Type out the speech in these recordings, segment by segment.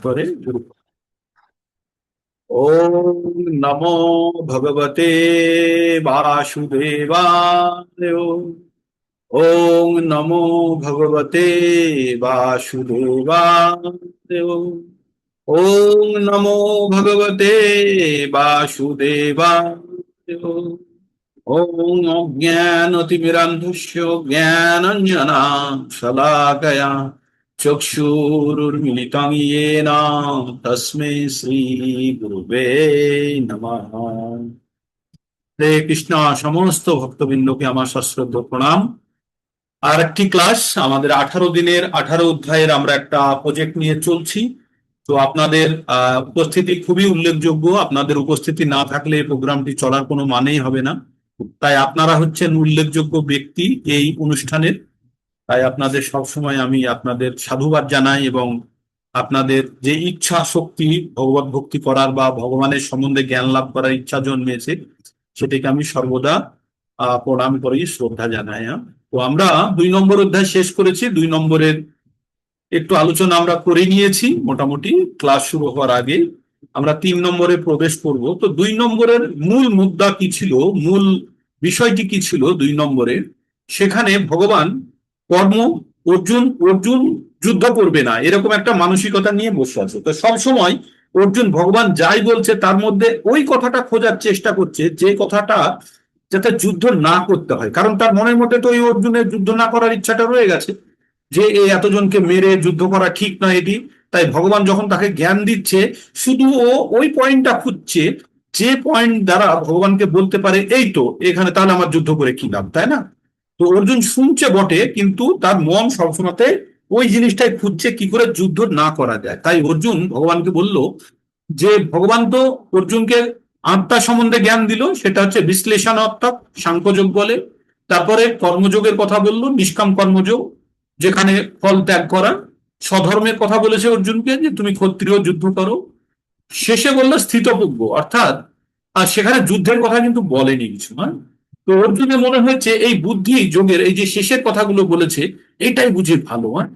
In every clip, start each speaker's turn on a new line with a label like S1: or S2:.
S1: করে ওম নমো ভগবতে বাসুদেবায়। ওম নমো ভগবতে বাসুদেবায়। ওম নমো ভগবতে বাসুদেবায়। ওম অজ্ঞানতিমিরান্ধস্য জ্ঞানাঞ্জনা শলাকয়া চক্ষুরুন্মিলিতং येन তস্मै শ্রী গুরুবে নমঃ। হরে কৃষ্ণ। সমস্ত ভক্তবৃন্দকে আমার সশ্রদ্ধ প্রণাম। আর একটি ক্লাস, আমাদের 18 দিনের 18 অধ্যায়ের আমরা একটা প্রজেক্ট নিয়ে চলছি। তো আপনাদের উপস্থিতি খুবই উল্লেখযোগ্য। আপনাদের উপস্থিতি না থাকলে এই প্রোগ্রামটি চলার কোনো মানেই হবে না। তাই আপনারা হচ্ছেন উল্লেখযোগ্য ব্যক্তি এই অনুষ্ঠানের। তাই আপনাদের সবসময় আমি আপনাদের সাধুবাদ জানাই, এবং আপনাদের যে ইচ্ছা শক্তি ভগবত ভক্তি করার বা ভগবানের সম্বন্ধে জ্ঞান লাভ করার ইচ্ছা জন্মেছে, সেটাকে আমি সর্বদা প্রণাম করি, শ্রদ্ধা জানাই। তো আমরা 2 নম্বর অধ্যায় শেষ করেছি। 2 নম্বরের একটু আলোচনা আমরা করে নিয়েছি মোটামুটি ক্লাস শুরু হওয়ার আগে। আমরা 3 নম্বরে প্রবেশ করব। তো 2 নম্বরের মূল মুদ্রা কি ছিল, মূল বিষয়টি কি ছিল 2 নম্বরে? সেখানে ভগবান কর্ম, অর্জুন অর্জুন যুদ্ধ করবে না এরকম একটা মানসিকতা নিয়ে বসে আছে। তো সব সময় অর্জুন ভগবান যাই বলছে তার মধ্যে ওই কথাটা খোঁজার চেষ্টা করছে, যে কথাটা যাতে যুদ্ধ না করতে হয়। কারণ তার মনের মধ্যে তো ওই অর্জুনের যুদ্ধ না করার ইচ্ছাটা রয়ে গেছে, যে এই এতজনকে মেরে যুদ্ধ করা ঠিক নয় এটি। তাই ভগবান যখন তাকে জ্ঞান দিচ্ছে, শুধু ও ওই পয়েন্টটা খুঁজছে, যে পয়েন্ট দ্বারা ভগবানকে বলতে পারে এই তো এখানে তাহলে আমার যুদ্ধ করে কি লাভ, তাই না? তো অর্জুন শুনছে বটে, কিন্তু তার মন সবসময়তে ওই জিনিসটাই খুঁজছে কি করে যুদ্ধ না করা যায়। তাই অর্জুন ভগবানকে বলল যে ভগবান তো অর্জুনকে আত্মা সম্বন্ধে জ্ঞান দিল, সেটা হচ্ছে বিশ্লেষণাত্মক সাংখ্যযোগ বলে। তারপরে কর্মযোগের কথা বললো, নিষ্কাম কর্মযোগ, যেখানে ফল ত্যাগ করা। স্বধর্মের কথা বলেছে অর্জুনকে, যে তুমি ক্ষত্রিয় যুদ্ধ করো। শেষে বললো স্থিতপ্রজ্ঞ, অর্থাৎ আর সেখানে যুদ্ধের কথা কিন্তু বলেনি কিছু। হ্যাঁ, তো অর্জুনের মনে হয়েছে এই বুদ্ধি যোগের এই যে শেষের কথাগুলো বলেছে, এটাই বুঝি ভালো। হ্যাঁ,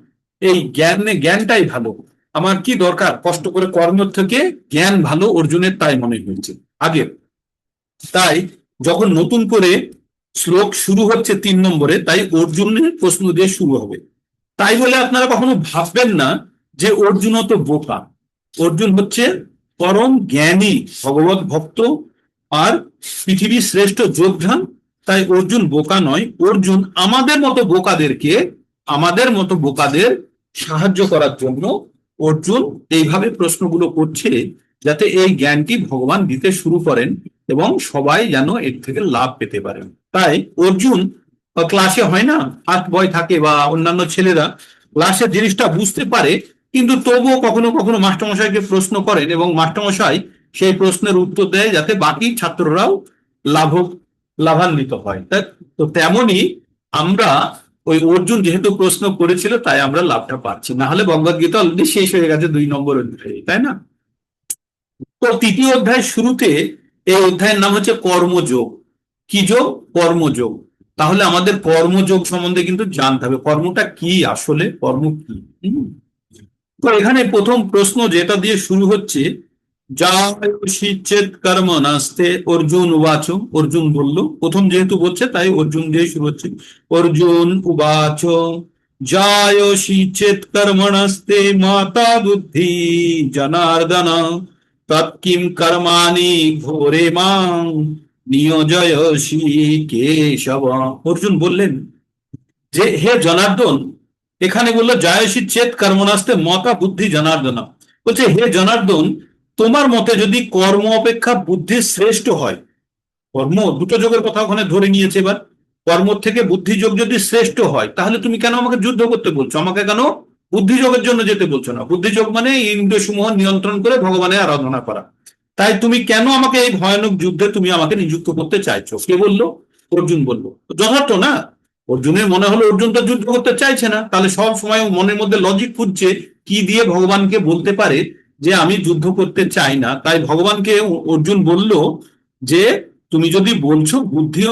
S1: এই জ্ঞানটাই ভালো। আমার কি দরকার কষ্ট করে কর্মের থেকে, জ্ঞান ভালো অর্জুনের, তাই মনে হয়েছে আগে। তাই যখন নতুন করে শ্লোক শুরু হচ্ছে 3 নম্বরে, তাই অর্জুনের প্রশ্ন দিয়ে শুরু হবে। তাই বলে আপনারা কখনো ভাববেন না যে অর্জুনও তো বোকা। অর্জুন হচ্ছে পরম জ্ঞানী ভগবত ভক্ত আর পৃথিবীর শ্রেষ্ঠ যোদ্ধা। তাই অর্জুন বোকা নয়। অর্জুন আমাদের মতো বোকাদের সাহায্য করার জন্য অর্জুন এইভাবে প্রশ্নগুলো করছে, যাতে এই জ্ঞানটি ভগবান দিতে শুরু করেন এবং সবাই যেন এর থেকে লাভ পেতে পারেন। তাই অর্জুন ক্লাসে হয় না, ফার্স্ট বয় থাকে বা অন্যান্য ছেলেরা ক্লাসের জিনিসটা বুঝতে পারে, কিন্তু তবুও কখনো কখনো মাস্টারমশাইকে প্রশ্ন করেন এবং মাস্টারমশাই সেই প্রশ্নের উত্তর দেয়, যাতে বাকি ছাত্ররাও লাভ লাভান্বিত হয়। তো তেমনই আমরা, ওই অর্জুন যেহেতু প্রশ্ন করেছিল তাই আমরা লাভটা পাচ্ছি, না হলে ভগবদ গীতা অলরেডি শেষ হয়ে গেছে 2 নম্বর অধ্যায়ে, তাই না? তো 3য় অধ্যায়ের শুরুতে এই অধ্যায়ের নাম হচ্ছে কর্মযোগ। কি যোগ? কর্মযোগ। তাহলে আমাদের কর্মযোগ সম্বন্ধে কিন্তু জানতে হবে, কর্মটা কি, আসলে কর্ম কি। তো এখানে প্রথম প্রশ্ন যেটা দিয়ে শুরু হচ্ছে, যাচেত কর্ম নাস্তে অর্জুন উবাচ। অর্জুন বলল, প্রথম যেহেতু বলছে তাই অর্জুন দিয়ে শুরু হচ্ছে। অর্জুন উবাচ যায়সি চেত কর্মণস্তে মাতা বুদ্ধি জনার্দন তৎকিম কর্মাণি ঘোরে মাং নিয়োজয়সি কেশব। অর্জুন বললেন যে হে জনার্দন, এখানে বললো জায়সী চেত কর্মনাস্তে মতা বুদ্ধি জনার্দন। বলছে হে জনার্দন, তোমার মতে যদি কর্ম অপেক্ষা বুদ্ধি শ্রেষ্ঠ হয়, কর্ম দুটো যোগের কথা ওখানে ধরে নিয়েছে, এবার কর্ম থেকে বুদ্ধিযোগ যদি শ্রেষ্ঠ হয়, তাহলে তুমি কেন আমাকে যুদ্ধ করতে বলছো? আমাকে কেন বুদ্ধিযোগের জন্য যেতে বলছো না? বুদ্ধিযোগ মানে ইন্দ্রিয় সমূহ নিয়ন্ত্রণ করে ভগবানের আরাধনা করা। তাই তুমি কেন আমাকে এই ভয়ানক যুদ্ধে তুমি আমাকে নিযুক্ত করতে চাইছো? কে বললো? অর্জুন বললো। যথার্থ না? অর্জুনের মনে হলো অর্জুন তো যুদ্ধ করতে চাইছে না, তাহলে সব সময় মনের মধ্যে লজিক খুঁজছে কি দিয়ে ভগবানকে বলতে পারে যে আমি যুদ্ধ করতে চাই না। তাই ভগবানকে অর্জুন বলল যে তুমি যদি বলছো বুদ্ধি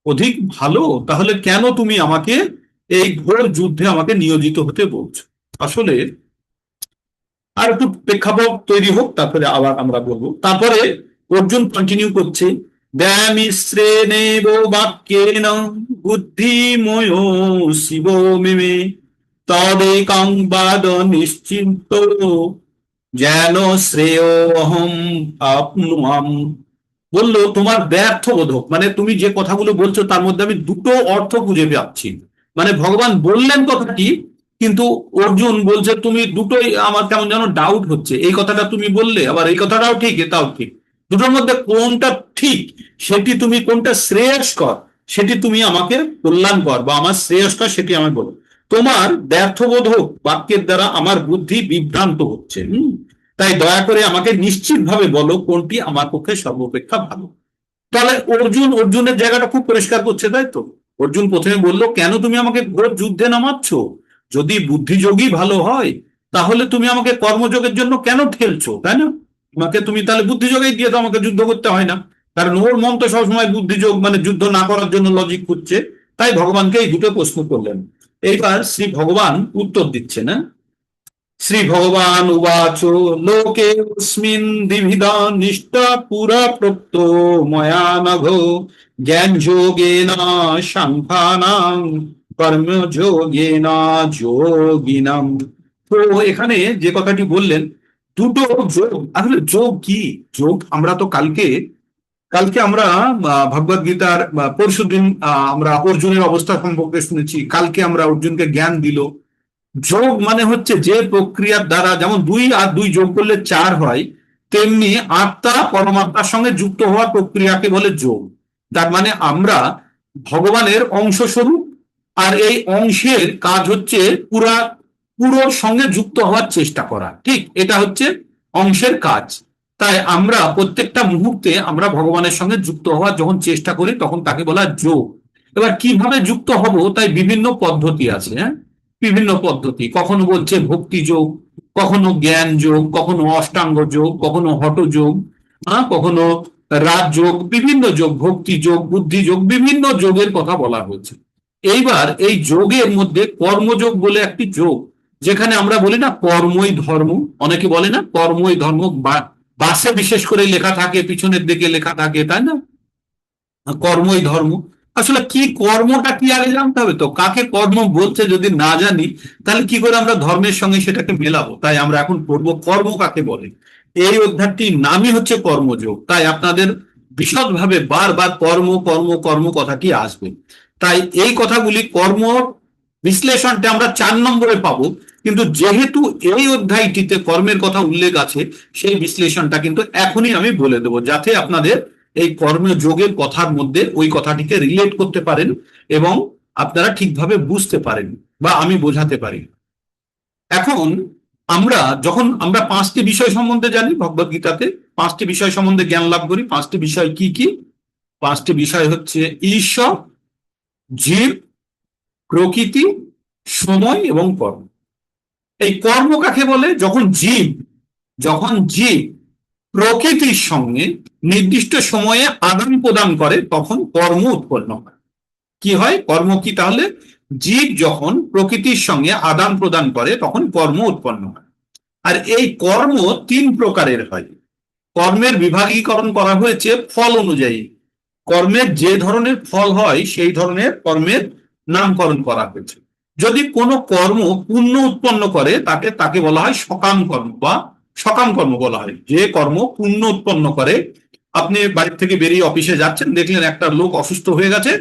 S1: অধিক ভালো, তাহলে কেন তুমি আমাকে এই ঘোর যুদ্ধে আমাকে নিয়োজিত হতে বলছো? আসলে আর একটু প্রেক্ষাপট তৈরি হোক, তারপরে আবার আমরা বলবো। তারপরে অর্জুন কন্টিনিউ করছে, ব্যামিশ্রেণেব বাক্যেন বুদ্ধিময় শিব মেমে তদেকাং বাদ নিশ্চিন্ত যেন শ্রেয় অহম আপনুয়াম। বললো তোমার ব্যর্থ বোধক, মানে তুমি যে কথাগুলো বলছো তার মধ্যে আমি দুটো অর্থ খুঁজে পাচ্ছি। মানে ভগবান বললেন কথাটি, কিন্তু অর্জুন বলছে তুমি দুটোই আমার কেমন যেন ডাউট হচ্ছে, এই কথাটা তুমি বললে আবার এই কথাটাও ঠিক এটাও ঠিক, দুটোর মধ্যে কোনটা ঠিক সেটি তুমি, কোনটা শ্রেয়স্কর সেটি তুমি আমাকে কল্যাণকর বা আমার শ্রেয়স্কর সেটি আমাকে বলো। তোমার ব্যর্থবোধক বাক্যের দ্বারা আমার বুদ্ধি বিভ্রান্ত হচ্ছে। তাই দয়া করে আমাকে নিশ্চিতভাবে বলো কোনটি আমার পক্ষে সর্বাপেক্ষা ভালো। তাহলে অর্জুনের জায়গাটা খুব পরিষ্কার করছে, তাই তো? অর্জুন প্রথমে বলল কেন তুমি আমাকে ঘোর যুদ্ধে নামাচ্ছ? যদি বুদ্ধিযোগী ভালো হয় তাহলে তুমি আমাকে কর্মযোগের জন্য কেন ঠেলছো, তাই না? আমাকে তুমি তাহলে বুদ্ধিযোগেই দিয়ে তো আমাকে যুদ্ধ করতে হয় না, কারণ ওর মন তো সবসময় বুদ্ধিযোগ মানে যুদ্ধ না করার জন্য লজিক খুঁজছে। তাই ভগবানকে এই দুটো প্রশ্ন করলেন। এইবার শ্রী ভগবান উত্তর দিচ্ছে না। শ্রী ভগবান উবাচ লোকেস্মিন দ্বিবিধা নিষ্ঠা পুরা প্রপ্ত ময়া নঘ জ্ঞান যোগেন সাংখ্যানাং কর্ম যোগেন যোগিনাম। তো এখানে যে কথাটি বললেন দুটো যোগ, আসলে যোগ কি? যোগ আমরা তো কালকে কালকে আমরা ভগবদ গীতার পরশুদিন আমরা অর্জুনের অবস্থা সম্পর্কে শুনেছি, কালকে আমরা অর্জুনকে জ্ঞান দিল। যোগ মানে হচ্ছে যে প্রক্রিয়ার দ্বারা, যেমন 2 আর 2 যোগ করলে 4 হয়, তেমনি আত্মা পরমাত্মার সঙ্গে যুক্ত হওয়ার প্রক্রিয়াকে বলে যোগ। তার মানে আমরা ভগবানের অংশ স্বরূপ, আর এই অংশের কাজ হচ্ছে পুরোর সঙ্গে যুক্ত হওয়ার চেষ্টা করা, ঠিক এটা হচ্ছে অংশের কাজ। তাই আমরা প্রত্যেকটা মুহূর্তে আমরা ভগবানের সঙ্গে যুক্ত হওয়ার যখন চেষ্টা করি তখন তাকে বলা যোগ। এবার কিভাবে যুক্ত হব, তাই বিভিন্ন পদ্ধতি আছে। হ্যাঁ, বিভিন্ন পদ্ধতি, কখনো বলছে ভক্তি যোগ, কখনো জ্ঞান যোগ, কখনো অষ্টাঙ্গ যোগ, কখনো হঠ যোগ, কখনো রাজযোগ, বিভিন্ন যোগ, ভক্তি যোগ, বুদ্ধি যোগ, বিভিন্ন যোগের কথা বলা হয়েছে। এইবার এই যোগের মধ্যে কর্মযোগ বলে একটি যোগ, যেখানে আমরা বলি না কর্মই ধর্ম, অনেকে বলে না কর্মই ধর্ম, বাসে বিশেষ করে লেখা থাকে, পিছনের দিকে লেখা থাকে, তাই না? কর্মই ধর্ম। আসলে কি কর্মটা কি আগে জানতে হবে, তো কাকে কর্ম বলছে যদি না জানি তাহলে কি করে আমরা ধর্মের সঙ্গে সেটাকে মেলাবো? তাই আমরা এখন পড়বো কর্ম কাকে বলে। এই অধ্যায়টির নামই হচ্ছে কর্মযোগ, তাই আপনাদের বিশদভাবে বারবার কর্ম কর্ম কর্ম কথাটি আসবে। তাই এই কথাগুলি কর্ম বিশ্লেষণটা আমরা 4 নম্বরে পাবো, কিন্তু যেহেতু এই অধ্যায়টিতে কর্মের কথা উল্লেখ আছে সেই বিশ্লেষণটা কিন্তু এখনই আমি বলে দেবো, যাতে আপনাদের এই কর্মযোগের কথার মধ্যে ওই কথাটিকে রিলেট করতে পারেন এবং আপনারা ঠিকভাবে বুঝতে পারেন বা আমি বোঝাতে পারি। এখন যখন আমরা 5টি বিষয় সম্বন্ধে জানি, ভগবদ গীতাতে 5টি বিষয় সম্বন্ধে জ্ঞান লাভ করি। 5টি বিষয় কি কি? 5টি বিষয় হচ্ছে ঈশ্বর, জীব, প্রকৃতি, সময় এবং কর্ম। এই কর্ম কাকে বলে? যখন জীব প্রকৃতির সঙ্গে নির্দিষ্ট সময়ে আদান প্রদান করে তখন কর্ম উৎপন্ন হয়। কি হয়? কর্ম কি তাহলে? জীব যখন প্রকৃতির সঙ্গে আদান প্রদান করে তখন কর্ম উৎপন্ন হয়। আর এই কর্ম 3 প্রকারের হয়। কর্মের বিভাগীকরণ করা হয়েছে ফল অনুযায়ী। কর্মের যে ধরনের ফল হয় সেই ধরনের কর্মের নামকরণ করা হয়েছে। যদি কোনো কর্ম পুণ্য উৎপন্ন করে তাকে তাকে বলা হয় সকাম কর্ম বা সকাম কর্ম বলা হয়। যে কর্ম পুণ্য উৎপন্ন করে, আপনি বাড়ি থেকে বেরিয়ে অফিসে যাচ্ছেন, দেখলেন একটা লোক অসুস্থ হয়ে গেছে,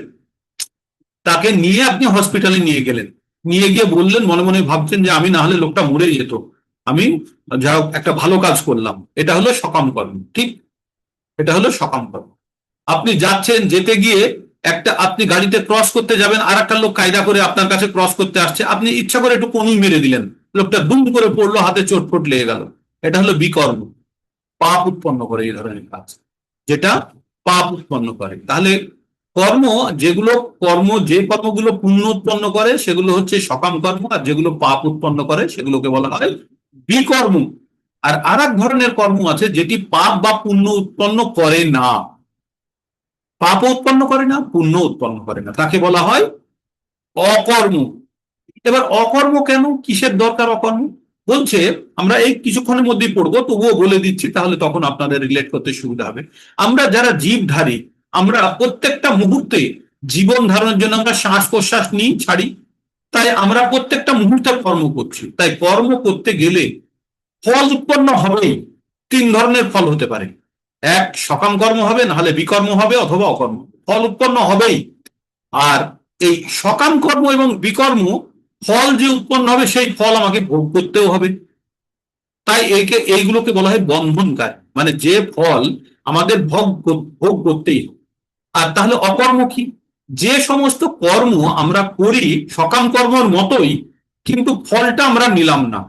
S1: তাকে নিয়ে আপনি হসপিটালে নিয়ে গেলেন, নিয়ে গিয়ে বললেন, মনে মনে ভাবছেন যে আমি না হলে লোকটা মরে যেত, আমি যা একটা ভালো কাজ করলাম, এটা হলো সকাম কর্ম, ঠিক? এটা হলো সকাম কর্ম। আপনি যাচ্ছেন, যেতে গিয়ে আপনি গাড়িতে ক্রস করতে যাবেন, আর একটা লোক কায়দা করে আপনার কাছে ক্রস করতে আসছে, আপনি ইচ্ছা করে একটু কনুই মেরে দিলেন, লোকটা দুম করে পড়লো, হাতে চোট ফোট লেগে গেল। এটা হলো বিকর্ম, পাপ উৎপন্ন করে এই ধরনের কাজ, যেটা পাপ উৎপন্ন করে। তাহলে কর্ম যেগুলো যে কর্মগুলো পুণ্য উৎপন্ন করে সেগুলো হচ্ছে সকাম কর্ম, আর যেগুলো পাপ উৎপন্ন করে সেগুলোকে বলা হয় বিকর্ম। আর এক ধরনের কর্ম আছে যেটি পাপ বা পুণ্য উৎপন্ন করে না, পাপ উৎপন্ন করে না, পুণ্য উৎপন্ন করে না, তাকে বলা হয় অকর্ম। এবার অকর্ম কেন, কিসের দরকার অকর্ম? বলছে, আমরা এই কিছুক্ষণের মধ্যেই পড়বো, তবুও বলে দিচ্ছি, তাহলে তখন আপনাদের রিলেট করতে সুবিধা হবে। আমরা যারা জীবধারী, আমরা প্রত্যেকটা মুহূর্তে জীবন ধারণের জন্য আমরা শ্বাস প্রশ্বাস নিই, ছাড়ি। তাই আমরা প্রত্যেকটা মুহূর্তে কর্ম করছি। তাই কর্ম করতে গেলে ফল উৎপন্ন হবেই। তিন ধরনের ফল হতে পারে, এক সকাম কর্ম হবে, নাহলে বিকর্ম হবে, অথবা অকর্ম। ফল উৎপন্ন হবেই। আর এই সকাম কর্ম এবং বিকর্ম ফল যে উৎপন্ন হবে, সেই ফল আমাকে ভোগ করতেও হবে। তাই এইগুলোকে বলা হয় বন্ধনকারী, মানে যে ফল আমাদের ভোগ ভোগ করতেই হবে। আর তাহলে অকর্ম কি? যে সমস্ত কর্ম আমরা করি সকাম কর্মের মতোই, কিন্তু ফলটা আমরা নিলাম না।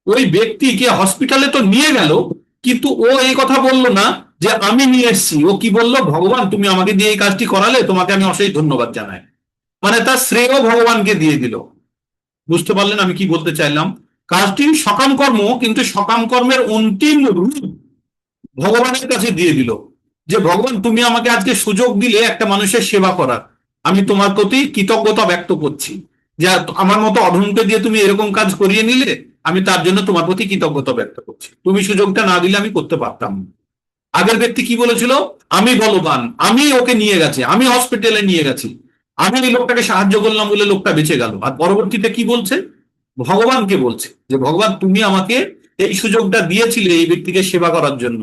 S1: ওই ব্যক্তিকে হসপিটালে তো নিয়ে গেল, কিন্তু ও এই কথা বললো না যে আমি নিয়ে এসেছি। ও কি বললো, ভগবান তুমি আমাকে দিয়ে এই কাজটি করালে, তোমাকে আমি অশেষ ধন্যবাদ জানাই। মানে তার শ্রেয় ভগবানকে দিয়ে দিল। বুঝতে পারলেন আমি কি বলতে চাইলাম? কাজটি সকাম কর্ম, কিন্তু সকাম কর্মের অন্তিম রূপ ভগবানের কাছে দিয়ে দিল। যে ভগবান তুমি আমাকে আজকে সুযোগ দিলে একটা মানুষের সেবা করার, আমি তোমার প্রতি কৃতজ্ঞতা ব্যক্ত করছি। যে আমার মতো অধমকে দিয়ে তুমি এরকম কাজ করিয়ে নিলে, আমি তার জন্য তোমার প্রতি কৃতজ্ঞতা ব্যক্ত করছি। তুমি সুযোগটা না দিলে আমি করতে পারতাম না। আগের ব্যক্তি কি বলেছিল, আমি বলবান, আমি ওকে নিয়ে গেছে, আমি হসপিটালে নিয়ে গেছি, আমি এই লোকটাকে সাহায্য করলাম বলে লোকটা বেঁচে গেল। আর পরবর্তীতে কি বলছে, ভগবানকে বলছে যে ভগবান তুমি আমাকে এই সুযোগটা দিয়েছিলে এই ব্যক্তিকে সেবা করার জন্য,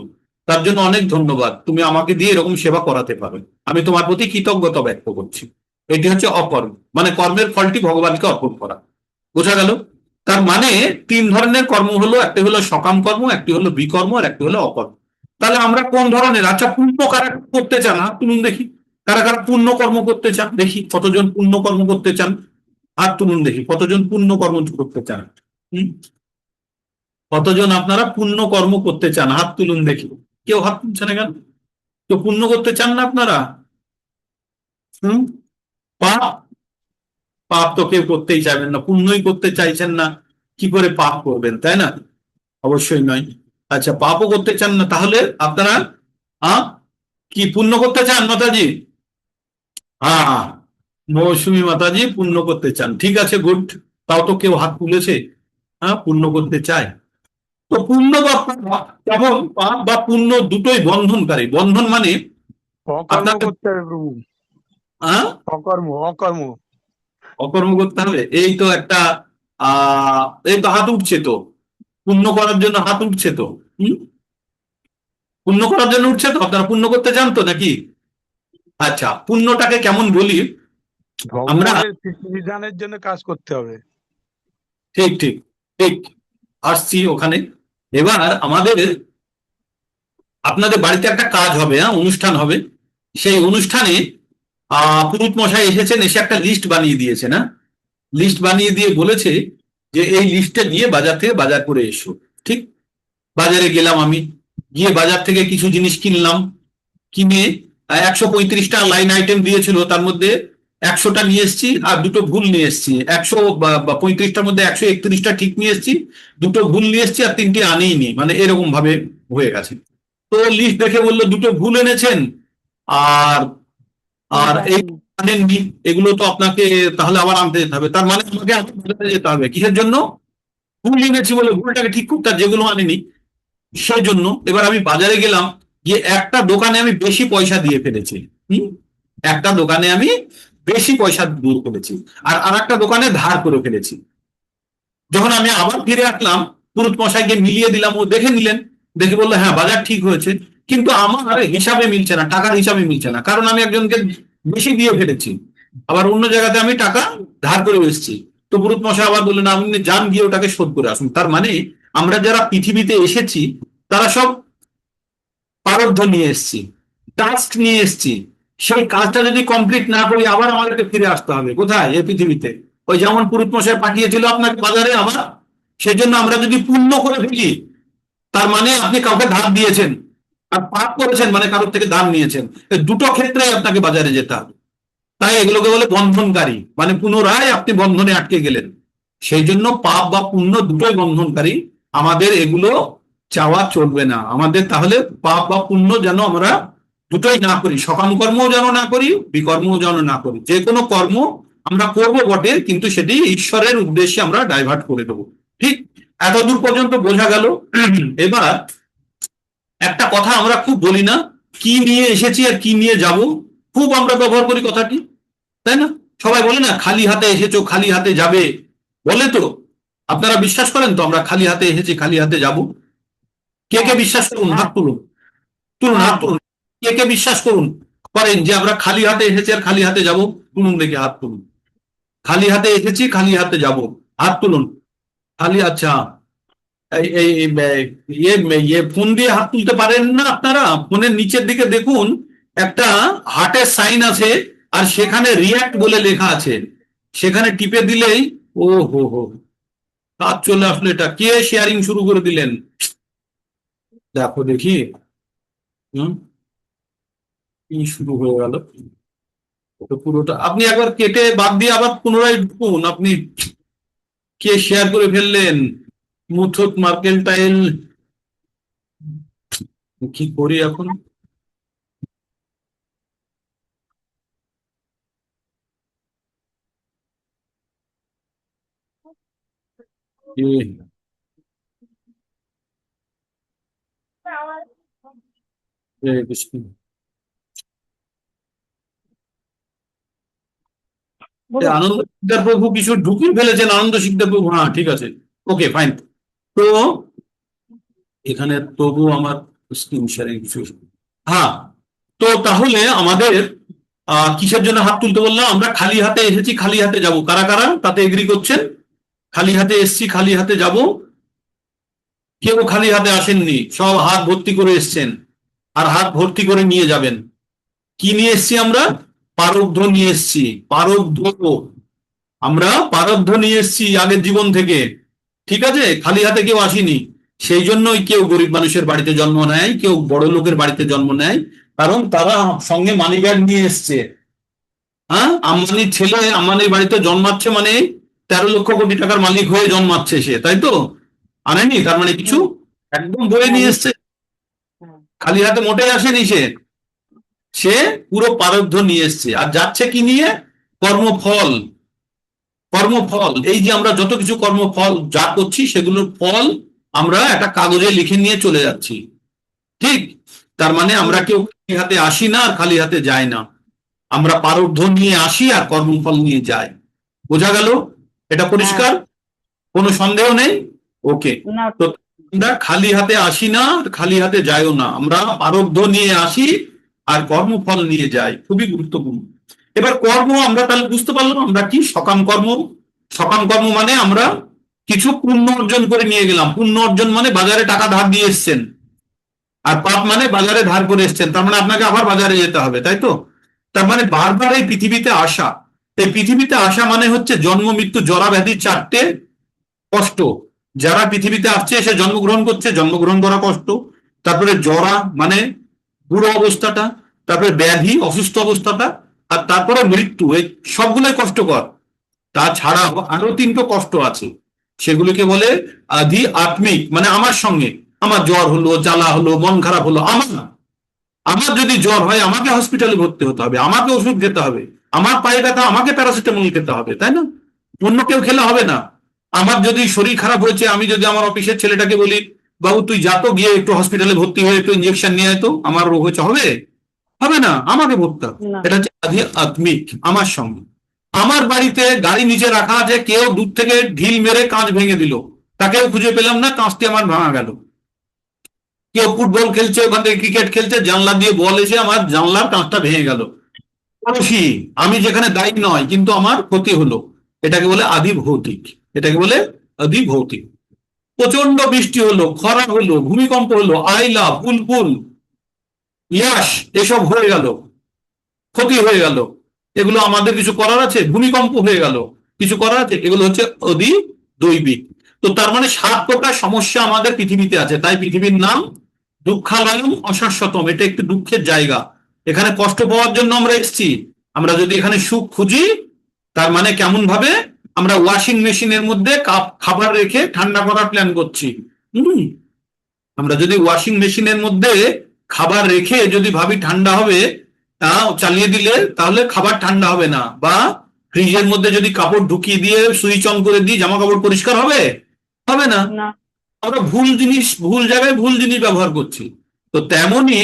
S1: তার জন্য অনেক ধন্যবাদ। তুমি আমাকে দিয়ে এরকম সেবা করাতে পারো, আমি তোমার প্রতি কৃতজ্ঞতা ব্যক্ত করছি। এটি হচ্ছে অকর্ম, মানে কর্মের ফলটি ভগবানকে অর্পণ করা। বোঝা গেল? তার মানে তিন ধরনের কর্ম হলো, একটি হলো সকাম কর্ম, একটি হলো বিকর্ম, আর একটি হলো অকর্ম। তাহলে আমরা কোন ধরনের, আচ্ছা পুণ্য কারা করতে চান হাত তুলুন দেখি। কারা কারা পুণ্য কর্ম করতে চান দেখি, কতজন পুণ্য কর্ম করতে চান হাত তুলুন দেখি। কতজন পুণ্য কর্ম করতে চান? হম, কতজন আপনারা পুণ্য কর্ম করতে চান হাত তুলুন দেখি। কেউ হাত তুলছে না কেন? কেউ পুণ্য করতে চান না আপনারা? হম, পাপ, পাপ তো কেউ করতেই চাইবেন না, পুণ্যই করতে চাইছেন না, কি করে পাপ করবেন, তাই না? অবশ্যই নয়। আচ্ছা, পাপও করতে চান না, তাহলে আপনারা আহ কি পুণ্য করতে চান মাতাজি? হ্যাঁ, মৌসুমী মাতাজি পুণ্য করতে চান, ঠিক আছে, গুড। তাও তো কেউ হাত তুলেছে, হ্যাঁ পুণ্য করতে চায়। তো পুণ্য বা পাপ, কেবল পাপ বা পুণ্য দুটোই বন্ধনকারী। বন্ধন মানে
S2: অকর্ম
S1: আপনাকে
S2: করতে হবে প্রভু।
S1: আহ
S2: অকর্ম অকর্ম।
S1: অকর্ম করতে হবে। এই তো একটা এই তো হাত উঠছে তো, পুণ্য করার জন্য হাত উঠছে তো। হম, পুণ্য করার জন্য উঠছে তো। আপনারা পুণ্য করতে চান তো নাকি? আচ্ছা, পুণ্যটাকে কেমন বলি আমরা?
S2: ভগবানের বিধানের জন্য কাজ করতে হবে।
S1: ঠিক ঠিক ঠিক, আসছি ওখানে। এবার আমাদের, আপনাদের বাড়িতে একটা কাজ হবে, হ্যাঁ অনুষ্ঠান হবে। সেই অনুষ্ঠানে পুরোহিত মশাই এসেছেন, এসে একটা লিস্ট বানিয়ে দিয়েছে না, লিস্ট বানিয়ে দিয়ে বলেছে যে এই লিস্টে নিয়ে বাজার থেকে বাজার করে এসো। ঠিক, বাজারে গেলাম আমি, গিয়ে বাজার থেকে কিছু জিনিস কিনলাম। কিনে 135টা লাইন আইটেম দিয়েছিল, তার মধ্যে 100টা নিয়ে এসেছি আর দুটো ভুল নিয়ে এসেছি। 135টার মধ্যে 131টা ঠিক নিয়ে এসেছি, দুটো ভুল নিয়ে এসেছি আর তিনটি আনিনি, মানে এরকম ভাবে হয়ে গেছে। তো লিস্ট দেখে বললো দুটো ভুল এনেছেন, আর আর এই আনেননি, এগুলো তো আপনাকে তাহলে আবার আনতে যেতে হবে। তার মানে আমাকে আবার বাজারে যেতে হবে, কিসের জন্য? ভুল এনেছি বলে ভুলটাকে ঠিক করতে, আর যেগুলো আনেনি সেই জন্য। এবার আমি বাজারে গেলাম, গিয়ে একটা দোকানে আমি বেশি পয়সা দিয়ে ফেলেছি। হম, একটা দোকানে আমি বেশি পয়সা দিয়ে ফেলেছি, আর আর একটা দোকানে ধার করে ফেলেছি। যখন আমি আবার ফিরে আসলাম, পুরুত মশাইকে মিলিয়ে দিলাম, ও দেখে নিলেন, দেখে বললো হ্যাঁ বাজার ঠিক হয়েছে, কিন্তু আমার হিসাবে মিলছে না, টাকার হিসাবে মিলছে না, কারণ আমি একজনকে বেশি দিয়ে ফেলেছি, আবার অন্য জায়গাতে আমি টাকা ধার করে এসেছি। তো পুরুত মশাই আবার বললেন আপনি যান, গিয়ে ওটাকে শোধ করে আসুন। তার মানে আমরা যারা পৃথিবীতে এসেছি, তারা সব প্রারব্ধ নিয়ে এসেছি, টাস্ক নিয়ে এসেছি। সেই কাজটা যদি কমপ্লিট না করি, আবার আমাদেরকে ফিরে আসতে হবে কোথায়, এই পৃথিবীতে। ওই যেমন পুরুত মশাই পাঠিয়েছিল আপনাকে বাজারে, আবার সেই জন্য আমরা যদি পুণ্য করে ফেলি, তার মানে আপনি কাউকে ধার দিয়েছেন, আর পাপ করেছেন মানে কারোর থেকে ধার নিয়েছেন। এই দুটো ক্ষেত্রেই আপনাকে বাজারে যেতে হবে। তাই এগুলোকে বলে বন্ধনকারী, মানে পুনরায় আপনি বন্ধনে আটকে গেলেন। সেই জন্য পাপ বা পুণ্য দুটোই বন্ধনকারী। আমাদের এগুলো চাওয়া চলবে না আমাদের। তাহলে পাপ বা পুণ্য যেন আমরা দুটোই না করি, সকাম কর্মও যেন না করি, বিকর্মও যেন না করি। যে কোনো কর্ম আমরা করবো বটে, কিন্তু সেটি ঈশ্বরের উদ্দেশ্যে আমরা ডাইভার্ট করে দেবো। ঠিক, এতদূর পর্যন্ত বোঝা গেল। এবার একটা কথা আমরা খুব বলি না, কি নিয়ে এসেছি আর কি নিয়ে যাব, খুব আমরা ব্যবহার করি কথাটি, তাই না? সবাই বলে না খালি হাতে এসেছো খালি হাতে যাবে, বলে তো। আপনারা বিশ্বাস করেন তো আমরা খালি হাতে এসেছি খালি হাতে যাব? কে কে বিশ্বাস করুন, হাত তুলুন, তুলুন হাত তুলুন। কে কে বিশ্বাস করুন করেন যে আমরা খালি হাতে এসেছি আর খালি হাতে যাব? তুলুন দেখে হাত তুলুন। খালি হাতে এসেছি খালি হাতে যাব, হাত তুলুন। খালি, আচ্ছা। এই এই ইয়ে ইয়ে ফোন দিয়ে হাত তুলতে পারেন না আপনারা? ফোনের নিচের দিকে দেখুন, একটা হার্টের সাইন আছে, আর সেখানে রিয়াক্ট বলে লেখা আছে, সেখানে টিপে দিলেই, ও হো হো, কাজ চলে আসলো। এটা কে শেয়ারিং শুরু করে দিলেন? দেখো দেখি। হুম, কি শুরু হয়ে গেল? তো পুরোটা আপনি একবার কেটে বাদ দিয়ে আবার পুনরায় ঢুকুন আপনি। কে শেয়ার করে ফেললেন? মুথুট মার্কেন্টাইল। কি করি এখন? কৃষ্ণ। আনন্দ শিকদার প্রভু কিছু ঢুকিয়ে ফেলেছেন, আনন্দ শিকদার প্রভু, হ্যাঁ ঠিক আছে, ওকে ফাইন। তো এখানে তবু আমার স্ক্রিন শেয়ারিং কিছু, হ্যাঁ। তো তাহলে আমাদের কিসের জন্য হাত তুলতে বললাম? আমরা খালি হাতে এসেছি খালি হাতে যাব, কারা কারা তাতে এগ্রি করছেন? খালি হাতে এসছি খালি হাতে যাব। কেউ খালি হাতে আসেননি, সব হাত ভর্তি করে এসছেন, আর হাত ভর্তি করে নিয়ে যাবেন। কি নিয়ে এসছি আমরা? পারব্ধ নিয়ে এসছি, পারব্ধ। আমরা পারব্ধ নিয়ে এসছি আগের জীবন থেকে, ঠিক আছে? খালি হাতে কেউ আসেনি। সেই জন্যই কেউ গরিব মানুষের বাড়িতে জন্ম নেয়, কেউ বড় লোকের বাড়িতে জন্ম নেয়, কারণ তারা সঙ্গে মানি ব্যাগ নিয়ে এসছে। হ্যাঁ, আম্বানির ছেলে আম্বানির বাড়িতে জন্মাচ্ছে মানে 13 লক্ষ কোটি টাকার মালিক হয়ে জন্মাচ্ছে সে, তাই তো? আনেনি তার মানে কিছু, একদম বয়ে নিয়ে এসছে, খালি হাতে মোটেই আসেনি সে। সে পুরো পারব্ধ নিয়ে এসছে, আর যাচ্ছে কি নিয়ে? কর্মফল। কর্মফল, এই যে আমরা যত কিছু কর্মফল যা করছি সেগুলোর ফল আমরা একটা কাগজে লিখে নিয়ে চলে যাচ্ছি, ঠিক? তার মানে আমরা কেউ খালি হাতে আসি না আর খালি হাতে যাই না, আমরা পারব্ধ নিয়ে আসি আর কর্মফল নিয়ে যাই। বোঝা গেল? এটা পরিষ্কার? কোনো সন্দেহ নেই? ওকে। তো আমরা খালি হাতে আসি না আর খালি হাতে যাইও না, আমরা পারব্ধ নিয়ে আসি আর কর্মফল নিয়ে যাই, খুবই গুরুত্বপূর্ণ। এবার কর্ম আমরা তাহলে বুঝতে পারলাম আমরা কি, সকাম কর্ম। সকাম কর্ম মানে আমরা কিছু পুণ্য অর্জন করে নিয়ে গেলাম, পুণ্য অর্জন মানে বাজারে টাকা ধার দিয়ে এসছেন, আর পাপ মানে বাজারে ধার করে এসছেন, তার মানে আপনাকে আবার বাজারে যেতে হবে, তাই তো? তার মানে বারবার এই পৃথিবীতে আসা, এই পৃথিবীতে আসা মানে হচ্ছে জন্ম মৃত্যু জরা ব্যাধি, চারটে কষ্ট। যারা পৃথিবীতে আসছে, সে জন্মগ্রহণ করছে, জন্মগ্রহণ করা কষ্ট। তারপরে জরা মানে বুড়ো অবস্থাটা, তারপরে ব্যাধি অসুস্থ অবস্থাটা, আর তারপরে মৃত্যু, এই সবগুলোই কষ্টকর। তাছাড়া আরো তিনটে কষ্ট আছে, সেগুলোকে বলে আধি আত্মিক, মানে আমার সঙ্গে, আমার জ্বর হলো, জ্বালা হলো, মন খারাপ হলো, আমার আমার যদি জ্বর হয় আমাকে হসপিটালে ভর্তি হতে হবে, আমাকে ওষুধ খেতে হবে, আমার পায়ে ব্যথা আমাকে প্যারাসিটামল খেতে হবে, তাই না? অন্য কেউ খেলে হবে না। আমার যদি শরীর খারাপ হয়েছে, আমি যদি আমার অফিসের ছেলেটাকে বলি, বাবু তুই যা তো গিয়ে একটু হসপিটালে ভর্তি হয়ে একটু ইঞ্জেকশন নিয়ে আয় তো, আমার রোগ হয়েছে, হবে? হবে না, আমাকে ভর্তি হবে। এটা হচ্ছে আধি আত্মিক, আমার সঙ্গে। আমার বাড়িতে গাড়ি নিচে রাখা আছে, কেউ দূর থেকে ঢিল মেরে কাঁচ ভেঙে দিল, তাকেও খুঁজে পেলাম না, কাঁচটি আমার ভাঙা গেল। কেউ ফুটবল খেলছে, ওখান থেকে ক্রিকেট খেলছে, জানলা দিয়ে বল এসে আমার জানলার কাঁচটা ভেঙে গেল, দোষী আমি, যেখানে দায়ী নয়, কিন্তু আমার ক্ষতি হলো। এটাকে বলে আদি ভৌতিক, এটাকে বলে আদি ভৌতিক। প্রচন্ড বৃষ্টি হলো, খরা হলো, ভূমিকম্প হলো, আইলা বুলবুল, ইয়াস, এসব হয়ে গেল, ক্ষতি হয়ে গেল, এগুলো আমাদের কিছু করার আছে? ভূমিকম্প হয়ে গেল, কিছু করার আছে? এগুলো হচ্ছে অতি দৈবিক। তো তার মানে 7 প্রকার সমস্যা আমাদের পৃথিবীতে আছে, তাই পৃথিবীর নাম দুঃখালয়ম অশাশ্বতম, এটা একটি দুঃখের জায়গা। এখানে কষ্ট পাওয়ার জন্য আমরা এসেছি। আমরা যদি এখানে সুখ খুঁজি, তার মানে কেমন ভাবে আমরা ওয়াশিং মেশিনের মধ্যে খাবার রেখে ঠান্ডা করার প্ল্যান করছি। হম, আমরা যদি ওয়াশিং মেশিনের মধ্যে খাবার রেখে যদি ভাবি ঠান্ডা হবে, তা চালিয়ে দিলে তাহলে খাবার ঠান্ডা হবে না। বা ফ্রিজের মধ্যে যদি কাপড় ঢুকিয়ে দিয়ে সুইচ অন করে দিই, জামা কাপড় পরিষ্কার হবে? হবে না।
S3: না।
S1: আমরা ভুল জায়গায় ভুল জিনিস ব্যবহার করছি। তো তেমনি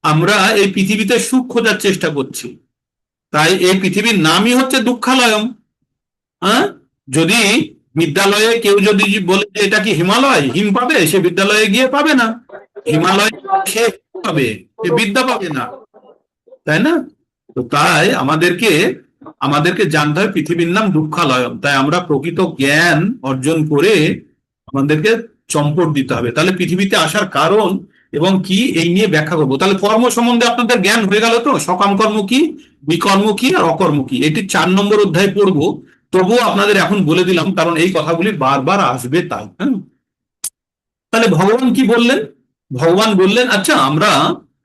S1: আমরা এই পৃথিবীতে সুখ খোঁজার চেষ্টা করছি, তাই এই পৃথিবীর নামই হচ্ছে দুঃখালয়ম। হ্যাঁ, যদি বিদ্যালয়ে কেউ যদি বলে যে এটা কি হিমালয়, হিম পাবে, সে বিদ্যালয়ে গিয়ে পাবে না। হিমালয় সে পাবে, সে বিদ্যা পাবে না, তাই না? তো তাই আমাদেরকে জানতে হয় পৃথিবীর নাম দুঃখালয়ম। তাই আমরা প্রকৃত জ্ঞান অর্জন করে আমাদেরকে চম্পট দিতে হবে। তাহলে পৃথিবীতে আসার কারণ এবং কি এই নিয়ে ব্যাখ্যা করবো। তাহলে কর্ম সম্বন্ধে আপনাদের জ্ঞান হয়ে গেল তো, সকাম কর্ম কি, বিকর্ম কি, আর অকর্ম কি, এটি 4 নম্বর অধ্যায় পড়বো। তবুও আপনাদের এখন বলে দিলাম, কারণ এই কথাগুলি বারবার আসবে তাই। হ্যাঁ, তাহলে ভগবান কি বললেন? ভগবান বললেন, আচ্ছা আমরা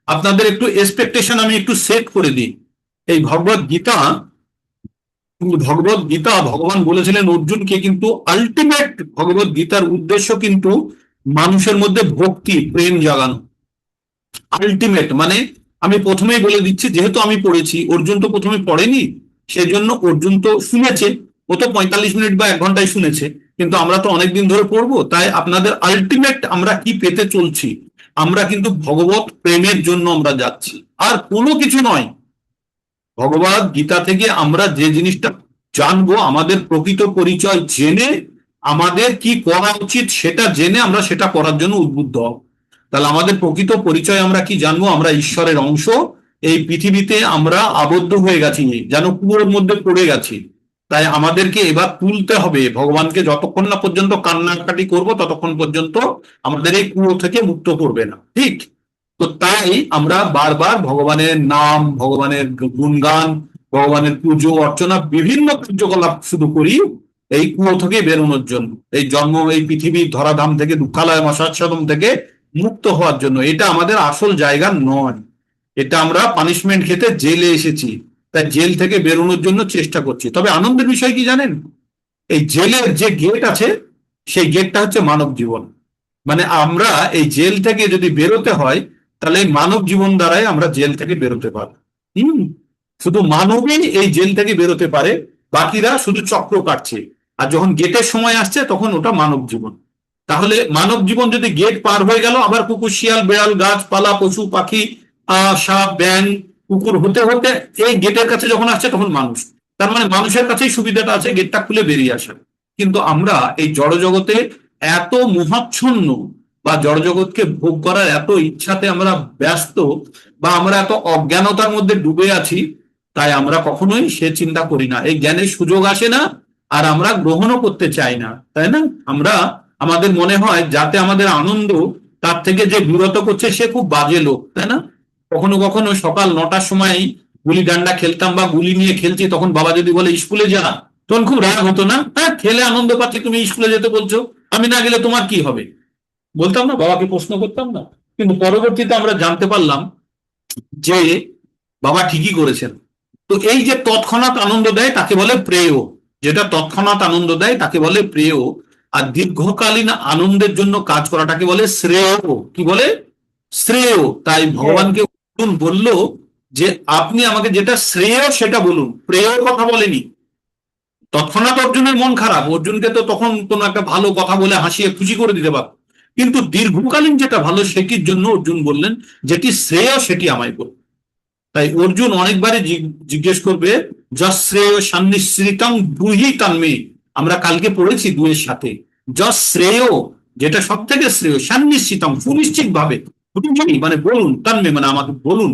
S1: আপনাদের একটু এক্সপেকটেশন আমি একটু সেট করে দিই। এই ভগবত গীতা ভগবান বলেছিলেন অর্জুনকে, কিন্তু আলটিমেট ভগবত গীতার উদ্দেশ্য কিন্তু মানুষের মধ্যে ভক্তি প্রেম জাগানো। আলটিমেট মানে আমি প্রথমেই বলে দিচ্ছি, যেহেতু আমি পড়েছি, অর্জুন তো প্রথমে পড়েনি, সেজন্য অর্জুন তো শুনেছে, ও তো 45 মিনিট বা 1 ঘন্টায় শুনেছে, কিন্তু আমরা তো অনেকদিন ধরে পড়বো। তাই আপনাদের আলটিমেট আমরা কি পেতে চলছি, আমরা কিন্তু ভগবত প্রেমের জন্য আমরা যাচ্ছি, আর কোনো কিছু নয়। ভগবত গীতা থেকে আমরা যে জিনিসটা জানবো, আমাদের প্রকৃত পরিচয় জেনে আমাদের কি করা উচিত সেটা জেনে আমরা সেটা করার জন্য উদ্বুদ্ধ হব। তাহলে আমাদের প্রকৃত পরিচয় আমরা কি জানবো? আমরা ঈশ্বরের অংশ। এই পৃথিবীতে আমরা আবদ্ধ হয়ে গেছি, যেন কুয়োর মধ্যে পড়ে গেছি। তাই আমাদেরকে এবার তুলতে হবে ভগবানকে। যতক্ষণ না পর্যন্ত কান্নাকাটি করব ততক্ষণ পর্যন্ত আমাদের এই কুয়ো থেকে মুক্ত করবে না, ঠিক? তো তাই আমরা বারবার ভগবানের নাম, ভগবানের গুণগান, ভগবানের পুজো অর্চনা, বিভিন্ন কার্যকলাপ শুরু করি এই কুয়ো থেকে বেরোনোর জন্য, এই এই পৃথিবীর ধরাধাম থেকে, দুঃখালয় মশাচ্ছাদন থেকে মুক্ত হওয়ার জন্য। এটা আমাদের আসল জায়গা নয়, এটা আমরা পানিশমেন্ট খেতে জেলে এসেছি, তাই জেল থেকে বেরোনোর জন্য চেষ্টা করছি। তবে আনন্দের বিষয় কি জানেন? এই জেলের যে গেট আছে, সেই গেটটা হচ্ছে মানব জীবন। মানে আমরা এই জেল থেকে যদি বেরোতে হয়, তাহলে মানব জীবন দ্বারাই আমরা জেল থেকে বেরোতে পারবো। শুধু মানবই এই জেল থেকে বেরোতে পারে, বাকিরা শুধু চক্র কাটছে। আর যখন গেটের সময় আসছে তখন ওটা মানব জীবন। তাহলে মানব জীবন যদি গেট পার হয়ে গেল, আবার কুকুর, শিয়াল, বেড়াল, গাছপালা, পশু পাখি, সাপ, ব্যাঙ, কুকুর হতে হতে এই গেটের কাছে যখন আসছে তখন মানুষ। তার মানে মানুষের কাছেই সুবিধাটা আছে গেটটা খুলে বেরিয়ে আসা। কিন্তু আমরা এই জড়জগতে এত মোহাচ্ছন্ন, বা জড়জগৎকে ভোগ করার এত ইচ্ছাতে আমরা ব্যস্ত, বা আমরা এত অজ্ঞানতার মধ্যে ডুবে আছি, তাই আমরা কখনোই সে চিন্তা করি না, এই জ্ঞানের সুযোগ আসে না, আর আমরা গ্রহণও করতে চাই না, তাই না? আমাদের মনে হয় যাতে আমাদের আনন্দ, তার থেকে যে বিরত করছে সে খুব বাজে লোক, তাই না? কখনো কখনো সকাল 9টার সময় গুলি ডান্ডা খেলতাম বা গুলি নিয়ে খেলছি, তখন বাবা যদি বলে স্কুলে যা, তখন খুব রাগ হতো না? হ্যাঁ, খেলে আনন্দ পাচ্ছি, তুমি স্কুলে যেতে বলছো, আমি না গেলে তোমার কি হবে? বলতাম না, বাবাকে প্রশ্ন করতাম না? কিন্তু পরবর্তীতে আমরা জানতে পারলাম যে বাবা ঠিকই করেছেন। তো এই যে তৎক্ষণাৎ আনন্দ দেয় তাকে বলে প্রেয়, যেটা তৎক্ষণাৎ আনন্দ দেয় তাকে বলে প্রেয়। আর দীর্ঘকালীন আনন্দের জন্য কাজ করাটাকে বলে শ্রেয়। কি বলে? শ্রেয়। তাই ভগবানকে অর্জুন বলল যে আপনি আমাকে যেটা শ্রেয় সেটা বলুন, প্রেয়র কথা বলেনি। তৎক্ষণাৎ অর্জুনের মন খারাপ, অর্জুনকে তো তখন কোনো একটা ভালো কথা বলে হাসিয়ে খুশি করে দিতে পারত, কিন্তু দীর্ঘকালীন যেটা ভালো সেটির জন্য অর্জুন বললেন যেটি শ্রেয় সেটি আমায় বলুন। তাই অর্জুন অনেকবারই জিজ্ঞেস করবে, যশ্রেয় সন্নিশ্রিতং ব্রূহি তন্মে। আমরা কালকে পড়েছি 2-এর সাথে, যশ্রেয় যেটা সব থেকে শ্রেয়, সন্নিশ্চিতং সুনিশ্চিত ভাবে, মানে বলুন, তন্মে মানে আমাকে বলুন,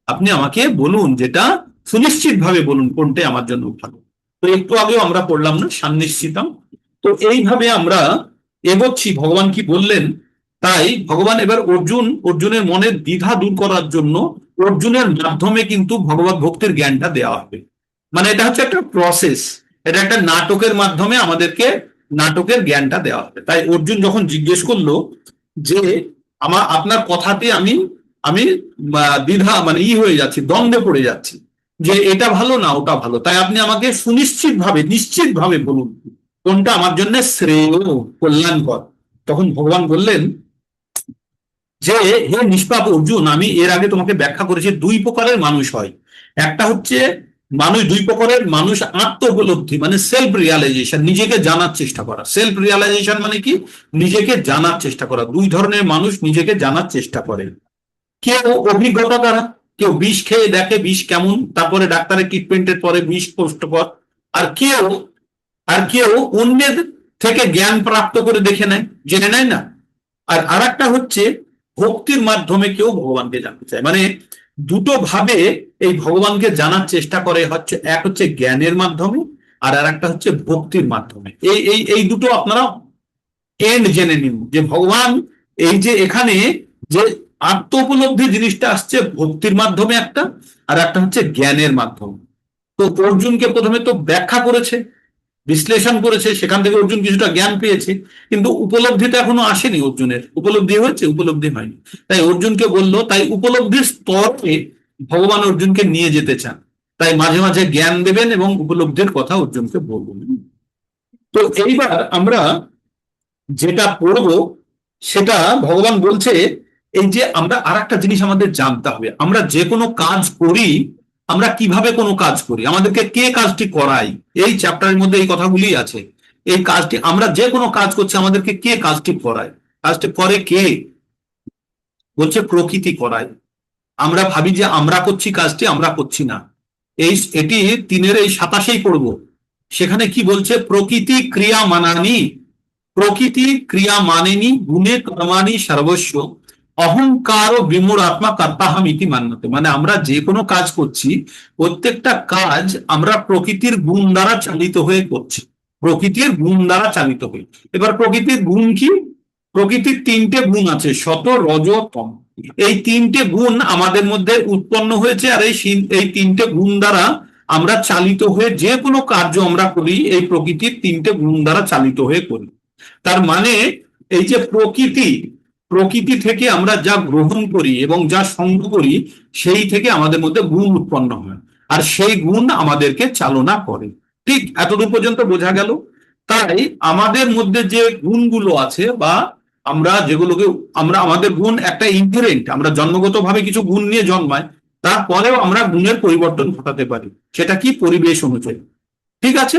S1: আপনি আমাকে বলুন, যেটা সুনিশ্চিত ভাবে বলুন কোনটাই আমার জন্য ভালো। তো একটু আগেও আমরা পড়লাম না, সন্নিশ্চিতং। তো এইভাবে আমরা এগোচ্ছি ভগবান কি বললেন। তাই ভগবান এবার অর্জুনের মনের দ্বিধা দূর করার জন্য অর্জুনের মাধ্যমে কিন্তু ভগবত ভক্তির জ্ঞানটা দেওয়া হবে। মানে এটা হচ্ছে একটা প্রসেস, এটা একটা নাটকের মাধ্যমে আমাদেরকে নাটকের জ্ঞানটা দেওয়া হবে। তাই অর্জুন যখন জিজ্ঞেস করলো যে আপনার কথাতে আমি আমি দ্বিধা মানে হয়ে যাচ্ছি, দ্বন্দ্বে পড়ে যাচ্ছি, যে এটা ভালো না ওটা ভালো, তাই আপনি আমাকে সুনিশ্চিত ভাবে, নিশ্চিত ভাবে বলুন কোনটা আমার জন্য শ্রেয়, কল্যাণকর। তখন ভগবান বললেন যে হে নিষ্পাপ অর্জুন, আমি এর আগে তোমাকে ব্যাখ্যা করেছি 2 প্রকারের মানুষ হয়। একটা হচ্ছে মানুষ দুই প্রকারের মানুষ, আত্ম উপলব্ধি মানে সেলফ রিয়ালাইজেশন, নিজেকে জানার চেষ্টা করা। সেলফ রিয়ালাইজেশন মানে কি? নিজেকে জানার চেষ্টা করা। দুই ধরনের মানুষ নিজেকে জানার চেষ্টা করে। কেউ অভিজ্ঞতা দ্বারা, কেউ বিষ খেয়ে দেখে বিষ কেমন, তারপরে ডাক্তারের ট্রিটমেন্টের পরে বিষ কষ্টকর। আর কেউ অন্যের থেকে জ্ঞান প্রাপ্ত করে দেখে নেয়, জেনে নেয় না। আর আরেকটা হচ্ছে ভক্তির মাধ্যমে কেউ ভগবানকে জানতে চায়। মানে দুটো ভাবে এই ভগবানকে জানার চেষ্টা করে। হচ্ছে এক হচ্ছে জ্ঞানের মাধ্যমে, আর একটা হচ্ছে ভক্তির মাধ্যমে। এই দুটো আপনারা এন্ড জেনে নিন যে ভগবান এই যে এখানে যে আত্ম উপলব্ধি জিনিসটা আসছে ভক্তির মাধ্যমে একটা, আর একটা হচ্ছে জ্ঞানের মাধ্যমে। তো অর্জুনকে প্রথমে তো ব্যাখ্যা করেছে, বিশ্লেষণ করেছে, সেখান থেকে অর্জুন কিছুটা জ্ঞান পেয়েছে, কিন্তু উপলব্ধিটা এখনো আসেনি। অর্জুনের উপলব্ধি হয়েছে? উপলব্ধি হয়নি। তাই অর্জুনকে বললো, তাই উপলব্ধির স্তরে ভগবান অর্জুনকে নিয়ে যেতে চান। তাই মাঝে মাঝে জ্ঞান দেবেন এবং উপলব্ধির কথা অর্জুনকে বলবেন। তো এইবার আমরা যেটা পড়বো সেটা ভগবান বলছে, এই যে আমরা আর একটা জিনিস আমাদের জানতে হবে, আমরা যে কোনো কাজ করি, আমরা কিভাবে কোনো কাজ করি, আমাদেরকে কে কাজটি করাই, এই চ্যাপ্টারের মধ্যে এই কথাগুলি আছে। এই কাজটি আমরা যে কোনো কাজ করছি, আমাদেরকে কে কাজটি করায়? কাজটি করে কে? বলছে প্রকৃতি করায়। আমরা ভাবি যে আমরা করছি কাজটি, আমরা করছি না। এটি 3:27 পড়বো। সেখানে কি বলছে? প্রকৃতি ক্রিয়া মানানি, প্রকৃতি ক্রিয়া মানেনি, গুণে কর্মাণি সর্বস্ব, অহংকার ও বিমূঢ় আত্মা কর্তাহম ইতি মান্যতে। মানে আমরা যে কোনো কাজ করছি, প্রত্যেকটা কাজ আমরা প্রকৃতির গুণ দ্বারা চালিত হয়ে করছি, প্রকৃতির গুণ দ্বারা চালিত হয়ে। এবার প্রকৃতির গুণ কি? প্রকৃতির 3টে গুণ আছে, সত, রজ, তম। এই 3টে গুণ আমাদের মধ্যে উৎপন্ন হয়েছে, আর এই 3টে গুণ দ্বারা আমরা চালিত হয়ে যে কোনো কার্য আমরা করি, এই প্রকৃতির 3টে গুণ দ্বারা চালিত হয়ে করি। তার মানে এই যে প্রকৃতি থেকে আমরা যা গ্রহণ করি এবং যা সঙ্গ করি, সেই থেকে আমাদের মধ্যে গুণ উৎপন্ন হয়, আর সেই গুণ আমাদেরকে চালনা করে। ঠিক এতদূর পর্যন্ত বোঝা গেল? তাই আমাদের মধ্যে যে গুণগুলো আছে, বা আমরা যেগুলোকে আমাদের গুণ একটা ইনহেরেন্ট, আমরা জন্মগতভাবে কিছু গুণ নিয়ে জন্মাই, তারপরেও আমরা গুণের পরিবর্তন ঘটাতে পারি। সেটা কি? পরিবেশ অনুযায়ী। ঠিক আছে?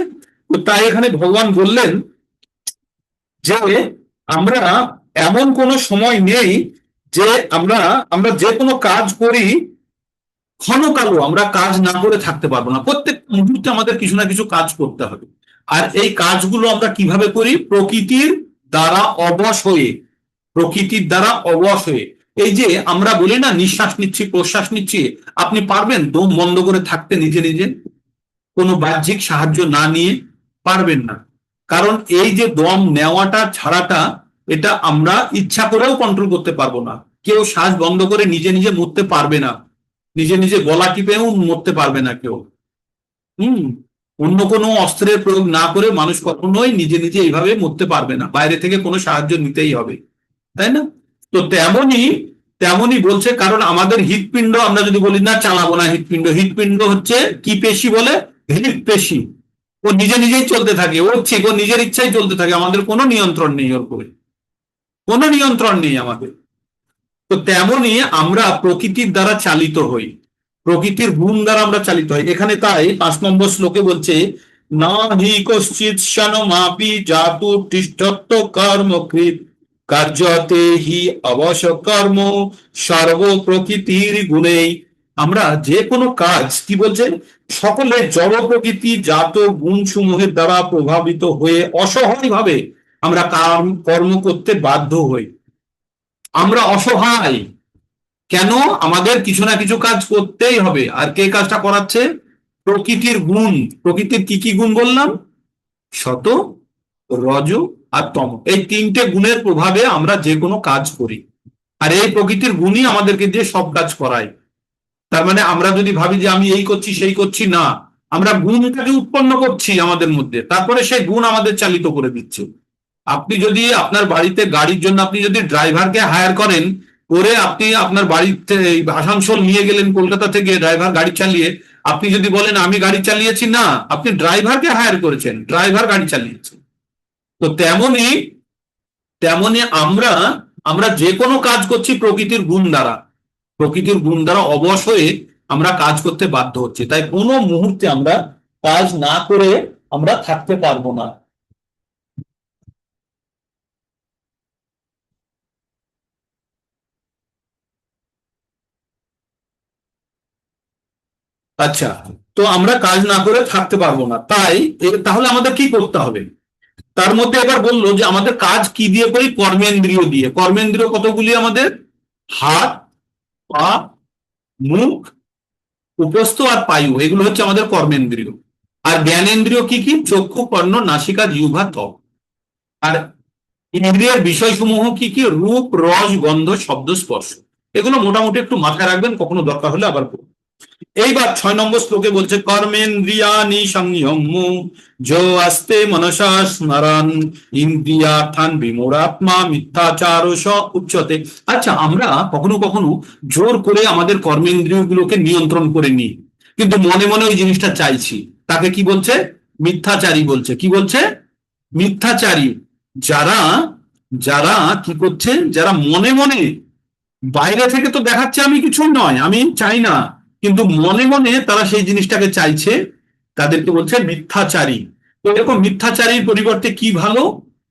S1: তো তাই এখানে ভগবান বললেন যে আমরা এমন কোনো সময় নেই যে আমরা যে কোনো কাজ করি ক্ষণকালও আমরা কাজ না করে থাকতে পারবো না। প্রত্যেক মুহূর্তে আমাদের কিছু না কিছু কাজ করতে হবে। আর এই কাজগুলো আমরা কিভাবে করি? প্রকৃতির দ্বারা অবশ হয়ে, প্রকৃতির দ্বারা অবশ হয়ে। এই যে আমরা বলি না, নিঃশ্বাস নিচ্ছি প্রশ্বাস নিচ্ছি, আপনি পারবেন দম বন্ধ করে থাকতে নিজে নিজে, কোনো বাহ্যিক সাহায্য না নিয়ে? পারবেন না। কারণ এই যে দম নেওয়াটা ছাড়াটা, এটা আমরা ইচ্ছা করেও কন্ট্রোল করতে পারবো না। কেউ শ্বাস বন্ধ করে নিজে নিজে মরতে পারবে না, নিজে নিজে গলা টিপেও মরতে পারবে না কেউ। হুম। অন্য কোনো অস্ত্রের প্রয়োগ না করে মানুষ কখনোই নিজে নিজে এইভাবে মরতে পারবে না, বাইরে থেকে কোনো সাহায্য নিতেই হবে, তাই না? তো তেমনই বলছে। কারণ আমাদের হৃৎপিণ্ড, আমরা যদি বলি না চালাবো না হৃৎপিণ্ড হচ্ছে কি পেশি বলে? হৃৎপেশি। ও নিজে নিজেই চলতে থাকে, ও ঠিক ও নিজের ইচ্ছাই চলতে থাকে, আমাদের কোনো নিয়ন্ত্রণ নেই ওর উপরে, কোনো নিয়ন্ত্রণ নেই আমাদের। তো তেমনি আমরা প্রকৃতির দ্বারা চালিত হই, প্রকৃতির গুণ দ্বারা আমরা চালিত হই। এখানে তাই 5 নম্বর শ্লোকে বলছে, না হি কশ্চিৎ মাপি জাতু তিষ্ঠত্ব কর্মকৃত কার্যতে হি অবশ্য কর্ম সর্ব প্রকৃতির গুণেই। আমরা যে কোনো কাজ, কি বলছে? সকলে জড় প্রকৃতি জাত গুণ সমূহের দ্বারা প্রভাবিত হয়ে অসহায় ভাবে আমরা কর্ম করতে বাধ্য হই। আমরা অসহায় কেন? আমাদের কিছু না কিছু কাজ করতেই হবে। আর কে কাজটা করাচ্ছে? প্রকৃতির গুণ। প্রকৃতির কি কি গুণ বললাম? সত, রজ আর তম। এই 3টে গুণের প্রভাবে আমরা যে কোনো কাজ করি, আর এই প্রকৃতির গুণই আমাদেরকে দিয়ে সব কাজ করায়। তার মানে আমরা যদি ভাবি যে আমি এই করছি সেই করছি, না, আমরা গুণটাকে উৎপন্ন করছি আমাদের মধ্যে, তারপরে সেই গুণ আমাদের চালিত করে দিচ্ছে। আপনি যদি আপনার বাড়িতে গাড়ির জন্য আপনি যদি ড্রাইভারকে হায়ার করেন, করে আপনি আপনার বাড়িতে আসানসোল নিয়ে গেলেন কলকাতা থেকে ড্রাইভার গাড়ি চালিয়ে, আপনি যদি বলেন আমি গাড়ি চালিয়েছি, না, আপনি ড্রাইভারকে হায়ার করেছেন, ড্রাইভার গাড়ি চালিয়েছে। তো তেমনি আমরা যে কোনো কাজ করছি প্রকৃতির গুণ দ্বারা, প্রকৃতির গুণ দ্বারা অবশ হয়ে আমরা কাজ করতে বাধ্য হচ্ছি। তাই কোনো মুহূর্তে আমরা কাজ না করে আমরা থাকতে পারবো না। আচ্ছা, তো আমরা কাজ না করে থাকতে পারবো না, তাই তাহলে আমাদের কি করতে হবে? তার মধ্যে এবার বললো যে আমাদের কাজ কি দিয়ে করি? কর্মেন্দ্রিয় দিয়ে। কর্মেন্দ্রিয় কতগুলি আমাদের? হাত, পা, মুখ, উপস্থ আর পায়ু, এগুলো হচ্ছে আমাদের কর্মেন্দ্রিয়। আর জ্ঞানেন্দ্রিয় কি কি? চক্ষু, কর্ণ, নাসিকা, জিহ্বা, ত্বক। আর ইন্দ্রিয়ের বিষয়সমূহ কি কি? রূপ, রস, গন্ধ, শব্দ, স্পর্শ। এগুলো মোটামুটি একটু মাথায় রাখবেন, কখনো দরকার হলে আবার পড়বেন। এইবার 6 নম্বর শ্লোকে বলছে কর্মেন্দ্রিয়ানি সংযম্য যো আস্তে মনসা স্মরণ ইন্দ্রিয়ার্থান বিমূঢ়াত্মা মিথ্যাচার স উচ্যতে। আচ্ছা, আমরা কখনো কখনো জোর করে আমাদের কর্মেন্দ্রিয়গুলোকে নিয়ন্ত্রণ করে নিই, কিন্তু মনে মনে ওই জিনিসটা চাইছি। তাকে কি বলছে? মিথ্যাচারী বলছে। কি বলছে? মিথ্যাচারী। যারা যারা কি করছে? যারা মনে মনে, বাইরে থেকে তো দেখাচ্ছে আমি কিছুই নয়, আমি চাই না, কিন্তু মনে মনে তারা সেই জিনিসটাকে চাইছে, তাদেরকে বলছে মিথ্যাচারী। তো এরকম মিথ্যাচারীর পরিবর্তে কি ভালো?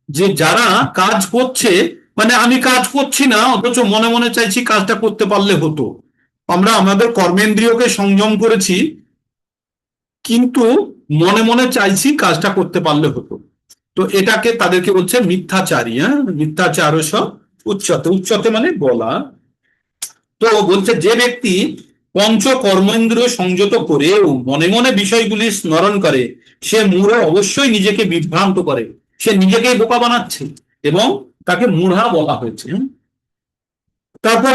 S1: যে যারা কাজ করছে, মানে আমি কাজ করছি না অথচ মনে মনে চাইছি কাজটা করতে পারলে হতো। আমরা আমাদের কর্মেন্দ্রিয়কে সংযম করেছি, কিন্তু মনে মনে চাইছি কাজটা করতে পারলে হতো। তো এটাকে তাদেরকে বলছে মিথ্যাচারী। হ্যাঁ, মিথ্যাচার সব উচ্চতে। উচ্চতে মানে বলা। তো বলছে যে ব্যক্তি পঞ্চ কর্মেন্দ্রিয় সংযত করেও মনে মনে বিষয়গুলি স্মরণ করে, সে মূঢ় অবশ্যই নিজেকে বিভ্রান্ত করে, সে নিজেকেই বোকা বানাচ্ছে, এবং তাকে মূঢ়া বলা হয়েছে। তারপর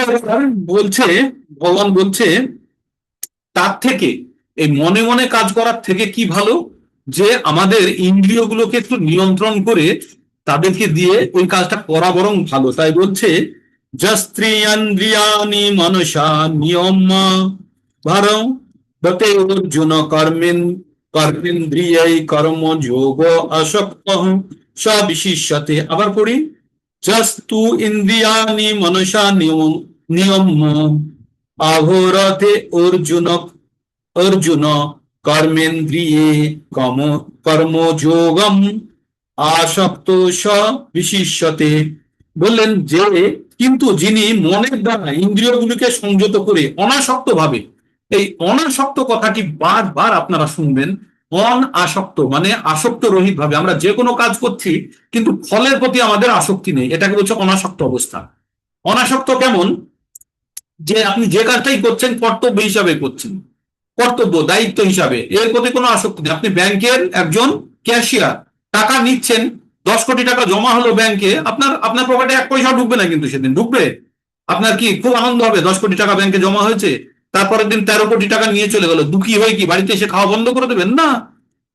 S1: বলছে, ভগবান বলছে তার থেকে, এই মনে মনে কাজ করার থেকে কি ভালো? যে আমাদের ইন্দ্রিয়গুলোকে একটু নিয়ন্ত্রণ করে তাদেরকে দিয়ে ওই কাজটা করা বরং ভালো। তাই বলছে যস্ত্রিয়ান্দ্রিয়ানি মনসা নিয়ম ভারং বতে অর্জুন কর্মেন্দ্রিয়াই কর্ম যোগ আসক্ত সবিশিষ্যতে। আবার পড়ি, যস্তু ইন্দ্রিয়ানি মনসা নিয়ম নিয়ম আহরতে অর্জুন অর্জুন কর্মেন্দ্রিয়ে কর্মযোগম আসক্ত স বিশিষ্যতে। বললেন যে কিন্তু যিনি মনের দ্বারা ইন্দ্রিয়গুলিকে সংযত করে অনাসক্ত ভাবে, এই অনাসক্ত কথাটি বারবার আপনারা শুনবেন। অনাসক্ত মানে আসক্ত রহিত ভাবে আমরা যে কোনো কাজ করছি, কিন্তু ফলের প্রতি আমাদের আসক্তি নেই, এটাকে বলছে অনাসক্ত অবস্থা। অনাসক্ত কেমন? যে আপনি যে কাজটাই করছেন কর্তব্য হিসাবে করছেন, কর্তব্য দায়িত্ব হিসাবে, এর প্রতি কোনো আসক্তি নেই। আপনি ব্যাংকের একজন ক্যাশিয়ার, টাকা নিচ্ছেন, 10 কোটি টাকা জমা হলো ব্যাংকে, আপনার আপনার পকেটে 1 পয়সা ঢুকবে না, কিন্তু সেদিন ঢুকবে। আপনার কি খুব আনন্দ হবে 10 কোটি টাকা ব্যাংকে জমা হয়েছে, তারপরের দিন 13 কোটি টাকা নিয়ে চলে গেল, দুঃখী হয়ে কি বাড়িতে এসে খাওয়া বন্ধ করে দেবেন? না,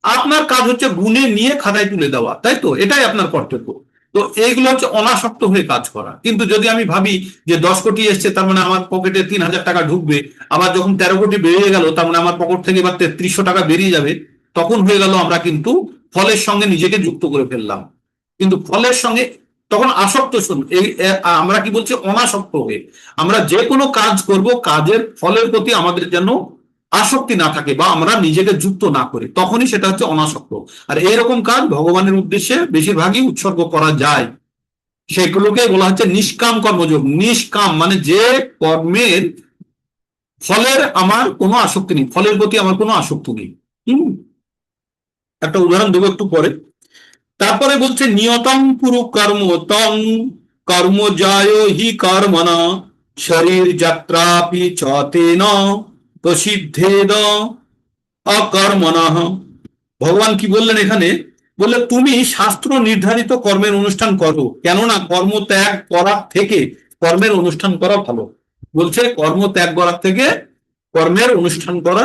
S1: আপনার কাজ হচ্ছে গুনে নিয়ে খাতায় তুলে দেওয়া, তাই তো? এটাই আপনার কর্তব্য। তো এইগুলো হচ্ছে অনাসক্ত হয়ে কাজ করা। কিন্তু যদি আমি ভাবি যে 10 কোটি এসছে, তার মানে আমার পকেটে 3,000 টাকা ঢুকবে, আবার যখন 13 কোটি বেরিয়ে গেল, তার মানে আমার পকেট থেকে এবার 3,300 টাকা বেরিয়ে যাবে, তখন হয়ে গেল আমরা কিন্তু ফলের সঙ্গে নিজেকে যুক্ত করে ফেললাম। কিন্তু ফলের সঙ্গে তখন আসক্ত, শুন আমরা কি বলছি? অনাসক্ত হয়ে আমরা যে কোনো কাজ করব, কাজের ফলের প্রতি আমাদের যেন আসক্তি না থাকে, বা আমরা নিজেকে যুক্ত না করি, তখনই সেটা হচ্ছে অনাসক্ত। আর এইরকম কাজ ভগবানের উদ্দেশ্যে বেশিরভাগই উৎসর্গ করা যায়, সেগুলোকে বলা হচ্ছে নিষ্কাম কর্মযোগ। নিষ্কাম মানে যে কর্মের ফলের আমার কোনো আসক্তি নেই, ফলের প্রতি আমার কোনো আসক্তি নেই। হম, একটা উদাহরণ দেবো একটু পরে। তারপরে বলছে নিয়তং পুরু কর্ম তং কর্ম যায় হি কর্মণ শরীর যাত্রাপি চতেন প্রসিদ্ধেদ অকর্মণ। ভগবান কি বললেন এখানে? বললে তুমি শাস্ত্র নির্ধারিত কর্মের অনুষ্ঠান করো, কেননা কর্ম ত্যাগ করার থেকে কর্মের অনুষ্ঠান করা ভালো। বলছে কর্ম ত্যাগ করার থেকে কর্মের অনুষ্ঠান করা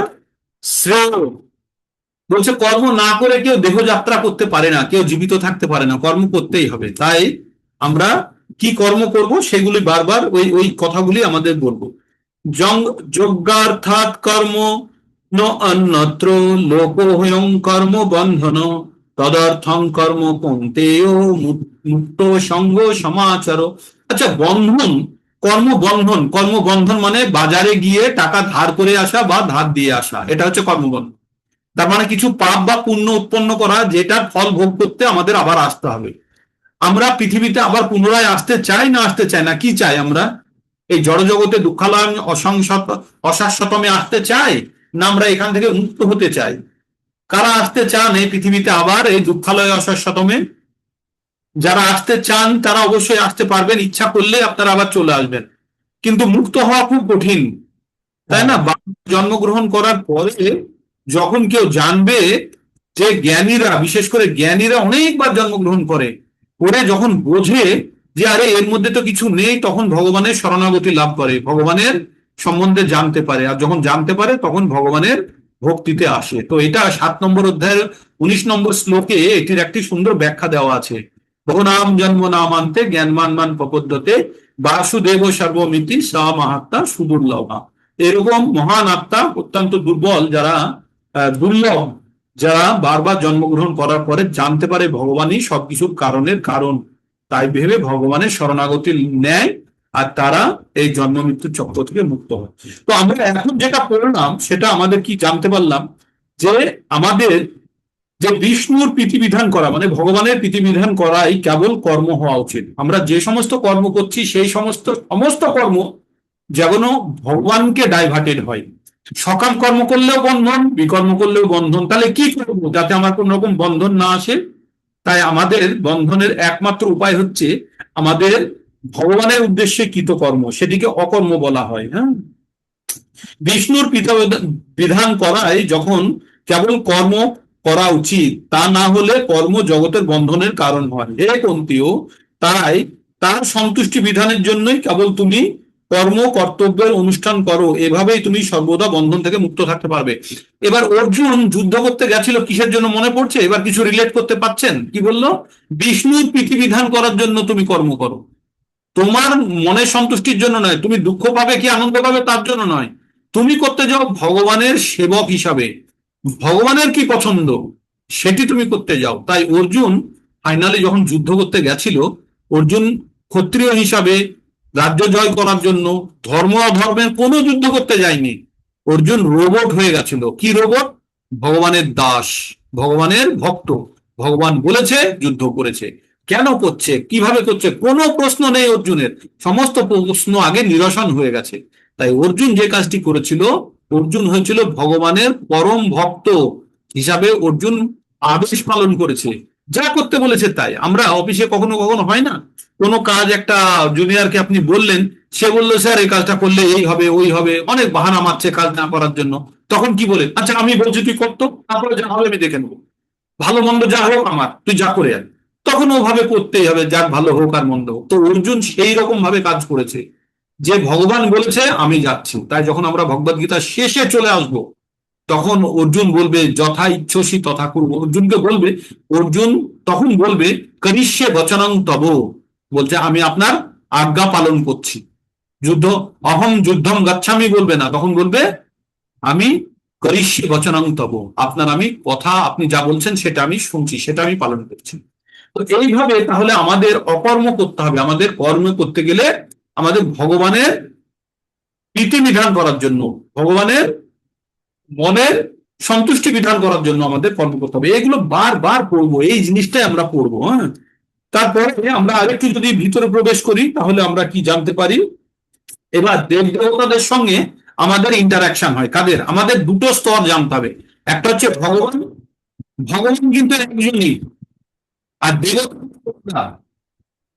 S1: শ্রেয়। বলছে কর্ম না করে কেউ দেহযাত্রা করতে পারে না, কেউ জীবিত থাকতে পারে না, কর্ম করতেই হবে। তাই আমরা কি কর্ম করব সেগুলি বারবার ওই ওই কথাগুলি আমাদের বলবো। যজ্ঞার্থাৎ কর্ম ন অন্যত্র লোকোহয়ং কর্ম বন্ধন তদর্থং কর্ম কৌন্তেয় মুক্ত সঙ্গ সমাচার। আচ্ছা, বন্ধন কর্মবন্ধন, কর্মবন্ধন মানে বাজারে গিয়ে টাকা ধার করে আসা বা ধার দিয়ে আসা, এটা হচ্ছে কর্মবন্ধন। তার মানে কিছু পাপ বা পুণ্য উৎপন্ন করা, যেটার ফল ভোগ করতে আমাদের আবার আসতে হবে। আমরা পৃথিবীতে আবার পুনরায় আসতে চাই না আসতে চাই না? কি চাই আমরা? এই জড়জগতে দুঃখালয় অসংশত অশাশ্বতমে আসতে চাই, না আমরা এখান থেকে মুক্ত হতে চাই? কারা আসতে চান এই পৃথিবীতে আবার এই দুঃখালয় অশাশ্বতমে? যারা আসতে চান তারা অবশ্যই আসতে পারবেন, ইচ্ছা করলে আপনারা আবার চলে আসবেন। কিন্তু মুক্ত হওয়া খুব কঠিন, তাই না? জন্মগ্রহণ করার পরে যখন কেউ জানবে যে জ্ঞানীরা, বিশেষ করে জ্ঞানীরা অনেকবার জন্মগ্রহণ করে, করে যখন বোঝে যে আরে এর মধ্যে তো কিছু নেই, তখন ভগবানের শরণাগতি লাভ করে, ভগবানের সম্বন্ধে জানতে পারে, আর যখন জানতে পারে তখন ভগবানের ভক্তিতে আসে। তো এটা 7 নম্বর অধ্যায়ের 19 নম্বর শ্লোকে এটির একটি সুন্দর ব্যাখ্যা দেওয়া আছে। বহুনাম জন্ম নামান্তে জ্ঞানমান মান প্রপদ্যতে বাসুদেব সর্বমিতি স মাহাত্মা সুদুর্লভা। এরকম মহান আত্মা, অত্যন্ত দুর্বল, যারা দুর্লভ, যারা বারবার জন্মগ্রহণ করার পরে জানতে পারে ভগবানই সবকিছুর কারণের কারণ, তাই ভেবে ভগবানের শরণাগতি নেয়, আর তারা এই জন্ম মৃত্যুর চক্র থেকে মুক্ত হয়। তো আমরা এখন যেটা পড়লাম সেটা আমাদের কি জানতে পারলাম, যে আমাদের যে বিষ্ণুর প্রীতিবিধান করা মানে ভগবানের প্রীতিবিধান করাই কেবল কর্ম হওয়া উচিত। আমরা যে সমস্ত কর্ম করছি সেই সমস্ত সমস্ত কর্ম যেন ভগবানকে ডাইভার্টেড হয়। সকাম কর্ম করলেও বন্ধন, বিকর্ম করলেও বন্ধন। তাহলে কি করবো যাতে আমার কোন রকম বন্ধন না আসে? তাই আমাদের বন্ধনের একমাত্র উপায় হচ্ছে আমাদের ভগবানের উদ্দেশ্যে কৃতকর্ম, সেটিকে অকর্ম বলা হয়। হ্যাঁ, বিষ্ণুর বিধান করাই যখন কেবল কর্ম করা উচিত, তা না হলে কর্ম জগতের বন্ধনের কারণ হয়। হে কন্তীয়, তাই তার সন্তুষ্টি বিধানের জন্যই কেবল তুমি কর্ম কর্তব্যের অনুষ্ঠান করো, এভাবেই তুমি সর্বদা বন্ধন থেকে মুক্ত থাকতে পারবে। এবার অর্জুন যুদ্ধ করতে গেছিল কিসের জন্য মনে পড়ছে? এবার কিছু রিলেট করতে পারছেন? কি বললো? বিষ্ণুর প্রীতি বিধান করার জন্য তুমি কর্ম করো, তোমার মনের সন্তুষ্টির জন্য নয়। তুমি দুঃখ পাবে কি আনন্দ পাবে তার জন্য নয়, তুমি করতে যাও ভগবানের সেবক হিসাবে, ভগবানের কি পছন্দ সেটি তুমি করতে যাও। তাই অর্জুন ফাইনালি যখন যুদ্ধ করতে গেছিল, অর্জুন ক্ষত্রিয় হিসাবে রাজ্য জয় করার জন্য ধর্ম অধর্মের কোনো যুদ্ধ করতে যায়নি। অর্জুন রোবট হয়ে গেছিল। কি রোবট? ভগবানের দাস, ভগবানের ভক্ত। ভগবান বলেছে যুদ্ধ করেছে, কেন করছে, কিভাবে করছে, কোনো প্রশ্ন নেই অর্জুনের, সমস্ত প্রশ্ন আগে নিরসন হয়ে গেছে। তাই অর্জুন যে কাজটি করেছিল, অর্জুন হয়েছিল ভগবানের পরম ভক্ত হিসাবে অর্জুন আদেশ পালন করেছে, যা করতে বলেছে তাই। আমরা অফিসে কখনো কখনো হয় না, কোনো কাজ একটা জুনিয়রকে আপনি বললেন, সে বললো স্যার এই কাজটা করলে এই হবে ওই হবে, অনেক বাহানা মারছে কাজ না করার জন্য। তখন কি বলে, আচ্ছা আমি বলছি তুই করতো, তারপরে যা হবে আমি দেখে নেবো, ভালো মন্দ যা হোক আমার, তুই যা করে আয়। তখন ওভাবে করতেই হবে, যাক ভালো হোক আর মন্দ হোক। তো অর্জুন সেই রকম ভাবে কাজ করেছে যে ভগবান বলেছে আমি যাচ্ছি। তাই যখন আমরা ভগবদ গীতার শেষে চলে আসব, তখন অর্জুন বলবে যথা ইচ্ছসি তথা করব। অর্জুনকে বলবে, অর্জুন তখন বলবে করিষ্যে বচনং তব, বলছে আমি আপনার আজ্ঞা পালন করছি। যুদ্ধ অহম যুদ্ধম গচ্ছামি বলবে না, তখন বলবে আমি করিষ্যে বচনং তব, আপনার আমি কথা, আপনি যা বলছেন সেটা আমি শুনছি, সেটা আমি পালন করছি। তো এইভাবে তাহলে আমাদের অকর্ম করতে হবে। আমাদের কর্ম করতে গেলে আমাদের ভগবানের প্রীতি বিধান করার জন্য, ভগবানের মনের সন্তুষ্টি বিধান করার জন্য আমাদের কর্ম করতে হবে। এগুলো বারবার পড়বো, এই জিনিসটাই আমরা পড়বো। হ্যাঁ, তারপরে আমরা আরেকটু যদি ভিতরে প্রবেশ করি তাহলে আমরা কি জানতে পারি? এবার দেব দেবতাদের সঙ্গে আমাদের ইন্টারাকশন হয় কাদের? আমাদের দুটো স্তর জানতে হবে। একটা হচ্ছে ভগবান, ভগবান কিন্তু একজনই, আর দেবতা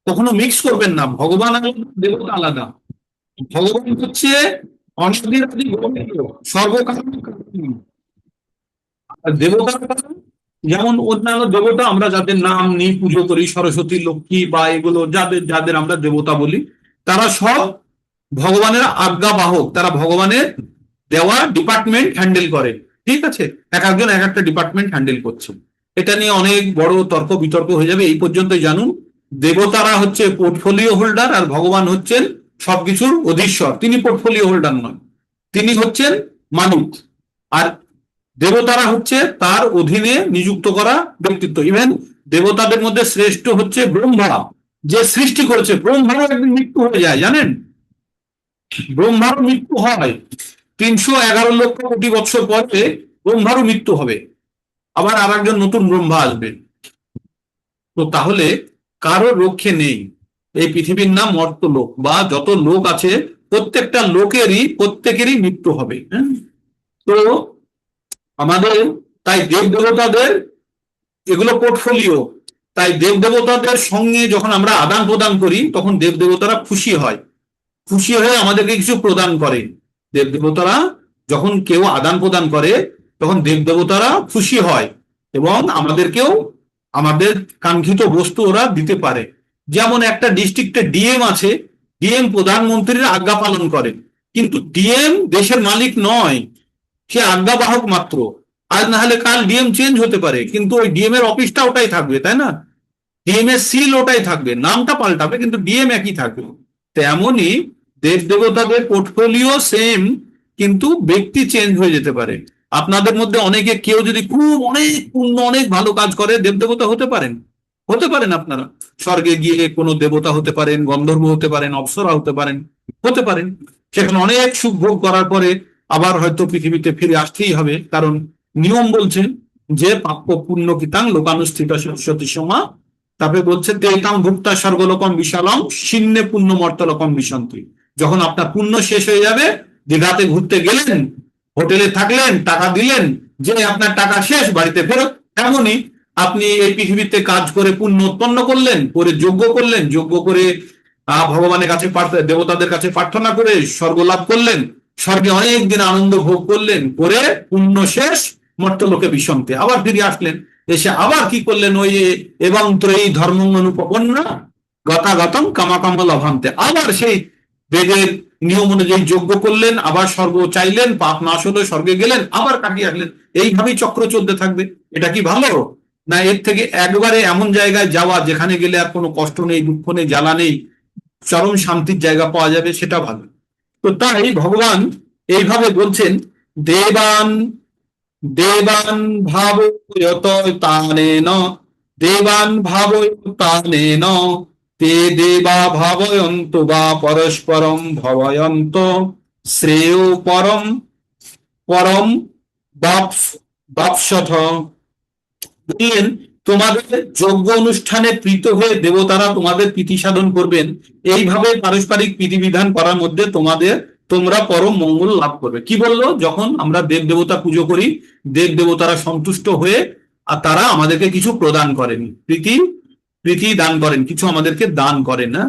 S1: কখনো মিক্স করবেন না, ভগবান আলাদা দেবতা আলাদা। ভগবান হচ্ছে অনাদি গোবিন্দ, সর্বকারণ, আর দেবতা যেমন অন্যান্য দেবতা আমরা যাদের নাম নিয়ে পুজো করি, সরস্বতী লক্ষ্মী বা এগুলো যাদের যাদের আমরা দেবতা বলি, তারা সব ভগবানের আজ্ঞা বাহক, তারা ভগবানের দেওয়া ডিপার্টমেন্ট হ্যান্ডেল করে। ঠিক আছে, এক একজন এক একটা ডিপার্টমেন্ট হ্যান্ডেল করছে। এটা নিয়ে অনেক বড় তর্ক বিতর্ক হয়ে যাবে, এই পর্যন্তই জানুন। দেবতারা হচ্ছে পোর্টফোলিও হোল্ডার, আর ভগবান হচ্ছেন সবকিছুর অধীশ্বর। তিনি পোর্টফোলিও হোল্ডার নয়, তিনি হচ্ছেন মালিক। আর দেবতারা হচ্ছে তার অধীনে নিযুক্ত করা ব্যক্তিত্ব। ইভেন দেবতাদের মধ্যে শ্রেষ্ঠ হচ্ছে ব্রহ্মা, যে সৃষ্টি করেছে। ব্রহ্মারও একদিন মৃত্যু হয়ে যায়, জানেন? ব্রহ্মারও মৃত্যু হয়, 311 লক্ষ কোটি বছর পরে ব্রহ্মারও মৃত্যু হবে, আবার আর একজন নতুন ব্রহ্মা আসবে। তো তাহলে কারো রক্ষে নেই। এই পৃথিবীর নাম মর্ত্যলোক, বা যত লোক আছে প্রত্যেকেরই মৃত্যু হবে। হ্যাঁ, তো আমাদের তাই দেব দেবতাদের এগুলো পোর্টফোলিও, তাই দেব দেবতাদের সঙ্গে যখন আমরা আদান প্রদান করি তখন দেব দেবতারা খুশি হয়, খুশি হয়ে আমাদেরকে কিছু প্রদান করে। দেব দেবতারা যখন কেউ আদান প্রদান করে তখন দেব দেবতারা খুশি হয় এবং আমাদেরকেও আমাদের কাঙ্ক্ষিত বস্তু ওরা দিতে পারে। যেমন একটা ডিস্ট্রিক্টে ডিএম আছে, ডিএম প্রধানমন্ত্রীর আজ্ঞা পালন করে, কিন্তু ডিএম দেশের মালিক নয়, সে আজ্ঞাবাহক মাত্র। আজ না হলে কাল ডিএম চেঞ্জ হতে পারে, কিন্তু ওই ডিএম এর অফিসটা ওটাই থাকবে, তাই না? ডিএম এর সিল ওটাই থাকবে, নামটা পাল্টাবে কিন্তু ডিএম একই থাকবে। তেমনই দেব দেবতাদের পোর্টফোলিও সেম, কিন্তু ব্যক্তি চেঞ্জ হয়ে যেতে পারে। আপনাদের মধ্যে অনেকে কেউ যদি খুব অনেক পুণ্য অনেক ভালো কাজ করে দেব দেবতা হতে পারেন আপনারা। স্বর্গে গিয়ে কোনো দেবতা হতে পারেন, গন্ধর্ব হতে পারেন, অপ্সরা হতে পারেন। সেখানে অনেক সুখ ভোগ করার পরে আবার হয়তো পৃথিবীতে ফিরে আসতেই হবে, কারণ নিয়ম বলছে যে পাপ্য পুণ্য কিতাং লোকানুষ্ঠিত সরস্বতী সমা। তারপরে বলছে তেতাং ভুক্তা স্বর্গলোকম বিশালম শীর্ণে পুণ্য মর্তলোকম বিশন্তি। যখন আপনার পুণ্য শেষ হয়ে যাবে, দীঘাতে ঘুরতে গেলেন, হোটেলে থাকলেন, টাকা দিলেন, যে আপনার টাকা শেষ, বাড়িতে ফেরত। এমনই আপনি এই পৃথিবীতে কাজ করে পুণ্য উৎপন্ন করলেন, করে যজ্ঞ করে ভগবানের কাছে দেবতাদের কাছে প্রার্থনা করে স্বর্গ লাভ করলেন, স্বর্গে অনেক দিন আনন্দ ভোগ করলেন, করে পুণ্য শেষ, মর্তলোকে বিশন্তে আবার ফিরে আসলেন। এসে আবার কি করলেন, ওই এবং ত্রয়ী ধর্মানুপন্ন গতাগতম কামাকাম লভান্তে, আবার সেই বেদের নিয়ম অনুযায়ী যজ্ঞ করলেন, আবার স্বর্গ চাইলেন, পাপ নাশ হলো, স্বর্গে গেলেন, আবার কাটিয়ে আসলেন। এইভাবেই চক্র চলতে থাকবে। এটা কি ভালো? না এর থেকে একবারে এমন জায়গায় যাওয়া যেখানে গেলে আর কোনো কষ্ট নেই, দুঃখ নেই, জ্বালা নেই, চরম শান্তির জায়গা পাওয়া যাবে, সেটা ভালো। তো তাই ভগবান এইভাবে বলছেন, দেবান দেবান ভাবয়ত তানেন, দেবান ভাবয়তানেন, তে দেবা ভাবয়ন্ত বা পরস্পরম ভবয়ন্ত শ্রেয় পরম পরম বাপসথ। বললেন, তোমাদের যজ্ঞ অনুষ্ঠানে প্রীত হয়ে দেবতারা তোমাদের প্রীতি সাধন করবেন। এইভাবে পারস্পরিক বিধিবিধান করার মধ্যে তোমরা পরম মঙ্গল লাভ করবে। কি বললো? যখন আমরা দেব দেবতা পুজো করি, দেব দেবতারা সন্তুষ্ট হয়ে আর তারা আমাদেরকে কিছু প্রদান করেন, প্রীতি দান করেন, কিছু আমাদেরকে দান করেন না।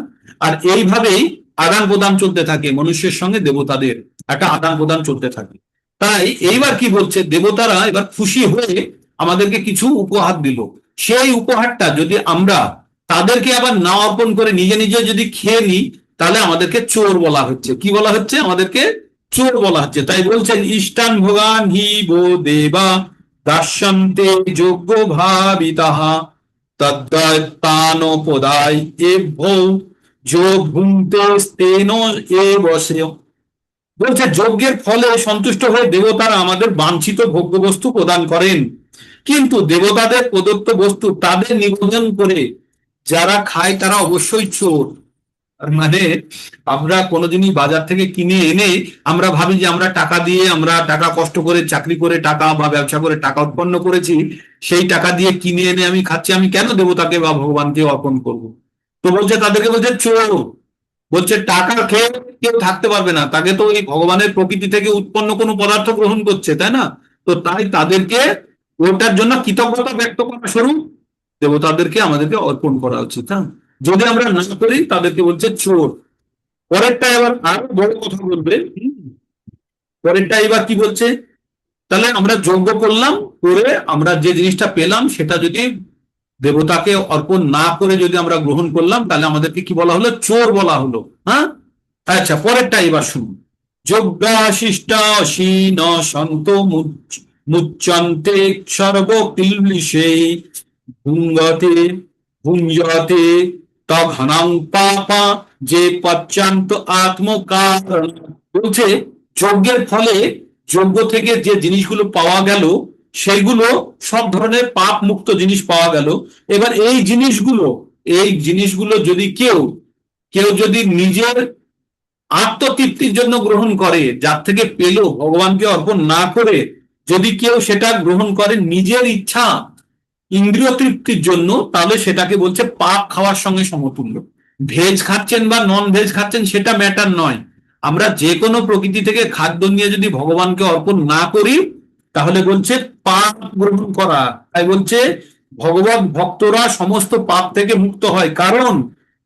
S1: আর এইভাবেই আদান প্রদান চলতে থাকে, মনুষ্যের সঙ্গে দেবতাদের একটা আদান প্রদান চলতে থাকে। তাই এইবার কি বলছে, দেবতারা এবার খুশি হয়ে আমাদেরকে কিছু উপহার দিল। সেই উপহারটা যদি আমরা তাদেরকে আবার না অর্পণ করে নিজে নিজে যদি খেয়ে নিই, তাহলে আমাদেরকে চোর বলা হচ্ছে। কি বলা হচ্ছে? আমাদেরকে চোর বলা হচ্ছে। তাই বলছেন, ইষ্টান ভোগান হি বো দেবা দাস্যন্তে যোগ্য ভাবিতাহা তদ্দত্তান পদায় এভ্যৌ যো ভুঙ্ক্তে স্তেন এ বসে। বলছে, যজ্ঞের ফলে সন্তুষ্ট হয়ে দেবতারা আমাদের বাঞ্ছিত ভোগ্য বস্তু প্রদান করেন, কিন্তু দেবতাদের প্রদত্ত বস্তু তাদের নিবেদন করে যারা খায় তারা অবশ্যই চোর। মানে আমরা কোনো জিনিস বাজার থেকে কিনে এনে আমরা ভাবি যে আমরা টাকা দিয়ে, আমরা টাকা কষ্ট করে চাকরি করে টাকা বা ব্যবসা করে টাকা উৎপন্ন করেছি, সেই টাকা দিয়ে কিনে এনে আমি খাচ্ছি, আমি কেন দেবতাকে বা ভগবানকে অর্পণ করব? তো বলছে, তাদেরকে বলছে চোর। বলছে টাকা খেয়ে কেউ থাকতে পারবে না, তাকে তো এই ভগবানের প্রকৃতি থেকে উৎপন্ন কোনো পদার্থ গ্রহণ করছে, তাই না? তো তাই তাদেরকে ওটার জন্য কৃতজ্ঞতা ব্যক্ত করা স্বরূপ দেবতাদেরকে আমাদেরকে অর্পণ করা উচিত। হ্যাঁ, যদি আমরা না করি তাদেরকে বলছে চোর। পরেরটা এবার আরো বড় কথা বলবে। পরেরটা এবার কি বলছে, তাহলে আমরা যজ্ঞ করলাম, করে আমরা যে জিনিসটা পেলাম সেটা যদি দেবতাকে অর্পণ না করে যদি আমরা গ্রহণ করলাম, তাহলে আমাদেরকে কি বলা হলো? চোর বলা হলো। হ্যাঁ, আচ্ছা, পরেরটা এবার শুনুন। যজ্ঞাশিষ্টা অসীন সন্ত মুচ্যন্তে সর্বকিলবিষে ভুঙ্গতে ভুঞ্জতে তঘনাং পাপা যে পচ্যান্ত আত্মকারণ। বলছে, যজ্ঞের ফলে যজ্ঞ থেকে যে জিনিসগুলো পাওয়া গেল সেগুলো সব ধরনের পাপ মুক্ত জিনিস পাওয়া গেল। এবার এই জিনিসগুলো যদি কেউ যদি নিজের আত্মতৃপ্তির জন্য গ্রহণ করে, যার থেকে পেল ভগবানকে অর্পণ না করে যদি কেউ সেটা গ্রহণ করে নিজের ইচ্ছা ইন্দ্রিয় তৃপ্তির জন্য, তাহলে সেটাকে বলছে পাপ খাওয়ার সঙ্গে সমতুল্য। ভেজ খাচ্ছেন বা নন ভেজ খাচ্ছেন সেটা ম্যাটার নয়, আমরা যে কোনো প্রকৃতি থেকে খাদ্য নিয়ে যদি ভগবানকে অর্পণ না করি তাহলে বলছে পাপ গ্রহণ করা। তাই বলছে ভগবত ভক্তরা সমস্ত পাপ থেকে মুক্ত হয়, কারণ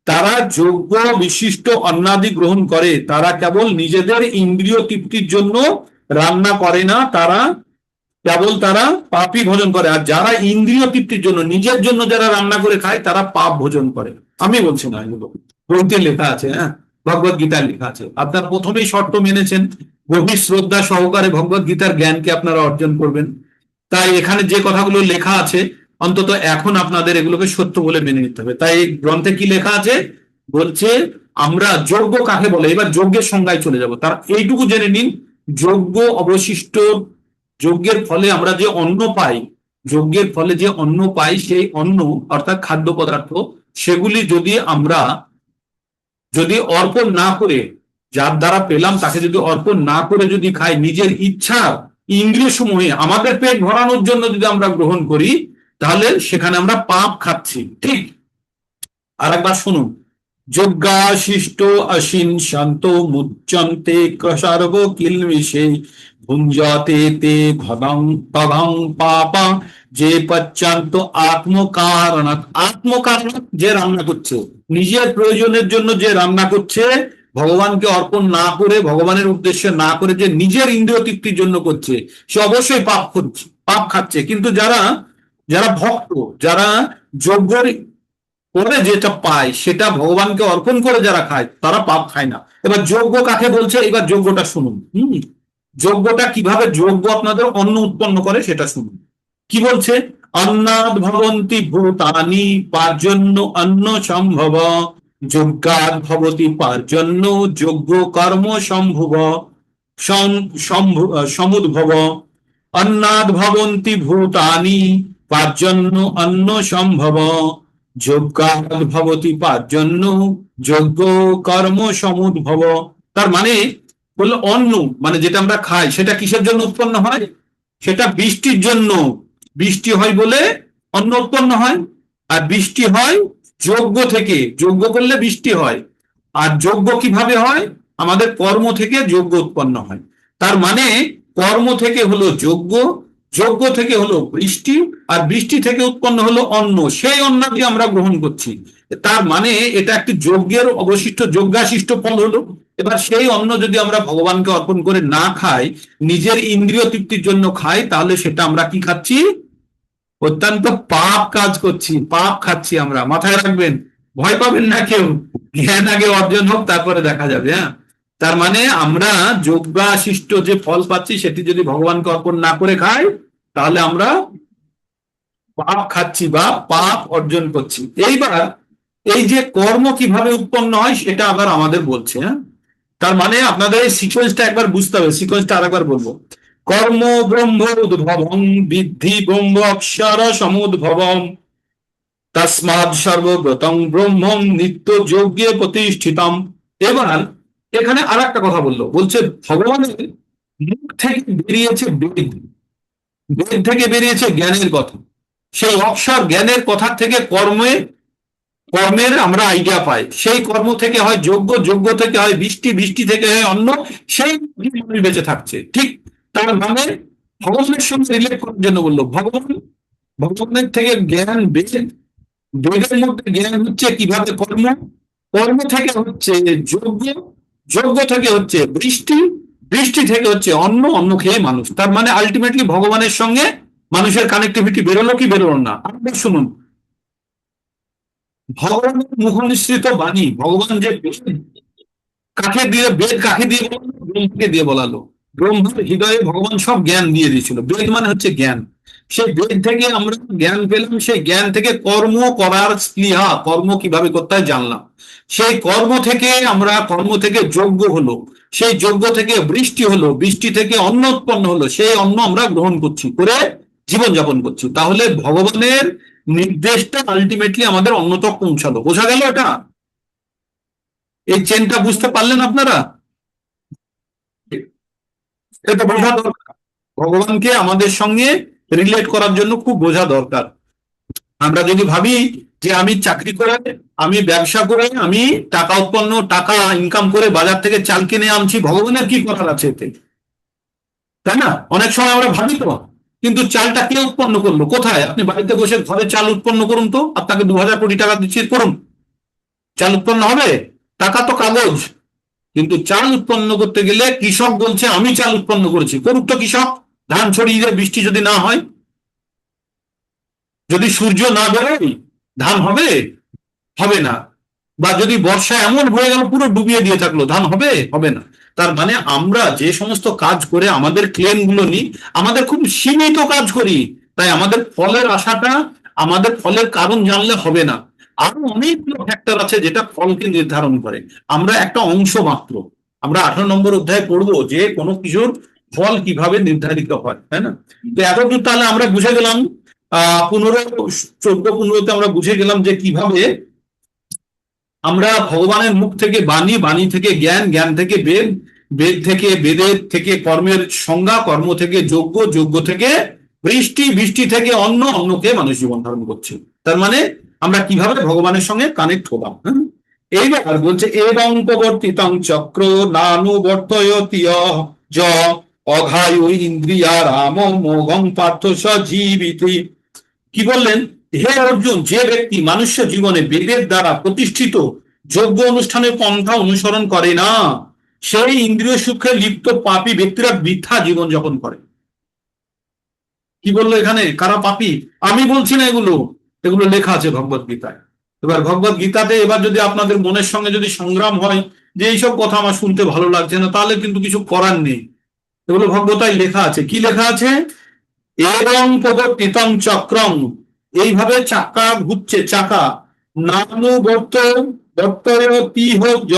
S1: তারা যোগ্য বিশিষ্ট অন্নাদি গ্রহণ করে, তারা কেবল নিজেদের ইন্দ্রিয় তৃপ্তির জন্য রান্না করে না, তারা পাপই ভোজন করে। আর যারা ইন্দ্রিয় তৃপ্তির জন্য নিজের জন্য যারা রান্না করে খায় তারা পাপ ভোজন করে। আমি বলছি না, এগুলো বইতে লেখা আছে, হ্যাঁ, ভগবত গীতায় লেখা আছে। আপনার প্রথমেই শর্ত মেনেছেন, গভীর শ্রদ্ধা সহকারে ভগবত গীতার জ্ঞানকে আপনারা অর্জন করবেন। তাই এখানে যে কথাগুলো লেখা আছে অন্তত এখন আপনাদের এগুলোকে সত্য বলে মেনে নিতে হবে। তাই এই গ্রন্থে কি লেখা আছে বলছে, আমরা যজ্ঞ কাকে বলে, এবার যজ্ঞের সংজ্ঞায় চলে যাব। তার এইটুকু জেনে নিন, যজ্ঞ অবশিষ্ট, যজ্ঞের ফলে আমরা যে অন্ন পাই, যজ্ঞের ফলে যে অন্ন পাই সেই অন্ন অর্থাৎ খাদ্য পদার্থ, সেগুলি যদি অর্পণ না করে, যার দ্বারা পেলাম তাকে যদি অর্পণ না করে যদি খাই, নিজের ইচ্ছা ইন্দ্রিয় সমূহে আমাদের পেট ভরানোর জন্য যদি আমরা গ্রহণ করি, তাহলে সেখানে আমরা পাপ খাচ্ছি। ঠিক। আর একবার শুনুন, যজ্ঞাশিষ্ট অসীন শান্ত মুচ্যন্তে সর্ব কিলমিষে ভুঞ্জতে তে ভদং তদং পাপা যে পচ্যান্ত আত্মকারণাৎ। আত্মকারণাৎ যে রান্না করছে, নিজের প্রয়োজনের জন্য যে রান্না করছে, ভগবানকে অর্পণ না করে, ভগবানের উদ্দেশ্যে না করে, যে নিজের ইন্দ্রিয় তৃপ্তির জন্য করছে, সে অবশ্যই পাপ খাচ্ছে। কিন্তু যারা যারা ভক্ত, যারা যজ্ঞের পরে যেটা পায় সেটা ভগবানকে অর্পণ করে যারা খায়, তারা পাপ খায় না। এবার যজ্ঞ কাকে বলছে, এবার যজ্ঞটা শুনুন। যজ্ঞটা কিভাবে যজ্ঞ আপনাদের অন্ন উৎপন্ন করে সেটা শুনুন। কি বলছে, অন্নাদ ভবন্তি ভূতানি পার্জন্য অন্ন সম্ভব যজ্ঞাদ ভবতি পার্জন্য যজ্ঞ কর্ম সম্ভব সমুদ্ভব। অন্নাদ ভবন্তি ভূতানি পার্জন্য অন্ন সম্ভব যজ্ঞাদ ভবতি পার্জন্য যজ্ঞ কর্ম সমুদ্ভব। তার মানে বললো অন্ন মানে যেটা আমরা খাই সেটা কিসের জন্য উৎপন্ন হয়, সেটা বৃষ্টির জন্য। বৃষ্টি হয় বলে অন্ন উৎপন্ন হয়, আর বৃষ্টি হয় যজ্ঞ থেকে, যজ্ঞ করলে বৃষ্টি হয়। আর যজ্ঞ কিভাবে হয়, আমাদের কর্ম থেকে যজ্ঞ উৎপন্ন হয়। তার মানে কর্ম থেকে হলো যজ্ঞ, যজ্ঞ থেকে হলো বৃষ্টি, আর বৃষ্টি থেকে উৎপন্ন হলো অন্ন, সেই অন্নটি আমরা গ্রহণ করছি। তার মানে এটা একটি যজ্ঞের অবশিষ্ট, যজ্ঞাশিষ্ট ফল হলো। এবার সেই অন্ন যদি আমরা ভগবানকে অর্পণ করে না খাই, নিজের ইন্দ্রিয় তৃপ্তির জন্য খাই, তাহলে সেটা আমরা কি খাচ্ছি, অত্যন্ত পাপ কাজ করছি, পাপ খাচ্ছি আমরা। মাথায় রাখবেন, ভয় পাবেন না কেউ, জ্ঞান আগে অর্জন হোক তারপরে দেখা যাবে। হ্যাঁ, তার মানে আমরা যজ্ঞাশিষ্ট যে ফল পাচ্ছি সেটি যদি ভগবানকে অর্পণ না করে খাই, তাহলে আমরা পাপ খাচ্ছি বা পাপ অর্জন করছি। এইবার এই যে কর্ম কিভাবে উৎপন্ন হয় সেটা আবার আমাদের বলছে। হ্যাঁ, তার মানে আপনাদের এই সিকোয়েন্সটা একবার বুঝতে হবে। সিকোয়েন্সটা আরেকবার বলবো, কর্ম ব্রহ্ম উদ্ভবম বিদ্ধি ব্রহ্ম অক্ষর সমুদ্ভবম তস্মাৎ সর্বব্রতং ব্রহ্মং নিত্য যজ্ঞে প্রতিষ্ঠিতম। এবার এখানে আর একটা কথা বলছে ভগবানের মুখ থেকে বেরিয়েছে বেদ, বেদ থেকে বেরিয়েছে জ্ঞানের কথা। সেই অক্ষর জ্ঞানের কথা থেকে কর্মের আমরা আইডিয়া পাই, সেই কর্ম থেকে হয় যজ্ঞ, যজ্ঞ থেকে হয় বৃষ্টি, বৃষ্টি থেকে হয় অন্ন, সেই মানুষ বেঁচে থাকছে। ঠিক। তার মানে ভগবানের সঙ্গে রিলেট করার জন্য বললো, ভগবানের থেকে জ্ঞান বেঁচে, বেদের মধ্যে জ্ঞান হচ্ছে কিভাবে কর্ম, কর্ম থেকে হচ্ছে যজ্ঞ, যজ্ঞ থেকে হচ্ছে বৃষ্টি, বৃষ্টি থেকে হচ্ছে অন্ন, অন্ন খেয়ে মানুষ। তার মানে আলটিমেটলি ভগবানের সঙ্গে মানুষের কানেক্টিভিটি বেরোলো কি বেরোলো না। আপনারা শুনুন, ভগবানের মুখনিসৃত বাণী, ভগবান যে কাকে দিয়ে, বেদ কাকে দিয়ে বলালো, ব্রহ্মকে দিয়ে বলালো। ব্রহ্মার হৃদয়ে ভগবান সব জ্ঞান দিয়ে দিয়েছিল। বেদ মানে হচ্ছে জ্ঞান। সেই বেদ থেকে আমরা জ্ঞান পেলাম, সেই জ্ঞান থেকে কর্ম করার স্পৃহা, কর্ম কিভাবে করতে হয় জানলাম। সেই কর্ম থেকে যজ্ঞ হলো, সেই যজ্ঞ থেকে বৃষ্টি হলো, বৃষ্টি থেকে অন্ন উৎপন্ন হলো, সেই অন্ন আমরা গ্রহণ করছি, করে জীবনযাপন করছি। তাহলে ভগবানের নির্দেশটা আলটিমেটলি আমাদের অন্নতক পৌঁছালো। বোঝা গেল এটা? এই চেনটা বুঝতে পারলেন আপনারা? এটা বোঝা দরকার, ভগবানকে আমাদের সঙ্গে রিলেট করার জন্য খুব বোঝা দরকার। আমরা যদি ভাবি যে আমি চাকরি করে, আমি ব্যবসা করে, আমি টাকা ইনকাম করে বাজার থেকে চাল কিনে আনছি, ভগবানের কি করার আছে এতে, তাই না? অনেক সময় আমরা ভাবি তো। কিন্তু চালটা কে উৎপন্ন করলো? কোথায়? আপনি বাড়িতে বসে ঘরে চাল উৎপন্ন করুন তো, আপনাকে 2000 কোটি টাকা দিচ্ছি, করুন, চাল উৎপন্ন হবে? টাকা তো কাগজ। কিন্তু চাল উৎপন্ন করতে গেলে কৃষক বলছে আমি চাল উৎপন্ন করেছি, করুক তো কৃষক। ধান ছড়িয়ে দিয়ে বৃষ্টি যদি না হয়, যদি সূর্য না বেরোয়, ধান হবে? হবে না। বা যদি বর্ষা এমন হয়ে গেল পুরো ডুবিয়ে দিয়ে থাকলো, ধান হবে? হবে না। তার মানে আমরা যে সমস্ত কাজ করে আমাদের ক্লেম গুলো নিই, আমাদের খুব সীমিত কাজ করি, তাই আমাদের ফলের আশাটা, আমাদের ফলের কারণ জানলে হবে না। আরো অনেকগুলো ফ্যাক্টর আছে যেটা ফলকে নির্ধারণ করে, আমরা একটা অংশ মাত্র। আমরা 18 নম্বর অধ্যায়ে পড়বো যে কোনো কিছুর ফল কিভাবে নির্ধারিত হয়, তাই না? তো এতদূর তাহলে আমরা বুঝে গেলাম। 14 14 15-তে আমরা বুঝে গেলাম যে কিভাবে আমরা ভগবানের মুখ থেকে বাণী, বাণী থেকে জ্ঞান, জ্ঞান থেকে বেদ, বেদ থেকে বেদের থেকে কর্মের সংজ্ঞা, কর্ম থেকে যজ্ঞ, যজ্ঞ থেকে বৃষ্টি, বৃষ্টি থেকে অন্ন, অন্নকে মানুষ জীবন ধারণ করছে। তার মানে আমরা কিভাবে ভগবানের সঙ্গে কানেক্ট হলাম। এইবার বলছে এবং প্রবর্তিতং চক্র নানুবর্তয়তি য অঘায়ু ইন্দ্রিয়া রাম মোঘং পার্থ স জীবিতি। কি বললেন? হে অর্জুন, যে ব্যক্তি মানুষ্য জীবনে বেদের দ্বারা প্রতিষ্ঠিত যজ্ঞ অনুষ্ঠানের পন্থা অনুসরণ করে না, সেই ইন্দ্রিয় সুখে লিপ্ত পাপী ব্যক্তিরা বৃথা জীবন যাপন করে। কি বললো এখানে? কারা পাপী? আমি বলছি না, এগুলো এগুলো লেখা আছে ভগবত গীতায়। এবার ভগবত গীতাতে এবার যদি আপনাদের মনের সঙ্গে যদি সংগ্রাম হয় যে এইসব কথা আমার শুনতে ভালো লাগছে না, তাহলে কিন্তু কিছু করার নেই। এগুলো ভগবতায় লেখা আছে। কি লেখা আছে? এবং প্রবর্তিতং চক্রং, এইভাবে চাকা ঘুরছে, চাকা নানু বর্তয়তি য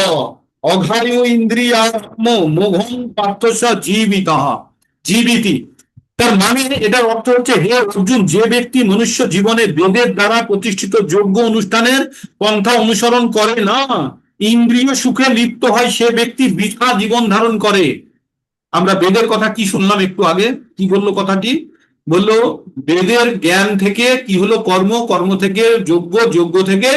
S1: অঘায়ু ইন্দ্রিয়াত্ম মোঘং পার্থস জীবিতঃ জীবিতি। তার মানে এটার অর্থ হচ্ছে, হে অর্জুন, যে ব্যক্তি মনুষ্য জীবনে বেদের দ্বারা প্রতিষ্ঠিত যজ্ঞ অনুষ্ঠানের পন্থা অনুসরণ করে না, ইন্দ্রিয় সুখে লিপ্ত হয়, সে ব্যক্তি বৃথা জীবন ধারণ করে। আমরা বেদের কথা কি শুনলাম একটু আগে? কি বললো কথাটি? বললো বেদের জ্ঞান থেকে কি হলো কর্ম, কর্ম থেকে যজ্ঞ, যজ্ঞ থেকে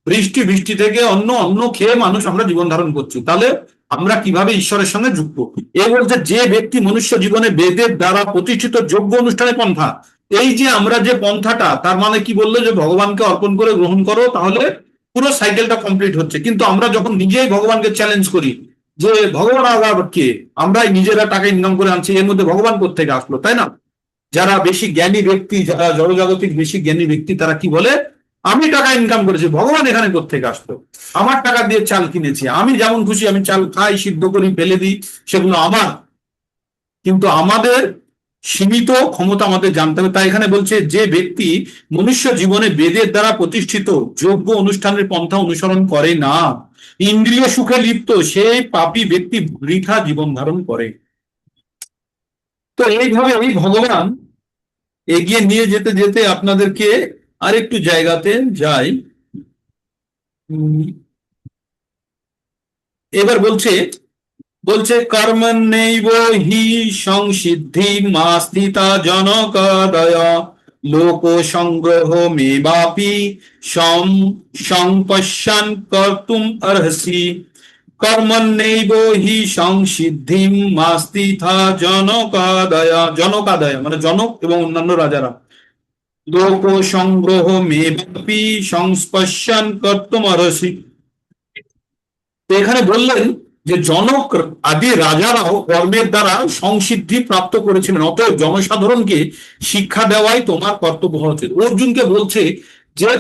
S1: বৃষ্টি, বৃষ্টি থেকে অন্ন, অন্ন খেয়ে মানুষ আমরা জীবন ধারণ করছি। তাহলে আমরা কিভাবে ঈশ্বরের সঙ্গে যুক্ত? এ বলছে যে ব্যক্তি মনুষ্য জীবনে বেদের দ্বারা প্রতিষ্ঠিত যজ্ঞ অনুষ্ঠানের পন্থা, এই যে আমরা যে পন্থাটা, তার মানে কি বললো? যে ভগবানকে অর্পণ করে গ্রহণ করো, তাহলে পুরো সাইকেলটা কমপ্লিট হচ্ছে। কিন্তু আমরা যখন নিজেই ভগবানকে চ্যালেঞ্জ করি যে ভগবান আবার কে, আমরাই নিজেরা টাকা ইনকাম করে আনছি, এর মধ্যে ভগবান কোত্থেকে আসলো, তাই না? যারা বেশি জ্ঞানী ব্যক্তি, যারা জড়জাগতিক বেশি জ্ঞানী ব্যক্তি, তারা কি বলে? আমি টাকা ইনকাম করেছি, ভগবান এখানে কোত্থেকে আসলো? আমার টাকা দিয়ে চাল কিনেছি, আমি যেমন খুশি আমি চাল খাই, সিদ্ধ করি, ফেলে দিই, সেগুলো আমার। কিন্তু আমাদের সীমিত ক্ষমতা আমাদের জানতে হবে। তাই এখানে বলছে যে ব্যক্তি মনুষ্য জীবনে বেদের দ্বারা প্রতিষ্ঠিত যজ্ঞ অনুষ্ঠানের পন্থা অনুসরণ করে না, ইন্দ্রিয় সুখে লিপ্ত, সেই পাপী ব্যক্তি বৃথা জীবন ধারণ করে। তো এইভাবে এই ভগবান এগিয়ে নিয়ে যেতে যেতে আপনাদেরকে আরেকটু জায়গাতে যাই। এবার বলছে, কর্মণ্যৈব হি সংসিদ্ধি মাস্তিতা জনকাদয় লোক সংগ্রহ মেবাপি সংপশ্যন কর্তুম অর্হসি। কর্মণ্যৈব হি সংসিদ্ধি মাস্তিথা জনকাদয়, জনকাদয় মানে জনক এবং অন্যান্য রাজারা, লোক সংগ্রহ মেবাপি সংস্পশ্যন কর্তুম অর্হসি। তো এখানে বললেন যে জনক আদি রাজারাও কর্মের দ্বারা সংসিদ্ধি প্রাপ্ত করেছিলেন, অতএব জনসাধারণকে শিক্ষা দেওয়াই তোমার কর্তব্য হওয়া উচিত। অর্জুনকে বলছে যে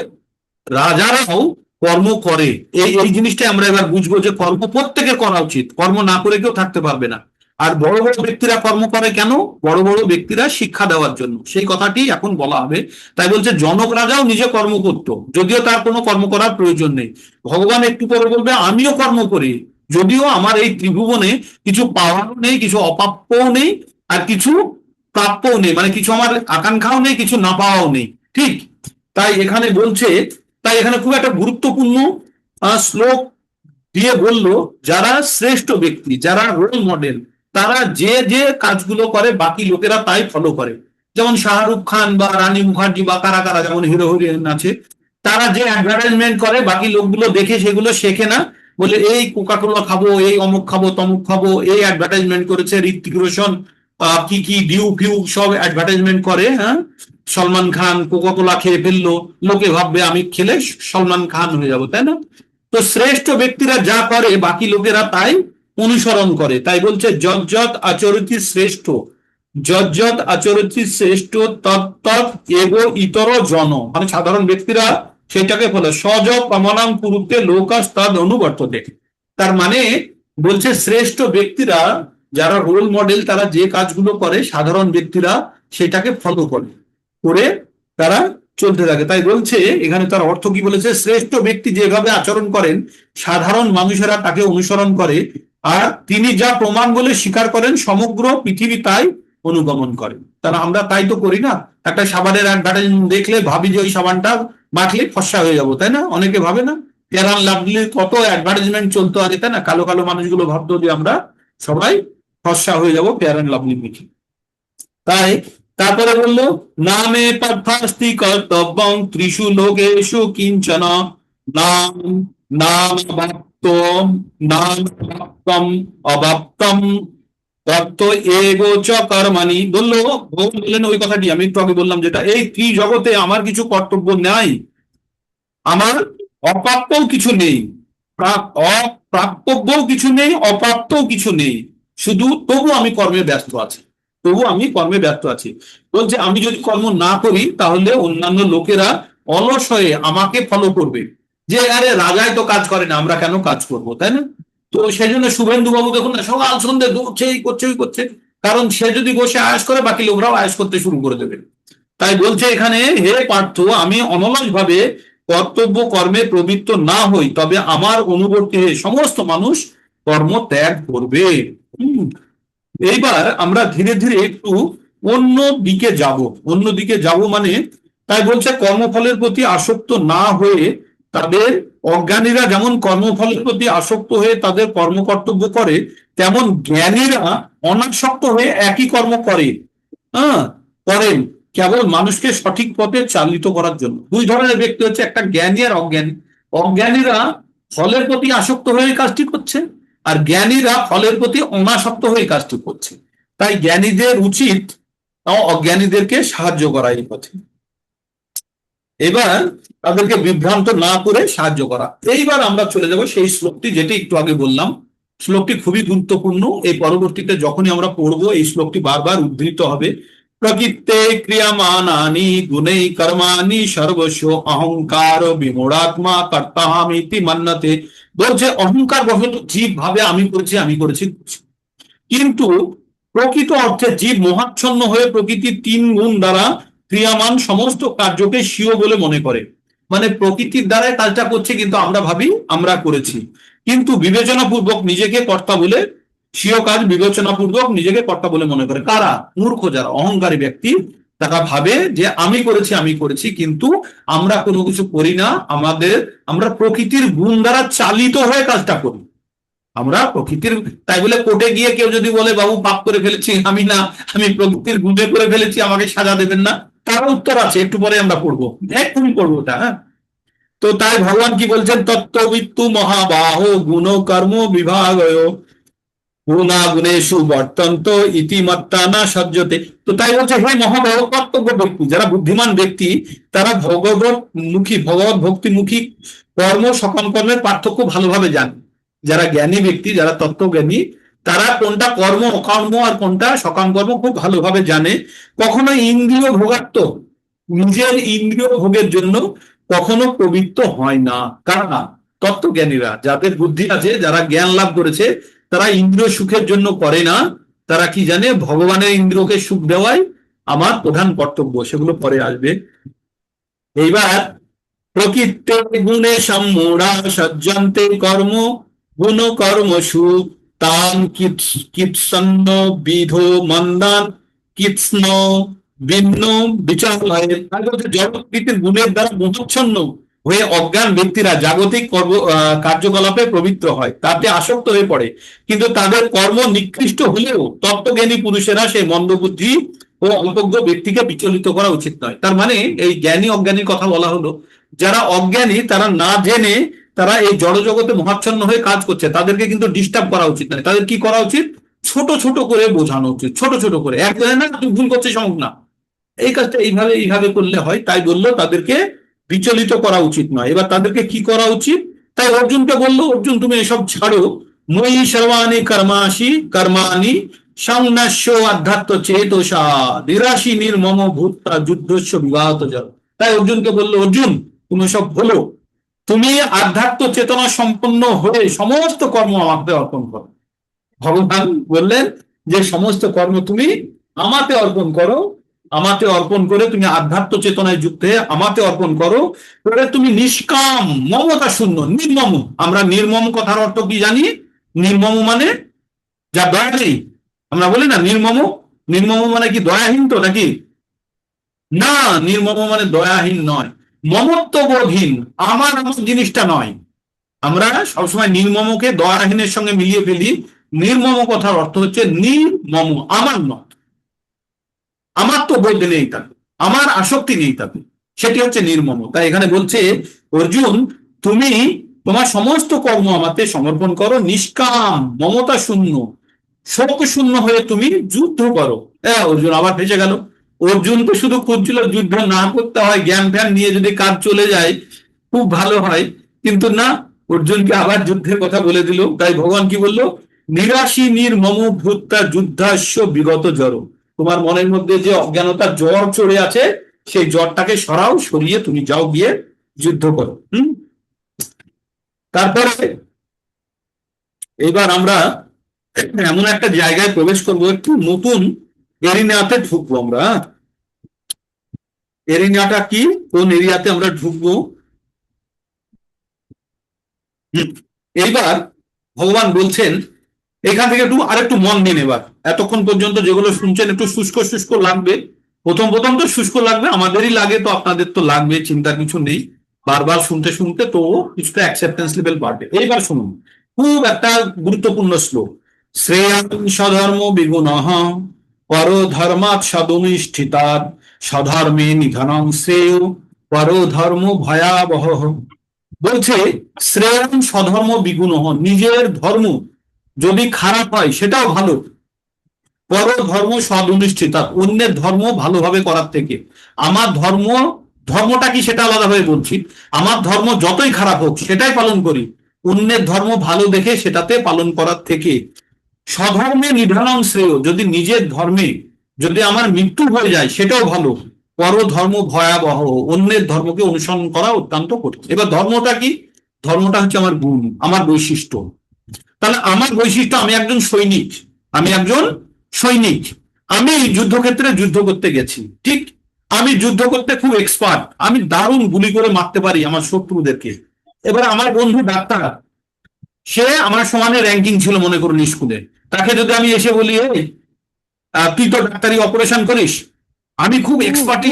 S1: রাজারাও কর্ম করে, এই এই জিনিসটা আমরা এবার বুঝবো যে কর্ম প্রত্যেকের করা উচিত, কর্ম না করে কেউ থাকতে পারবে না। আর বড় বড় ব্যক্তিরা কর্ম করে কেন? বড় বড় ব্যক্তিরা শিক্ষা দেওয়ার জন্য, সেই কথাটি এখন বলা হবে। তাই বলছে জনক রাজাও নিজে কর্ম করত, যদিও তার কোনো কর্ম করার প্রয়োজন নেই। ভগবান একটু পরে বলবে আমিও কর্ম করি, যদিও আমার এই ত্রিভুবনে কিছু পাওয়ারও নেই, কিছু অপ্রাপ্যও নেই, আর কিছু প্রাপ্যও নেই, মানে কিছু আমার আকাঙ্ক্ষাও নেই, কিছু না পাওয়াও নেই, ঠিক? তাই এখানে বলছে, তাই এখানে খুব একটা গুরুত্বপূর্ণ শ্লোক দিয়ে বলল যারা শ্রেষ্ঠ ব্যক্তি, যারা রোল মডেল, তারা যে যে কাজগুলো করে বাকি লোকেরা তাই ফলো করে। যেমন শাহরুখ খান বা রানী মুখার্জি বা কারা কারা, যেমন হিরো হিরোইন আছে, তারা যে অ্যাডভার্টাইজমেন্ট করে বাকি লোকগুলো দেখে সেগুলো শেখে না। বলে এই কোকা কোলা খাবো, এই অমুক খাবো, তমুক খাবো, এই অ্যাডভার্টাইজমেন্ট করেছে ঋত্বিক রোশন, কি কি ডিউ ফিউ সব অ্যাডভার্টাইজমেন্ট করে। হ্যাঁ, সলমান খান কোকা কোলা খেয়ে ফেললো, লোকে ভাববে আমি খেলে সলমান খান হয়ে যাবো, তাই না? তো শ্রেষ্ঠ ব্যক্তিরা যা করে বাকি লোকেরা তাই অনুসরণ করে। তাই বলছে যজ্জত আচরতি শ্রেষ্ঠ, যজ্জত আচরতি শ্রেষ্ঠ তত্তৎ এগো ইতর জন, মানে সাধারণ ব্যক্তিরা সেটাকে বলে সজ কমনাম কুরুতে লোকাস তদ অনুবর্ততে। তার মানে বলছে শ্রেষ্ঠ ব্যক্তিরা যারা রোল মডেল, তারা যে কাজগুলো করে সাধারণ ব্যক্তিরা সেটাকে ফলো করে, করে তারা চলতে থাকে। তাই বলছে এখানে তার অর্থ কি বলেছে, শ্রেষ্ঠ ব্যক্তি যেভাবে আচরণ করেন সাধারণ মানুষেরা তাকে অনুসরণ করে, আর তিনি যা প্রমাণ বলে স্বীকার করেন সমগ্র পৃথিবী তাই অনুগমন করে। তারা আমরা তাই তো করি না? একটা সাবানের অ্যাডভার্টাইজমেন্ট দেখলে ভাবি যে ওই সাবানটা মাখলে ফর্সা হয়ে যাবো, তাই না? অনেকে ভাবে না? ফেয়ার অ্যান্ড লাভলির কত অ্যাডভার্টাইজমেন্ট চলতো আগে, তাই না? কালো কালো মানুষগুলো ভাবতো যে আমরা সবাই ফর্সা হয়ে যাবো ফেয়ার অ্যান্ড লাভলি মেখে। তাই তারপরে বললো নামে পার্থাস্তি কর্তব্যং ত্রিষু লোকেষু কিঞ্চন নাম নাম বাপ্তম নাম বাপ্তম অবাপ্তম তত্ত্ব এগো চ কর্মাণি। বললো ভগবান বললেন ওই কথাটি আমি একটু আগে বললাম, যেটা এই ত্রিজগতে আমার কিছু কর্তব্য নাই, আমার অপ্রাপ্যও কিছু নেই, অপ্রাপ্যও কিছু নেই, অপ্রাপ্তও কিছু নেই, শুধু তবু আমি কর্মে ব্যস্ত আছি, তবু আমি কর্মে ব্যস্ত আছি। বলছে আমি যদি কর্ম না করি তাহলে অন্যান্য লোকেরা অলস হয়ে আমাকে ফলো করবে, যে আরে রাজাই তো কাজ করে না, আমরা কেন কাজ করব, তাই না? তো সেই জন্য শুভেন্দু বাবু দেখুন না, সকাল সন্ধ্যে দৌড়ছে, এই করছে ওই করছে, কারণ সে যদি বসে আয়াস করে বাকি লোকরাও আয়াস করতে শুরু করে দেবে। তাই বলছে এখানে, হে পার্থ, আমি অনলস ভাবে কর্তব্য কর্মে প্রবৃত্ত না হই তবে আমার অনুবর্তী হয়ে সমস্ত মানুষ কর্ম ত্যাগ করবে। এইবার আমরা ধীরে ধীরে একটু অন্য দিকে যাব, অন্য দিকে যাব মানে, তাই বলছে কর্মফলের প্রতি আসক্ত না হয়ে তাদের, অজ্ঞানীরা যেমন কর্মফলের প্রতি আসক্ত হয়ে তাদের কর্মকর্তব্য করে, তেমন জ্ঞানীরা অনাসক্ত হয়ে একই কর্ম করে। হ্যাঁ, করেন কেবল মানুষকে সঠিক পথে চালিত করার জন্য। দুই ধরনের ব্যক্তি হচ্ছে, একটা জ্ঞানী আর অজ্ঞানী। অজ্ঞানীরা ফলের প্রতি আসক্ত হয়ে কাজটি করছে, আর জ্ঞানীরা ফলের প্রতি অনাসক্ত হয়ে কাজটি করছে। তাই জ্ঞানীদের উচিত অজ্ঞানীদেরকে সাহায্য করা এই পথে, এবার তাদেরকে বিভ্রান্ত না করে সাহায্য করা। এইবার আমরা চলে যাব সেই শ্লোকটি যেটি একটু আগে বললাম। শ্লোকটি খুবই গুরুত্বপূর্ণ, এই পরবর্তীতে যখনই আমরা পড়বো এই শ্লোকটি বারবার উদ্ধৃত হবে। প্রকৃতে ক্রিয়ামানানি গুণেই কর্মাণি সর্বস্ব অহংকার বিমূঢ়াত্মা কর্তাহামিতি মান্যতে। বলছে অহংকার বশত জীব ভাবে আমি করেছি আমি করেছি, কিন্তু প্রকৃত অর্থে জীব মোহাচ্ছন্ন হয়ে প্রকৃতির তিন গুণ দ্বারা ক্রিয়ামান সমস্ত কার্যকে স্বীয় বলে মনে করে। মানে প্রকৃতির দ্বারাই কাজটা করছে, কিন্তু আমরা ভাবি আমরা করেছি, কিন্তু বিবেচনা পূর্বক নিজেকে কর্তা বলে, স্বীয় কাজ বিবেচনা পূর্বক নিজেকে কর্তা বলে মনে করে। কারা? মূর্খ, যারা অহংকারী ব্যক্তি, তারা ভাবে যে আমি করেছি আমি করেছি, কিন্তু আমরা কোনো কিছু করি না, আমরা প্রকৃতির গুণ দ্বারা চালিত হয়ে কাজটা করি, আমরা প্রকৃতির। তাই বলে কোর্টে গিয়ে কেউ যদি বলে বাবু পাপ করে ফেলেছি, আমি না, আমি প্রকৃতির গুণে করে ফেলেছি, আমাকে সাজা দেবেন না, তার উত্তর আছে, একটু পরে আমরা পড়বো, এক্ষুনি পড়বো ওটা। হ্যাঁ, তো তাই ভগবান কি বলছেন, তত্ত্ববিত্তু মহাবাহ গুণ কর্ম বিভাগ গুণাগুণেষু বর্তন্ত ইতিমত্তা না সজ্জতে। তো তাই বলছে হে মহাবাহ কর্তব্য ব্যক্তি, যারা বুদ্ধিমান ব্যক্তি, তারা ভগবত ভক্তিমুখী কর্ম সকাম কর্মের পার্থক্য ভালোভাবে জানে। যারা জ্ঞানী ব্যক্তি, যারা তত্ত্বজ্ঞানী, তারা কোনটা কর্ম অকর্ম আর কোনটা সকাম কর্ম খুব ভালোভাবে জানে। কখনো ইন্দ্রিয় ভোগাত্ম, নিজের ইন্দ্রিয় ভোগের জন্য কখনো প্রবৃত্ত হয় না। কারণ তত্ত্বজ্ঞানীরা, যাদের বুদ্ধি আছে, যারা জ্ঞান লাভ করেছে, তারা ইন্দ্রিয় সুখের জন্য করে না। তারা কি জানে, ভগবানের ইন্দ্রিয়কে সুখ দেওয়াই আমার প্রধান কর্তব্য, সেগুলো পরে আসবে। এইবার প্রকৃতি গুণে সম্মূঢ়া সজ্জন্তে কর্ম গুণ কর্ম সুখ তান কিৎসন্ন বিধো মন্দান কৃষ্ণ ভিন্ন বিচার জড়প্রকৃতির গুণের দ্বারা মোহাচ্ছন্ন হয়ে অজ্ঞান ব্যক্তিরা জাগতিক কার্যকলাপে প্রবৃত্ত হয়, তাতে আসক্ত হয়ে পড়ে, কিন্তু তাদের কর্ম নিকৃষ্ট হলেও তত্ত্বজ্ঞানী পুরুষেরা সেই মন্দবুদ্ধি ও অল্পজ্ঞ ব্যক্তিকে বিচলিত করা উচিত নয়। তার মানে এই জ্ঞানী অজ্ঞানীর কথা বলা হলো, যারা অজ্ঞানী তারা না জেনে তারা এই জড়জগতে মহাচ্ছন্ন হয়ে কাজ করছে, তাদেরকে কিন্তু ডিস্টার্ব করা উচিত নয়। তাদের কি করা উচিত? ছোট ছোট করে বোঝানো উচিত, ছোট ছোট করে, একজনে না তুই ভুল করছিস অমুক না, এই কাজটা এইভাবে এইভাবে করলে হয়। তাই বললো তাদেরকে বিচলিত করা উচিত নয়। এবার তাদেরকে কি করা উচিত? তাই অর্জুনকে বললো, অর্জুন তুমি এসব ছাড়ো, মই সর্বাণি কর্মাসি কর্মাণি সংন্যাস্য আধ্যাত্ম চেতসা নিরাশি নির্মম ভূতা যুদ্ধস্য বিবাহত জল। তাই অর্জুনকে বললো, অর্জুন তুমি সব বলো, তুমি আধ্যাত্ম চেতনা সম্পন্ন হয়ে সমস্ত কর্ম আমাকে অর্পণ করো। ভগবান বললেন যে সমস্ত কর্ম তুমি আমাকে অর্পণ করো, আমাকে অর্পণ করে তুমি আধ্যাত্ম চেতনায় যুক্ত হয়ে আমাকে অর্পণ করো, করে তুমি নিষ্কাম মমতা শূন্য নির্মম। আমরা নির্মম কথার অর্থ কি জানি? নির্মম মানে যা দয়া নেই। আমরা বলি না নির্মম, নির্মম মানে কি দয়াহীন তো নাকি? না, নির্মম মানে দয়াহীন নয়, মমত্ববোধহীন, আমার আমার জিনিসটা নয়। আমরা সবসময় নির্মমকে দয়াহীনের সঙ্গে মিলিয়ে ফেলি। নির্মম কথার অর্থ হচ্ছে নির্মম, আমার নয়, আমার তো বোধ নেই তাতে, আমার আসক্তি নেই তাতে, সেটি হচ্ছে নির্মম। তাই এখানে বলছে অর্জুন তুমি তোমার সমস্ত কর্ম আমাকে সমর্পণ করো, নিষ্কাম মমতা শূন্য শোক শূন্য হয়ে তুমি যুদ্ধ করো। হ্যাঁ, অর্জুন আবার ফেসে গেল। অর্জুন তো শুধু খুঁজছিল যুদ্ধ না করতে হয়, জ্ঞান ফ্যান নিয়ে যদি কাজ চলে যায় খুব ভালো হয়, কিন্তু না, অর্জুনকে আবার যুদ্ধের কথা বলে দিল। তাই ভগবান কি বললো? নিরাশী নির্মম ভূতা যুদ্ধাস্য বিগত জড়। তোমার মনের মধ্যে যে অজ্ঞানতার জ্বর চড়ে আছে, সেই জ্বরটাকে সরাও, সরিয়ে তুমি যাও গিয়ে যুদ্ধ করো। তারপরে এবার আমরা এমন একটা জায়গায় প্রবেশ করবো, একটু নতুন এরিনাতে ঢুকবো আমরা। এরিনাটা কি, কোন এরিয়াতে আমরা ঢুকবো? এইবার ভগবান বলছেন, এখান থেকে একটু আরেকটু মন দিন। এবার এতক্ষণ পর্যন্ত যেগুলো শুনছেন একটু শুষ্ক শুষ্ক লাগবে, প্রথম প্রথম তো শুষ্ক লাগবে, আমাদেরই লাগে, তো আপনাদের তো লাগবে, চিন্তার কিছু নেই। বারবার শুনতে শুনতে তো কিছুটা অ্যাকসেপ্টেন্স লেভেল বাড়বে। এইবার শুনুন, খুব একটা গুরুত্বপূর্ণ শ্লোক। শ্রেয়াং স্বধর্ম বিগুণঃ পরো ধর্মাৎ সদনুষ্ঠিতাৎ স্বধর্মে নিধনং শ্রেয় পরো ধর্ম ভয়াবহ। বলছে শ্রেয়াং স্বধর্ম বিগুণঃ, নিজের ধর্ম যদি খারাপ হয় সেটাও ভালো, পর ধর্ম সদনুষ্ঠিতা, অন্যের ধর্ম ভালোভাবে করার থেকে। আমার ধর্ম, ধর্মটা কি সেটা আলাদাভাবে বলছি, আমার ধর্ম যতই খারাপ হোক সেটাই পালন করি, অন্যের ধর্ম ভালো দেখে সেটাতে পালন করার থেকে। স্বধর্মে নিধনং শ্রেয়, যদি নিজের ধর্মে যদি আমার মৃত্যু হয়ে যায় সেটাও ভালো, পর ধর্ম ভয়াবহ, অন্যের ধর্মকে অনুসরণ করা অত্যন্ত কঠিন। এবার ধর্মটা কি? ধর্মটা হচ্ছে আমার গুণ, আমার বৈশিষ্ট্য। তাহলে আমার বৈশিষ্ট্য, আমি একজন সৈনিক, আমি একজন সৈনিক, আমি যুদ্ধক্ষেত্রে যুদ্ধ করতে গেছি, ঠিক, আমি যুদ্ধ করতে খুব এক্সপার্ট, আমি দারুণ গুলি করে মারতে পারি আমার শত্রুদেরকে। এবার আমার বন্ধু ডাক্তার, সে আমার সমানে র্যাঙ্কিং ছিল মনে করুন স্কুলে, তাকে যদি আমি এসে বলি তুই তো ডাক্তারি অপারেশন করিস, আমি খুব এক্সপার্টি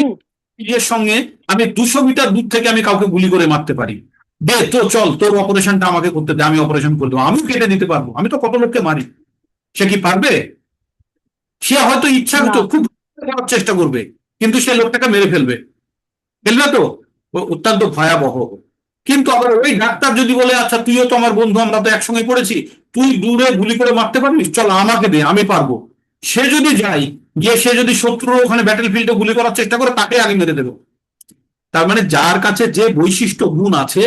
S1: এর সঙ্গে আমি 200 মিটার দূর থেকে আমি কাউকে গুলি করে মারতে পারি, দে তো চল তোর অপারেশনটা আমাকে করতে দে, আমি অপারেশন করে দেবো, আমি কেটে দিতে পারবো, আমি তো কত লোককে মারি। সে কি পারবে? সে হয়তো ইচ্ছা
S3: না।
S1: খুব করার চেষ্টা করবে, কিন্তু সে লোকটাকে মেরে ফেলবে, ফেলবে তো, অত্যন্ত ভয়াবহ। কিন্তু আবার ওই ডাক্তার যদি বলে আচ্ছা তুইও তো আমার বন্ধু, আমরা তো একসঙ্গে পড়েছি, তুই দূরে গুলি করে মারতে পারবি, চল আমাকে দে আমি পারবো, সে যদি যায়, গিয়ে সে যদি শত্রু ওখানে ব্যাটেল ফিল্ডে গুলি করার চেষ্টা করে, তাকে আগে মেরে দেবে। তার মানে যার কাছে যে বৈশিষ্ট্য গুণ আছে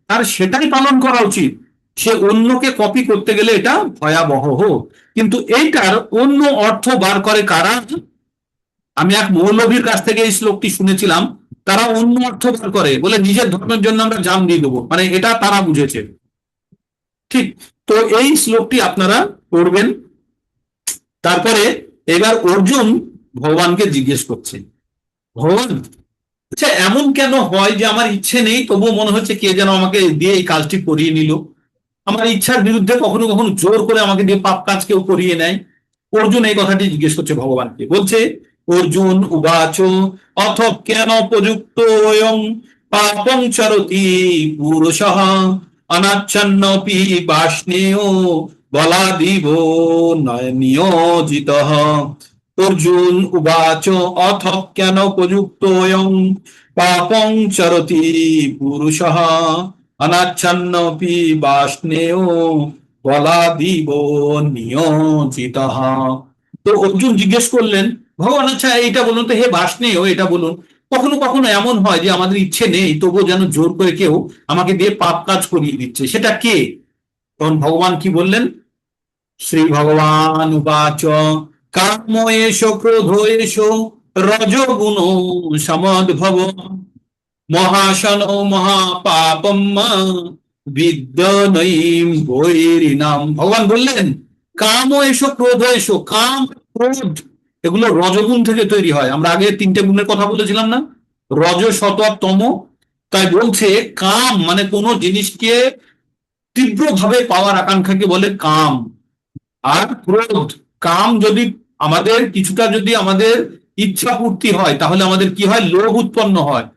S1: তার সেটাই পালন করা উচিত, সে অন্যকে কপি করতে গেলে এটা ভয়াবহ। কিন্তু এইটার অন্য অর্থ বার করে কারা? আমি এক মৌলভীর কাছ থেকে এই শ্লোকটি শুনেছিলাম, তারা অন্য অর্থ বার করে, বলে নিজের ধর্মের জন্য আমরা জান দিয়ে দেবো, মানে এটা তারা বুঝেছে, ঠিক। তো এই শ্লোকটি আপনারা পড়বেন। তারপরে এবার অর্জুন ভগবানকে জিজ্ঞেস করছে, ভগবান আচ্ছা এমন কেন হয় যে আমার ইচ্ছে নেই তবুও মনে হচ্ছে কে যেন আমাকে দিয়ে এই কাজটি করিয়ে নিল, আমার ইচ্ছার বিরুদ্ধে কখনো কখনো জোর করে আমাকে দিয়ে পাপ কাজ কেউ করিয়ে নেয়। অর্জুন এই কথাটি জিজ্ঞেস করছে ভগবানকে, বলছে অর্জুন উবাচ অথ কেন প্রযুক্ত পাপং চরতি পুরুষঃ অনাচ্ছন্নপি বাষ্ণেয় বলাদিব নিয়োজিতঃ। অর্জুন উবাচ অথ কেন প্রযুক্তোऽয়ং পাপং চরতি পুরুষঃ অনাচ্ছন্নপি বাষ্ণেয় বলাদিব নিয়োজিতঃ। তো অর্জুন জিজ্ঞেস করলেন, ভগবান আচ্ছা এইটা বলুন তো হে বাষ্ণেয়, এটা বলুন, কখনো কখনো এমন হয় যে আমাদের ইচ্ছে নেই তবুও যেন জোর করে কেউ আমাকে দিয়ে পাপ কাজ করিয়ে দিচ্ছে, সেটা কে? তখন ভগবান কি বললেন? শ্রী ভগবান উবাচ কাম এষ ক্রোধ এষ রজগুণ সমদ্ভব মহাশন মহাপাপম বিদ্যনৈম বৈরিনাম। ভগবান বললেন কাম এসো ক্রোধ এসো, কাম ক্রোধ এগুলো রজগুণ থেকে তৈরি হয়। আমরা আগে তিনটে গুণের কথা বলেছিলাম না, রজ সত আর তম। তাই বলছে কাম মানে কোনো জিনিসকে তীব্রভাবে পাওয়ার আকাঙ্ক্ষাকে বলে কাম। আর ক্রোধ, কাম যদি আমাদের কিছুটা যদি আমাদের ইচ্ছা পূর্তি হয় তাহলে আমাদের কি হয়, লোভ উৎপন্ন হয়।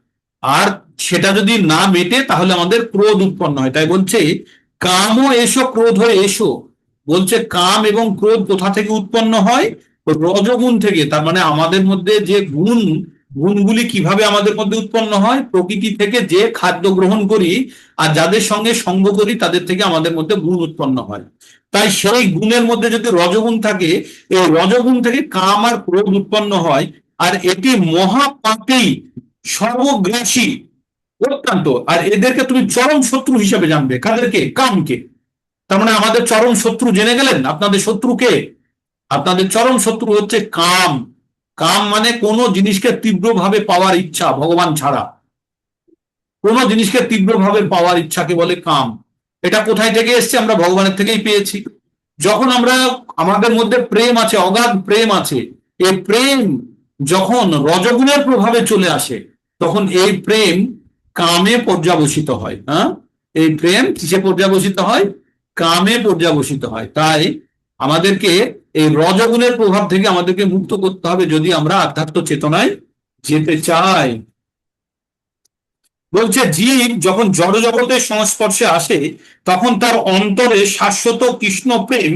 S1: আর সেটা যদি না মেটে তাহলে আমাদের ক্রোধ উৎপন্ন হয়। তাই বলছে কামও এসো ক্রোধ এসো। বলছে কাম এবং ক্রোধ কোথা থেকে উৎপন্ন হয়? রজগুণ থেকে। তার মানে আমাদের মধ্যে যে গুণ, গুণগুলি কিভাবে আমাদের মধ্যে উৎপন্ন হয়? প্রকৃতি থেকে যে খাদ্য গ্রহণ করি আর যাদের সঙ্গে সঙ্গ করি তাদের থেকে আমাদের মধ্যে গুণ উৎপন্ন হয়। তাই সেই গুণের মধ্যে যদি রজগুণ থাকে, এই রজগুণ থেকে কাম আর ক্রোধ উৎপন্ন হয়। আর এটি মহাপাপেই সর্বগ্রাসী অত্যন্ত। আর এদেরকে তুমি চরম শত্রু হিসেবে জানবে। কাদেরকে? কামকে। তার মানে আমাদের চরম শত্রু জেনে গেলেন। আপনাদের শত্রুকে, আপনাদের চরম শত্রু হচ্ছে কাম। কাম মানে কোনো জিনিসকে তীব্রভাবে পাওয়ার ইচ্ছা, ভগবান ছাড়া কোনো জিনিসকে তীব্রভাবে পাওয়ার ইচ্ছাকে বলে কাম। এটা কোথায় থেকে এসছে? আমরা ভগবানের থেকেই পেয়েছি। যখন আমরা, আমাদের মধ্যে প্রেম আছে, অগাধ প্রেম আছে, এই প্রেম যখন রজগুণের প্রভাবে চলে আসে তখন এই প্রেম কামে পর্যাবসিত হয়। হ্যাঁ, এই প্রেম কিসে পর্যাবসিত হয়? কামে পর্যাবসিত হয়। তাই আমাদেরকে এই রজগুণের প্রভাব থেকে আমাদেরকে মুক্ত করতে হবে যদি আমরা আধ্যাত্ম চেতনায় যেতে চাই। বলছে জীব যখন জড় জগতের সংস্পর্শে আসে তখন তার অন্তরে শাশ্বত কৃষ্ণ প্রেম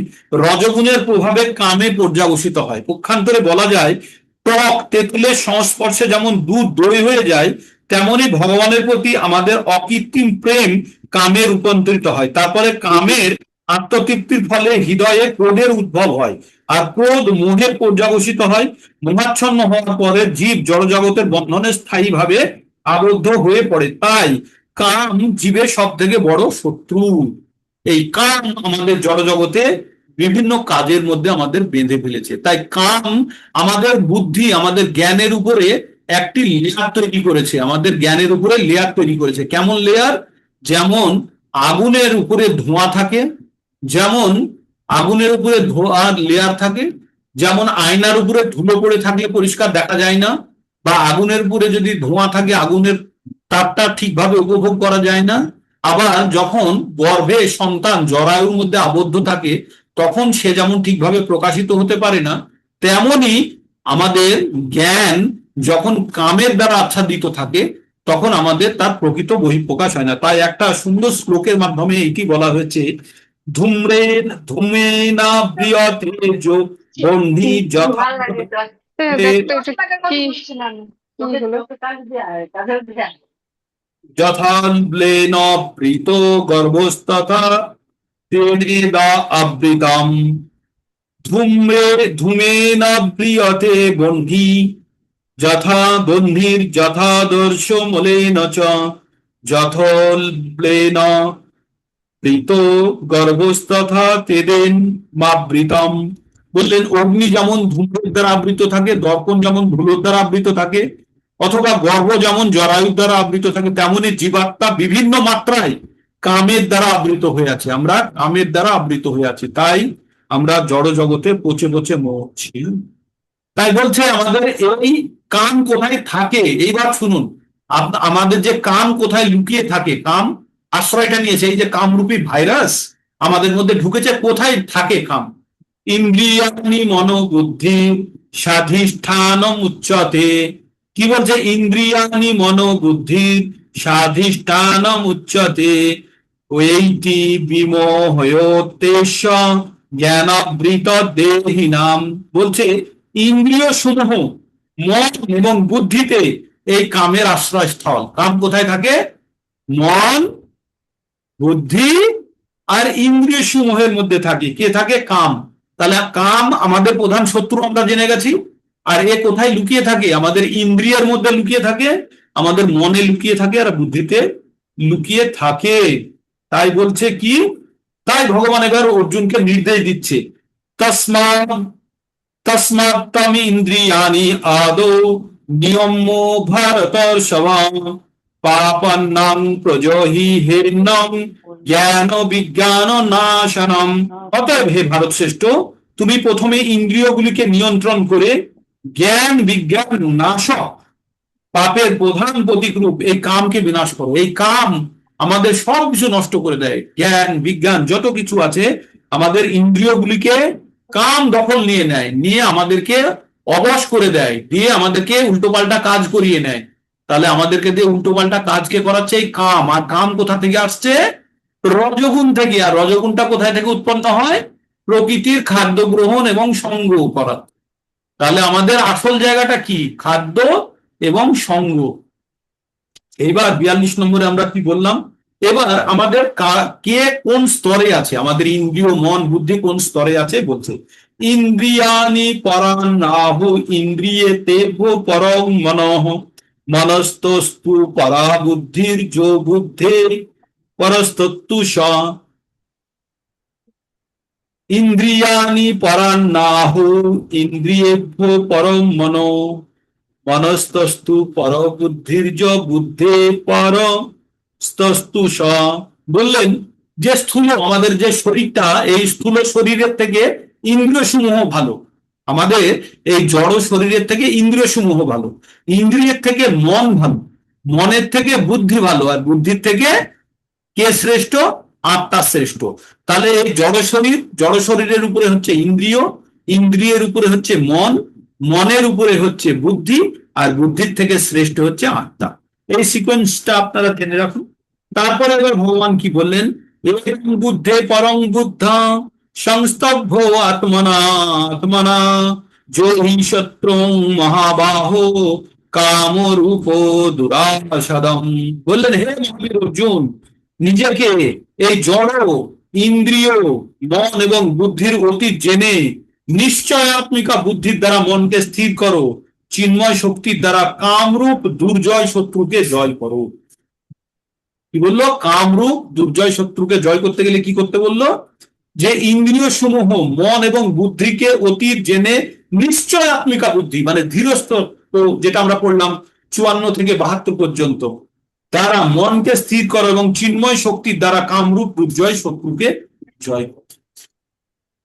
S1: রজগুণের প্রভাবে কামে পর্যাবসিত হয়। পক্ষান্তরে বলা যায় টক তেঁতুলের সংস্পর্শে যেমন দুধ দই হয়ে যায়, তেমনি ভগবানের প্রতি আমাদের অকৃত্রিম প্রেম কামে রূপান্তরিত হয়। তারপরে কামের আত্মতৃপ্তির ফলে হৃদয়ে ক্রোধের উদ্ভব হয়, আর ক্রোধ মোহে পর্যাবসিত হয়। মোহাচ্ছন্ন হওয়ার পরে জীব জড়জগতের বন্ধনে স্থায়ীভাবে আবদ্ধ হয়ে পড়ে। তাই কাম জীবের সব থেকে বড় শত্রু। এই কাম আমাদের জড়জগতে বিভিন্ন কাজের মধ্যে আমাদের বেঁধে ফেলেছে। তাই কাম আমাদের বুদ্ধি, আমাদের জ্ঞানের উপরে একটি লেয়ার তৈরি করেছে, আমাদের জ্ঞানের উপরে লেয়ার তৈরি করেছে। কেমন লেয়ার? যেমন আগুনের উপরে ধোঁয়া থাকে, যেমন আগুনের উপরে ধোঁয়ার লেয়ার থাকে, যেমন আয়নার উপরে ধুলো পড়ে থাকলে পরিষ্কার দেখা যায় না, বা আগুনের উপরে যদি ধোঁয়া থাকে আগুনের তাপটা ঠিকভাবে উপভোগ করা যায় না। আবার যখন গর্ভে সন্তান জরায়ুর মধ্যে আবদ্ধ থাকে তখন সে যেমন ঠিকভাবে প্রকাশিত হতে পারে না, তেমনি আমাদের জ্ঞান যখন কামের দ্বারা আচ্ছাদিত থাকে তখন আমাদের তার প্রকৃত বহিঃপ্রকাশ হয় না। তাই একটা সুন্দর শ্লোকের মাধ্যমে এটি বলা হয়েছে, ধূম্রেন ধূমেনা প্রিয়তে যো বন্ধি যথা যথাম্লেন প্রীত গর্ভস্তথা তেনেদা আবৃতম। ধূম্রে ধূমেন প্রিয়তে বন্ধি যথা বন্ধির যথাদর্শ মলেন চ যথোল্বেন প্রীত গর্ভস্তথা তেদেন মাবৃতম। বললেন অগ্নি যেমন ধূমের দ্বারা আবৃত থাকে, দর্পণ যেমন ধুলোর দ্বারা আবৃত থাকে, অথবা গর্ভ যেমন জরায়ুর দ্বারা আবৃত থাকে, তেমনি জীবাত্মা বিভিন্ন মাত্রায় কামের দ্বারা আবৃত হয়ে আছে। আমরা কামের দ্বারা আবৃত হয়ে আছি, তাই আমরা জড় জগতে পচে পচে মরছি। তাই বলছে আমাদের এই কাম কোথায় থাকে। এইবার শুনুন, আমাদের যে কাম কোথায় লুকিয়ে থাকে, কাম আশ্রয়টা নিয়েছে, এই যে কামরূপী ভাইরাস আমাদের মধ্যে ঢুকেছে, কোথায় থাকে কাম? ইন্দ্রিয়াণি মনোবুদ্ধি স্বাধিষ্ঠানম উচ্যতে। কি বলছে? ইন্দ্রিয়াণি মনোবুদ্ধি সাধিষ্ঠানম উচ্যতে ওইটি বিমোহয়োত্তেশ জ্ঞানাবৃত দেহিনাম। বলছে ইন্দ্রিয় সমূহ মন এবং বুদ্ধিতে এই কামের আশ্রয়স্থল। কাম কোথায় থাকে? মন, বুদ্ধি আর ইন্দ্রিয় সমূহের মধ্যে থাকে। কে থাকে? কাম। তাহলে কাম আমাদের প্রধান শত্রু আমরা জেনে গেছি। আর এ কোথায় লুকিয়ে থাকে? আমাদের ইন্দ্রিয়ের মধ্যে লুকিয়ে থাকে, আমাদের মনে লুকিয়ে থাকে, আর বুদ্ধিতে লুকিয়ে থাকে। তাই বলছে কি, তাই ভগবান এবার অর্জুনকে নির্দেশ দিচ্ছে, তসমাৎ তসমাৎ তম ইন্দ্রিয়ানি আদৌ নিয়ম্য ভারতর্ষভ পাপন্নাং প্রজহি হিরণ্যং জ্ঞান বিজ্ঞান নাশনম। অতএব হে ভারত শ্রেষ্ঠ, তুমি প্রথমে ইন্দ্রিয়গুলিকে নিয়ন্ত্রণ করে জ্ঞান বিজ্ঞান নাশক, পাপের প্রধান প্রতীকরূপ এই কামকে বিনাশ করো। এই কাম আমাদের সবকিছু নষ্ট করে দেয়। জ্ঞান বিজ্ঞান যত কিছু আছে, আমাদের ইন্দ্রিয়গুলিকে কাম দখল নিয়ে নেয়, নিয়ে আমাদেরকে অবশ করে দেয়, দিয়ে আমাদেরকে উল্টোপাল্টা কাজ করিয়ে নেয়। তাহলে আমাদেরকে দিয়ে উল্টোপাল্টা কাজকে করাচ্ছে এই কাম। আর কাম কোথা থেকে আসছে? রজগুণ থেকে। আর রজগুণটা কোথায় থেকে উৎপন্ন হয়? প্রকৃতির খাদ্য গ্রহণ এবং সংগ্রহ করা। তাহলে আমাদের আসল জায়গাটা কি? খাদ্য এবং সঙ্গ। এইবার 42 নম্বরে আমরা কি বললাম? এবার আমাদের কে কোন স্তরে আছে, আমাদের ইন্দ্রিয় মন বুদ্ধি কোন স্তরে আছে বলছে, ইন্দ্রিয়ানি পরান্নাহু ইন্দ্রিয়ে তেভ্য পরং মনঃ মনস্তস্তু পরা বুদ্ধির যো বুদ্ধে পরস্তত্তু স। ইন্দ্রিয়ানি পরান্নাহু ইন্দ্রিয়েভ্য পরং মনো মনস্তস্তু পর বুদ্ধির্য বুদ্ধে পর স্তস্তু স। বললেন যে স্থূল আমাদের যে শরীরটা, এই স্থূল শরীরের থেকে ইন্দ্রিয় সমূহ ভালো। আমাদের এই জড় শরীরের থেকে ইন্দ্রিয় সমূহ ভালো। ইন্দ্রিয়ের থেকে মন ভালো, মনের থেকে বুদ্ধি ভালো, আর বুদ্ধির থেকে কে শ্রেষ্ঠ? আত্মা শ্রেষ্ঠ। তাহলে এই জড় শরীরের উপরে হচ্ছে ইন্দ্রিয়, ইন্দ্রিয়ের উপরে হচ্ছে মন, মনের উপরে হচ্ছে বুদ্ধি, আর বুদ্ধির থেকে শ্রেষ্ঠ হচ্ছে আত্মা। এই সিকোয়েন্সটা আপনারা জেনে রাখুন। তারপরে এবার ভগবান কি বললেন, বুদ্ধে পরং বুদ্ধা সংস্তভ্য আত্মনা আত্মনা যোহি শত্রু মহাবাহ কামরূপ দুরাসদম। বললেন হে মহাবীর অর্জুন, নিজেকে এই জড় ইন্দ্রিয় মন এবং বুদ্ধির অতীত জেনে নিশ্চয়াত্মিকা বুদ্ধির দ্বারা মনকে স্থির করো, চিন্ময় শক্তির দ্বারা কামরূপ দুর্জয় শত্রুকে জয় করো। কি বললো? কামরূপ দুর্জয় শত্রুকে জয় করতে গেলে কি করতে বললো? যে ইন্দ্রিয় সমূহ মন এবং বুদ্ধিকে অতীত জেনে নিশ্চয়াত্মিকা বুদ্ধি মানে ধীরস্থ, যেটা আমরা পড়লাম 54 থেকে 72 পর্যন্ত, দ্বারা মনকে স্থির করো এবং চিন্ময় শক্তির দ্বারা কামরূপ দুর্জয় শত্রুকে জয় করো।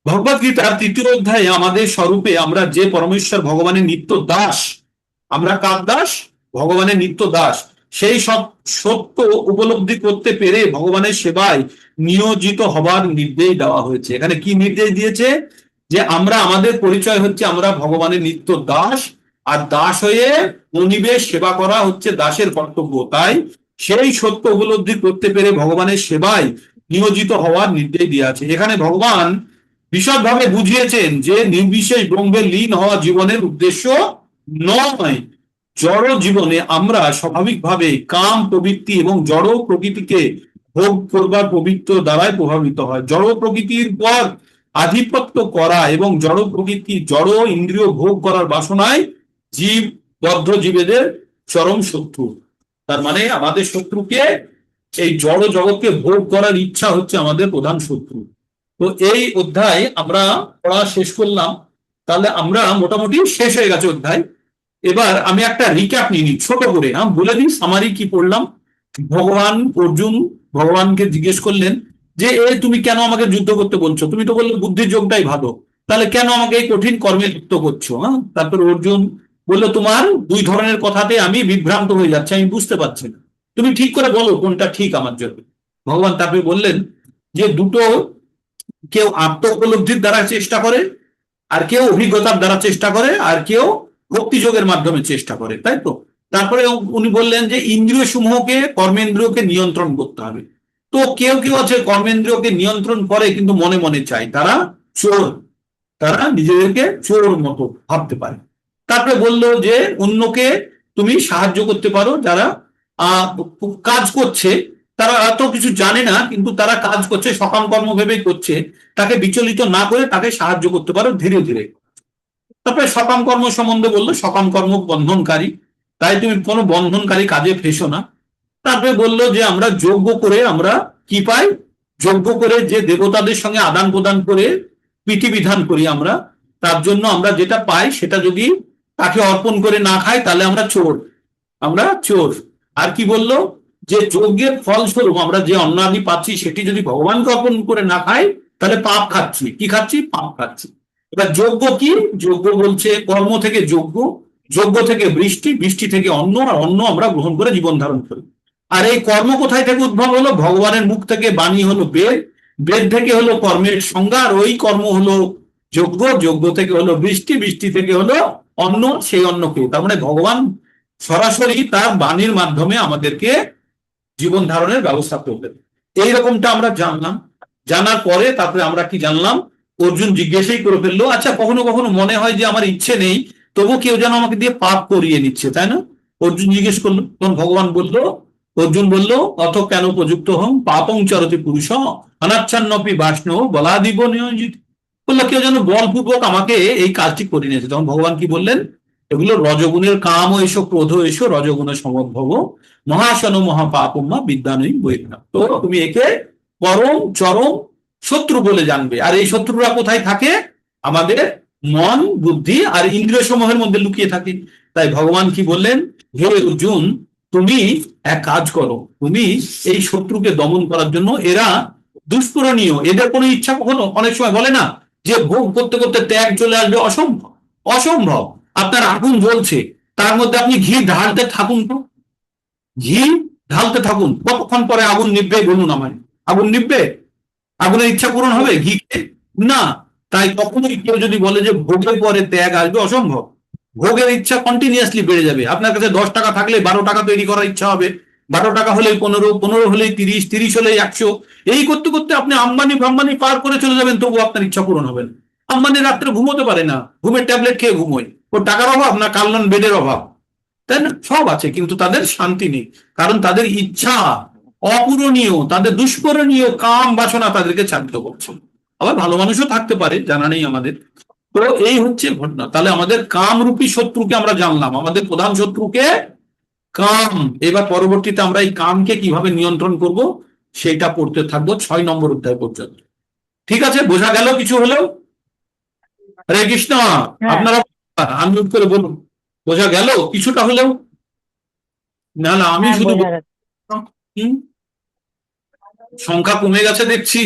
S1: ভগবদ গীতার 3য় অধ্যায়ে আমাদের স্বরূপে আমরা যে পরমেশ্বর ভগবানের নিত্য দাস, আমরা কার দাস? ভগবানের নিত্য দাস। সেই সব সত্য উপলব্ধি করতে পেরে ভগবানের সেবায় নিয়োজিত হবার নির্দেশ দেওয়া হয়েছে। এখানে কি নির্দেশ দিয়েছে? যে আমরা, আমাদের পরিচয় হচ্ছে আমরা ভগবানের নিত্য দাস, আর দাস হয়ে অনিবেশ সেবা করা হচ্ছে দাসের কর্তব্য। তাই সেই সত্য উপলব্ধি করতে পেরে ভগবানের সেবায় নিয়োজিত হওয়ার নির্দেশ দেওয়া আছে। এখানে ভগবান বিশদভাবে বুঝিয়েছেন যে নির্বিশেষ ব্রহ্মে লীন হওয়া জীবনের উদ্দেশ্য নয়। জড় জীবনে আমরা স্বাভাবিকভাবে কাম প্রবৃত্তি এবং জড় প্রকৃতিকে ভোগ করবার প্রবৃত্তি দ্বারাই প্রভাবিত হয়। জড় প্রকৃতির পর আধিপত্য করা এবং জড় প্রকৃতি জড় ইন্দ্রিয় ভোগ করার বাসনায় জীব বদ্ধ জীবেদের চরম শত্রু। তার মানে আমাদের শত্রুকে এই জড় জগৎকে ভোগ করার ইচ্ছা হচ্ছে আমাদের প্রধান শত্রু। তো এই অধ্যায় আমরা পড়া শেষ করলাম। তাহলে আমরা মোটামুটি শেষ হয়ে গেছে অধ্যায়। এবার আমি একটা রিক্যাপ নিয়ে নিই ছোট করে, বলে দিই সামারি কি পড়লাম। অর্জুন ভগবানকে জিজ্ঞেস করলেন যে তুমি কেন আমাকে যুদ্ধ করতে বলছো? তুমি তো বললে বুদ্ধির যোগটাই ভালো, তাহলে কেন আমাকে এই কঠিন কর্মে লিপ্ত করছো? তারপর অর্জুন বললো, তোমার 2 ধরনের কথাতে আমি বিভ্রান্ত হয়ে যাচ্ছি, আমি বুঝতে পারছি না, তুমি ঠিক করে বলো কোনটা ঠিক আমার জন্য। ভগবান তারপরে বললেন যে দুটো, কেউ আত্ম উপলব্ধির দ্বারা চেষ্টা করে, আর কেউ অভিজ্ঞতার দ্বারা চেষ্টা করে, আর কেউ ভক্তিযোগের মাধ্যমে চেষ্টা করে, তাই তো? তারপরে উনি বললেন যে ইন্দ্রিয় সমূহকে, কর্মেন্দ্রিয়কে নিয়ন্ত্রণ করতে হবে। তো কেউ কেউ আছে কর্মেন্দ্রিয়কে নিয়ন্ত্রণ করে কিন্তু মনে মনে চায়, তারা চোর, তারা নিজেদেরকে চোর মতো ভাবতে পারে। তারপরে বললো যে অন্যকে তুমি সাহায্য করতে পারো, যারা কাজ করছে, তারা এত কিছু জানে না কিন্তু তারা কাজ করছে, সকাম কর্ম ভেবেই করছে, তাকে বিচলিত না করে তাকে সাহায্য করতে পারো ধীরে ধীরে। তারপরে সকাম কর্ম সম্বন্ধে বললো, সকাম কর্ম বন্ধনকারী, তাই তুমি কোনো বন্ধনকারী কাজে ফেসো না। তারপরে বললো যে আমরা যজ্ঞ করে আমরা কি পাই, যজ্ঞ করে যে দেবতাদের সঙ্গে আদান প্রদান করে বিধি বিধান করি আমরা, তার জন্য আমরা যেটা পাই সেটা যদি তাকে অর্পণ করে না খাই তাহলে আমরা চোর, আমরা চোর। আর কি বললো, যে যজ্ঞের ফলস্বরূপ আমরা যে অন্নাদি পাচ্ছি সেটি যদি ভগবানকে অর্পণ করে না খাই তাহলে পাপ খাচ্ছি। কি খাচ্ছি? পাপ খাচ্ছি। এবার যজ্ঞ কি? যজ্ঞ বলছে কর্ম থেকে যজ্ঞ, যজ্ঞ থেকে বৃষ্টি, বৃষ্টি থেকে অন্ন, আর অন্ন আমরা গ্রহণ করে জীবন ধারণ করি। আর এই কর্ম কোথায় থেকে উদ্ভব হলো? ভগবানের মুখ থেকে বাণী হলো বেদ, বেদ থেকে হলো কর্মের সংজ্ঞা, আর ওই কর্ম হলো যজ্ঞ, যজ্ঞ থেকে হলো বৃষ্টি, বৃষ্টি থেকে হলো অন্ন, সেই অন্নকে তার মানে ভগবান সরাসরি তার বাণীর মাধ্যমে আমাদেরকে জীবন ধারণের ব্যবস্থা করবেন। এইরকমটা আমরা জানলাম। জানার পরে তারপরে আমরা কি জানলাম, অর্জুন জিজ্ঞেসই করে ফেললো, আচ্ছা কখনো কখনো মনে হয় যে আমার ইচ্ছে নেই, তবু কেউ যেন আমাকে দিয়ে পাপ করিয়ে নিচ্ছে, তাই না? অর্জুন জিজ্ঞেস করলো, তখন ভগবান বললো, অর্জুন বলল, অথ কেন উপযুক্ত হম পাপং চরতি পুরুষ অনাচ্ছন্নপি বাষ্ণব বলাদিব নিয়োজিত। বললো কেউ যেন বলপূর্বক আমাকে এই কাজটি করে নিয়েছে। তখন ভগবান কি বললেন, এগুলো রজগুণের কাম এসো, ক্রোধ এসো, রজগুণের সমদ্ভব, মহাশন মহাপাপম্মা বিদ্যানয়ী বৈদ্যা। তো তুমি একে পরম চরম শত্রু বলে জানবে। আর এই শত্রুরা কোথায় থাকে? আমাদের মন, বুদ্ধি আর ইন্দ্রিয় সমূহের মধ্যে লুকিয়ে থাকে। তাই ভগবান কি বললেন, হে অর্জুন তুমি এক কাজ করো, তুমি এই শত্রুকে দমন করার জন্য, এরা দুষ্পূরণীয়, এদের কোনো ইচ্ছা কখনো অনেক সময় বলে না যে ভোগ করতে করতে ত্যাগ চলে আসবে, অসম্ভব, অসম্ভব। আপনার আগুন জ্বলছে, তার মধ্যে আপনি ঘি ঢালতে থাকুন, তো ঘি ঢালতে থাকুন, কতক্ষণ পরে আগুন নিভবে বলুন আমায়? আগুন নিভবে? আগুনের ইচ্ছা পূরণ হবে ঘি খেয়ে? না। তাই কখনোই কেউ যদি বলে যে ভোগের পরে ত্যাগ আসবে, অসম্ভব। ভোগের ইচ্ছা কন্টিনিউয়াসলি বেড়ে যাবে। আপনার কাছে 10 টাকা থাকলে 12 টাকা তৈরি করার ইচ্ছা হবে, 12 টাকা হলেই 15, 15 হলেই 30, 30 হলেই 100, এই করতে করতে আপনি আম্বানি ফাম্বানি পার করে চলে যাবেন, তবু আপনার ইচ্ছা পূরণ হবে না। আম্বানি রাত্রে ঘুমোতে পারে না, ঘুমের ট্যাবলেট খেয়ে ঘুমোয়। ওর টাকার অভাব না কাল্লান বেডের অভাব, তাই না? সব আছে কিন্তু তাদের শান্তি নেই, কারণ তাদের ইচ্ছা অপূরণীয়, তাদের দুষ্পূরণীয় কাম বাসনা তাদেরকে চালিত করছে। আবার ভালো মানুষও থাকতে পারে, জানা নেই আমাদের। তো এই হচ্ছে ঘটনা। তাহলে আমাদের কামরূপী শত্রুকে আমরা জানলাম, আমাদের প্রধান শত্রুকে কাম। এবার পরবর্তীতে আমরা এই কামকে কিভাবে নিয়ন্ত্রণ করব সেইটা পড়তে থাকবো 6 নম্বর অধ্যায় পর্যন্ত। ঠিক আছে, বোঝা গেল কিছু হলেও? হরে কৃষ্ণ।
S3: হ্যাঁ
S1: আপনারা আনমিউট করে বলুন, বোঝা গেল কিছুটা হলেও? না না, আমি
S3: হ্যাঁ
S1: শুধু
S3: বোঝা যাচ্ছে।
S1: হুম, সংখ্যা কমে গেছে দেখছি,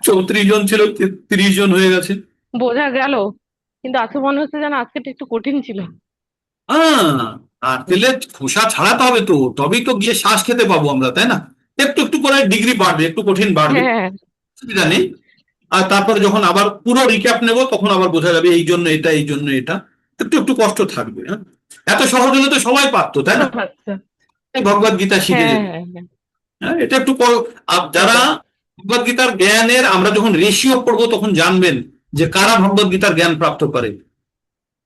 S1: 34 জন ছিল 30 জন হয়ে গেছে।
S3: বোঝা গেল, কিন্তু আজকে মনে হচ্ছে যেন আজকে একটু কঠিন ছিল।
S1: আর তেলে খোসা ছাড়াতে হবে তো, তবেই তো গিয়ে শ্বাস খেতে পাবো আমরা, তাই না? একটু একটু করে ডিগ্রি বাড়বে, একটু কঠিন বাড়বে,
S3: হ্যাঁ
S1: অসুবিধা নেই। আর তারপরে যখন আবার পুরো রিক্যাপ নেবো তখন আবার বোঝা যাবে এই জন্য এটা, এই জন্য এটা, একটু একটু কষ্ট থাকবে। হ্যাঁ, এত সহজ হলে তো সবাই পারতো, তাই না?
S3: আচ্ছা।
S1: ভগবদ গীতা শিখে
S3: হ্যাঁ
S1: যেত।
S3: হ্যাঁ হ্যাঁ
S1: হ্যাঁ, এটা একটু যারা
S3: সেটাই।
S1: ভগবদ গীতার জ্ঞানের, আমরা যখন রেশিও পড়বো তখন জানবেন যে কারা ভগবদ গীতার জ্ঞান প্রাপ্ত করে।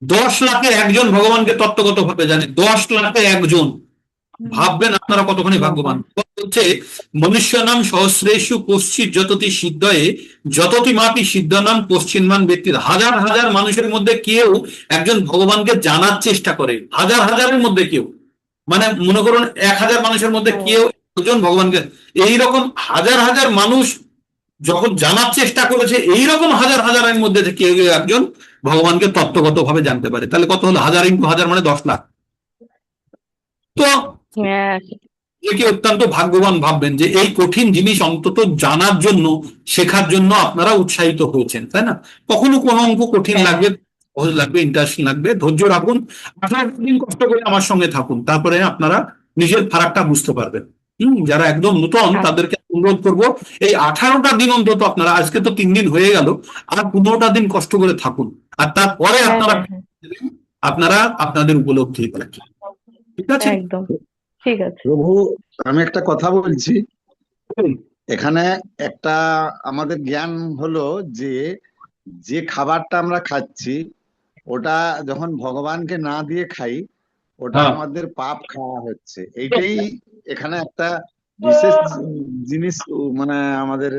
S1: 10 লাখে একজন ভগবানকে তত্ত্বগত ভাবে জানে, 10 লাখে একজন। ভাববেন আপনারা কতখানি ভাগ্যবান। হচ্ছে মনুষ্য নাম সহস্রেশু কশ্চিৎ যততি সিদ্ধয়ে যততি মাপি সিদ্ধ নাম পশ্চিমমান ব্যক্তির। হাজার হাজার মানুষের মধ্যে কেউ একজন ভগবানকে জানার চেষ্টা করে, হাজার হাজারের মধ্যে কেউ, মানে মনে করুন 1000 মানুষের মধ্যে
S3: ও
S1: কেউ একজন ভগবানকে, এইরকম হাজার হাজার মানুষ যখন জানার চেষ্টা করেছে, এইরকম হাজার হাজারের মধ্যে থেকে কেউ কেউ একজন ভগবানকে তত্ত্বগত ভাবে জানতে পারে। তাহলে কত হলো? 1000 × 1000 মানে 10 লাখ। তো
S3: হ্যাঁ
S1: একে অত্যন্ত ভাগ্যবান ভাববেন যে এই কঠিন জিনিস অন্তত জানার জন্য, শেখার জন্য আপনারা উৎসাহিত হয়েছেন, তাই না? কখনো কোনো অঙ্ক কঠিন
S3: হ্যাঁ
S1: লাগবে, সহজ লাগবে, ইন্টারেস্টিং লাগবে, ধৈর্য রাখুন, 18 দিন কষ্ট করে আমার সঙ্গে থাকুন, তারপরে আপনারা নিজের ফারাকটা বুঝতে পারবেন। যারা একদম নতুন
S3: আচ্ছা।
S1: তাদেরকে অনুরোধ করবো, এই 18টা দিন অন্তত আপনারা, আজকে তো 3 দিন হয়ে গেল, আর 15টা দিন কষ্ট করে থাকুন, আর তারপরে
S3: হ্যাঁ
S1: আপনারা
S3: হ্যাঁ হ্যাঁ
S1: আপনারা আপনাদের উপলব্ধি করেন। ঠিক আছে?
S3: একদম ঠিক আছে।
S4: প্রভু, আমি একটা কথা বলছি। এখানে একটা আমাদের জ্ঞান হলো যে যে খাবারটা আমরা খাচ্ছি ওটা যখন ভগবানকে না দিয়ে খাই ওটা
S1: হ্যাঁ,
S4: আমাদের পাপ খাওয়া হচ্ছে। এইটাই এখানে একটা বিশেষ জিনিস মানে আমাদের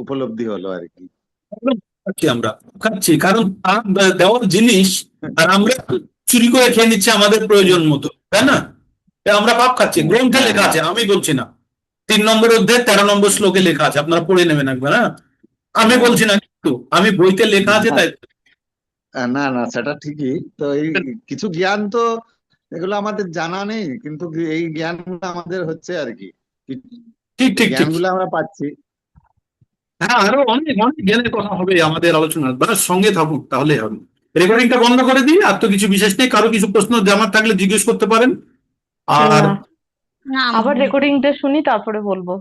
S4: উপলব্ধি হলো আর কি।
S1: খাচ্ছি আমরা, খাচ্ছি কারণ দেওয়ার জিনিস, আর আমরা চুরি করে খেয়ে নিচ্ছি আমাদের প্রয়োজন মতো, তাই না? তা আমরা পাপ খাচ্ছি, গ্রন্থে
S4: হ্যাঁ
S1: লেখা
S4: হ্যাঁ
S1: আছে, আমি বলছি না। 3 নম্বর অধ্যায় 13 নম্বর শ্লোকে লেখা আছে, আপনারা পড়ে নেবেন একবার। হ্যাঁ, আমি
S4: হ্যাঁ।
S1: বলছি না, কিন্তু আমি বইতে লেখা আছে তাই।
S4: না না, সেটা ঠিকই তো। এই কিছু জ্ঞান তো এগুলো আমাদের জানা নেই, কিন্তু এই জ্ঞানগুলো আমাদের হচ্ছে আর কি।
S1: ঠিক
S4: এই
S1: ঠিক ঠিক।
S4: জ্ঞানগুলো আমরা পাচ্ছি।
S1: হ্যাঁ, আরো অনেক অনেক জ্ঞানের কথা হবে আমাদের আলোচনার, বাস সঙ্গে থাকুক তাহলে হবে। রেকর্ডিংটা বন্ধ করে দিই, আর তো কিছু বিশেষ নেই। কারো কিছু প্রশ্ন জানার থাকলে জিজ্ঞেস করতে পারেন। আর
S3: না,
S5: না
S3: আবার রেকর্ডিংটা শুনি তারপরে বলবো।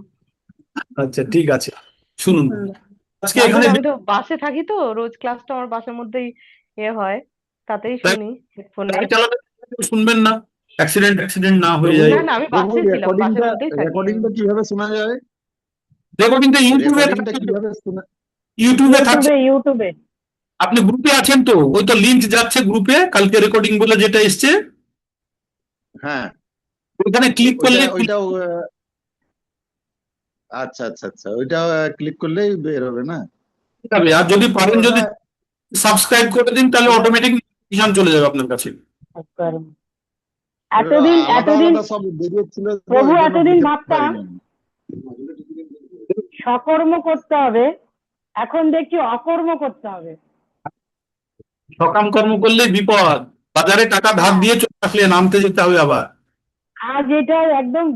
S1: আচ্ছা, ঠিক আছে, শুনুন। আজকে
S3: আসলে
S1: এখানে
S3: আমি তো বাসে থাকি, তো রোজ ক্লাসটা আমার বাসের মধ্যেই হয়, তাতেই শুনি হেডফোনে।
S1: গাড়ি চালাতে শুনবেন না, অ্যাক্সিডেন্ট অ্যাক্সিডেন্ট না হয়ে
S4: প্রভু,
S1: যায়।
S3: না না, আমি
S4: প্রভু
S3: বাসে ছিলাম, বাসের
S4: রেকর্ডিংটা
S3: মধ্যেই থাকি আমি।
S4: রেকর্ডিংটা কিভাবে শোনা যাবে?
S1: রেকর্ডিংটা ইউটিউবে
S4: রেকর্ডিংটা
S1: থাকছে তো,
S4: কিভাবে শোনা?
S1: ইউটিউবে থাকছে।
S3: ইউটিউবে
S1: আপনি গ্রুপে আছেন তো, ওই তো লিংক যাচ্ছে গ্রুপে, কালকে রেকর্ডিং বলে যেটা এসছে,
S4: হ্যাঁ,
S1: ওখানে ক্লিক
S4: ওইটা
S1: করলে
S4: ওইটাও আচ্ছা আচ্ছা আচ্ছা, ওইটা ক্লিক করলেই বের হবে না?
S1: যাবে। আর যদি
S4: তো
S1: পারেন, যদি
S4: ওটা
S1: সাবস্ক্রাইব করে দিন, তাহলে
S4: ওটা
S1: অটোমেটিক নোটিফিকেশন চলে যাবে আপনার কাছে।
S4: ওটা আলাদা আলাদা সব বেরিয়েছিল তো,
S6: প্রভু,
S4: ওই জন্য
S6: এতদিন
S4: বুঝতে
S6: ভাবতাম
S4: পারিনি।
S6: সকর্ম করতে হবে, এখন দেখছি অকর্ম করতে হবে।
S1: সকাম কর্ম করলে বিপদ, বাজারে টাকা ধার দিয়ে চলে আসলে নামতে যেতে হবে আবার।
S6: আজ এটা একদম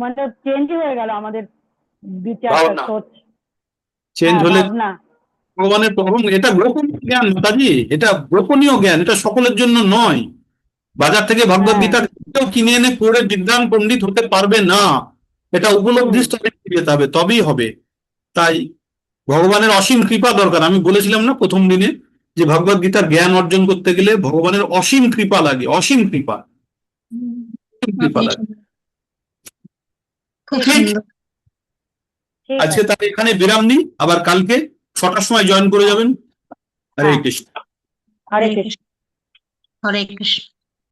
S6: মানে চেঞ্জ হয়ে গেল আমাদের বিচারটা,
S1: ভাবনা
S6: সোচ,
S1: চেঞ্জ হলে
S6: ভাবনা।
S1: ভগবানের প্রভু, এটা গোপনীয় জ্ঞান মাতাজি, এটা গোপনীয় জ্ঞান, এটা সকলের জন্য নয়। বাজার থেকে ভগবত
S6: হ্যাঁ।
S1: গীতা কেউ কিনে এনে পড়ে বিদ্বান পণ্ডিত হতে পারবে না। এটা উপলব্ধি স্তরে যেতে হবে, তবেই হবে। তাই ভগবানের অসীম কৃপা দরকার। আমি বলেছিলাম না প্রথম দিনে, যে ভগবত গীতার জ্ঞান অর্জন করতে গেলে ভগবানের অসীম কৃপা লাগে, অসীম কৃপা, অসীম কৃপা লাগে।
S5: খুব
S1: ঠিক,
S5: সুন্দর।
S6: ঠিক
S1: আজকে
S6: আছে।
S1: তাহলে এখানে বিরাম নিই, আবার কালকে 6টার সময় জয়েন করে যাবেন। হরে
S6: হ্যাঁ।
S1: কৃষ্ণ।
S6: হরে
S5: হরে
S6: কৃষ্ণ।
S5: কৃষ্ণ। হরে কৃষ্ণ।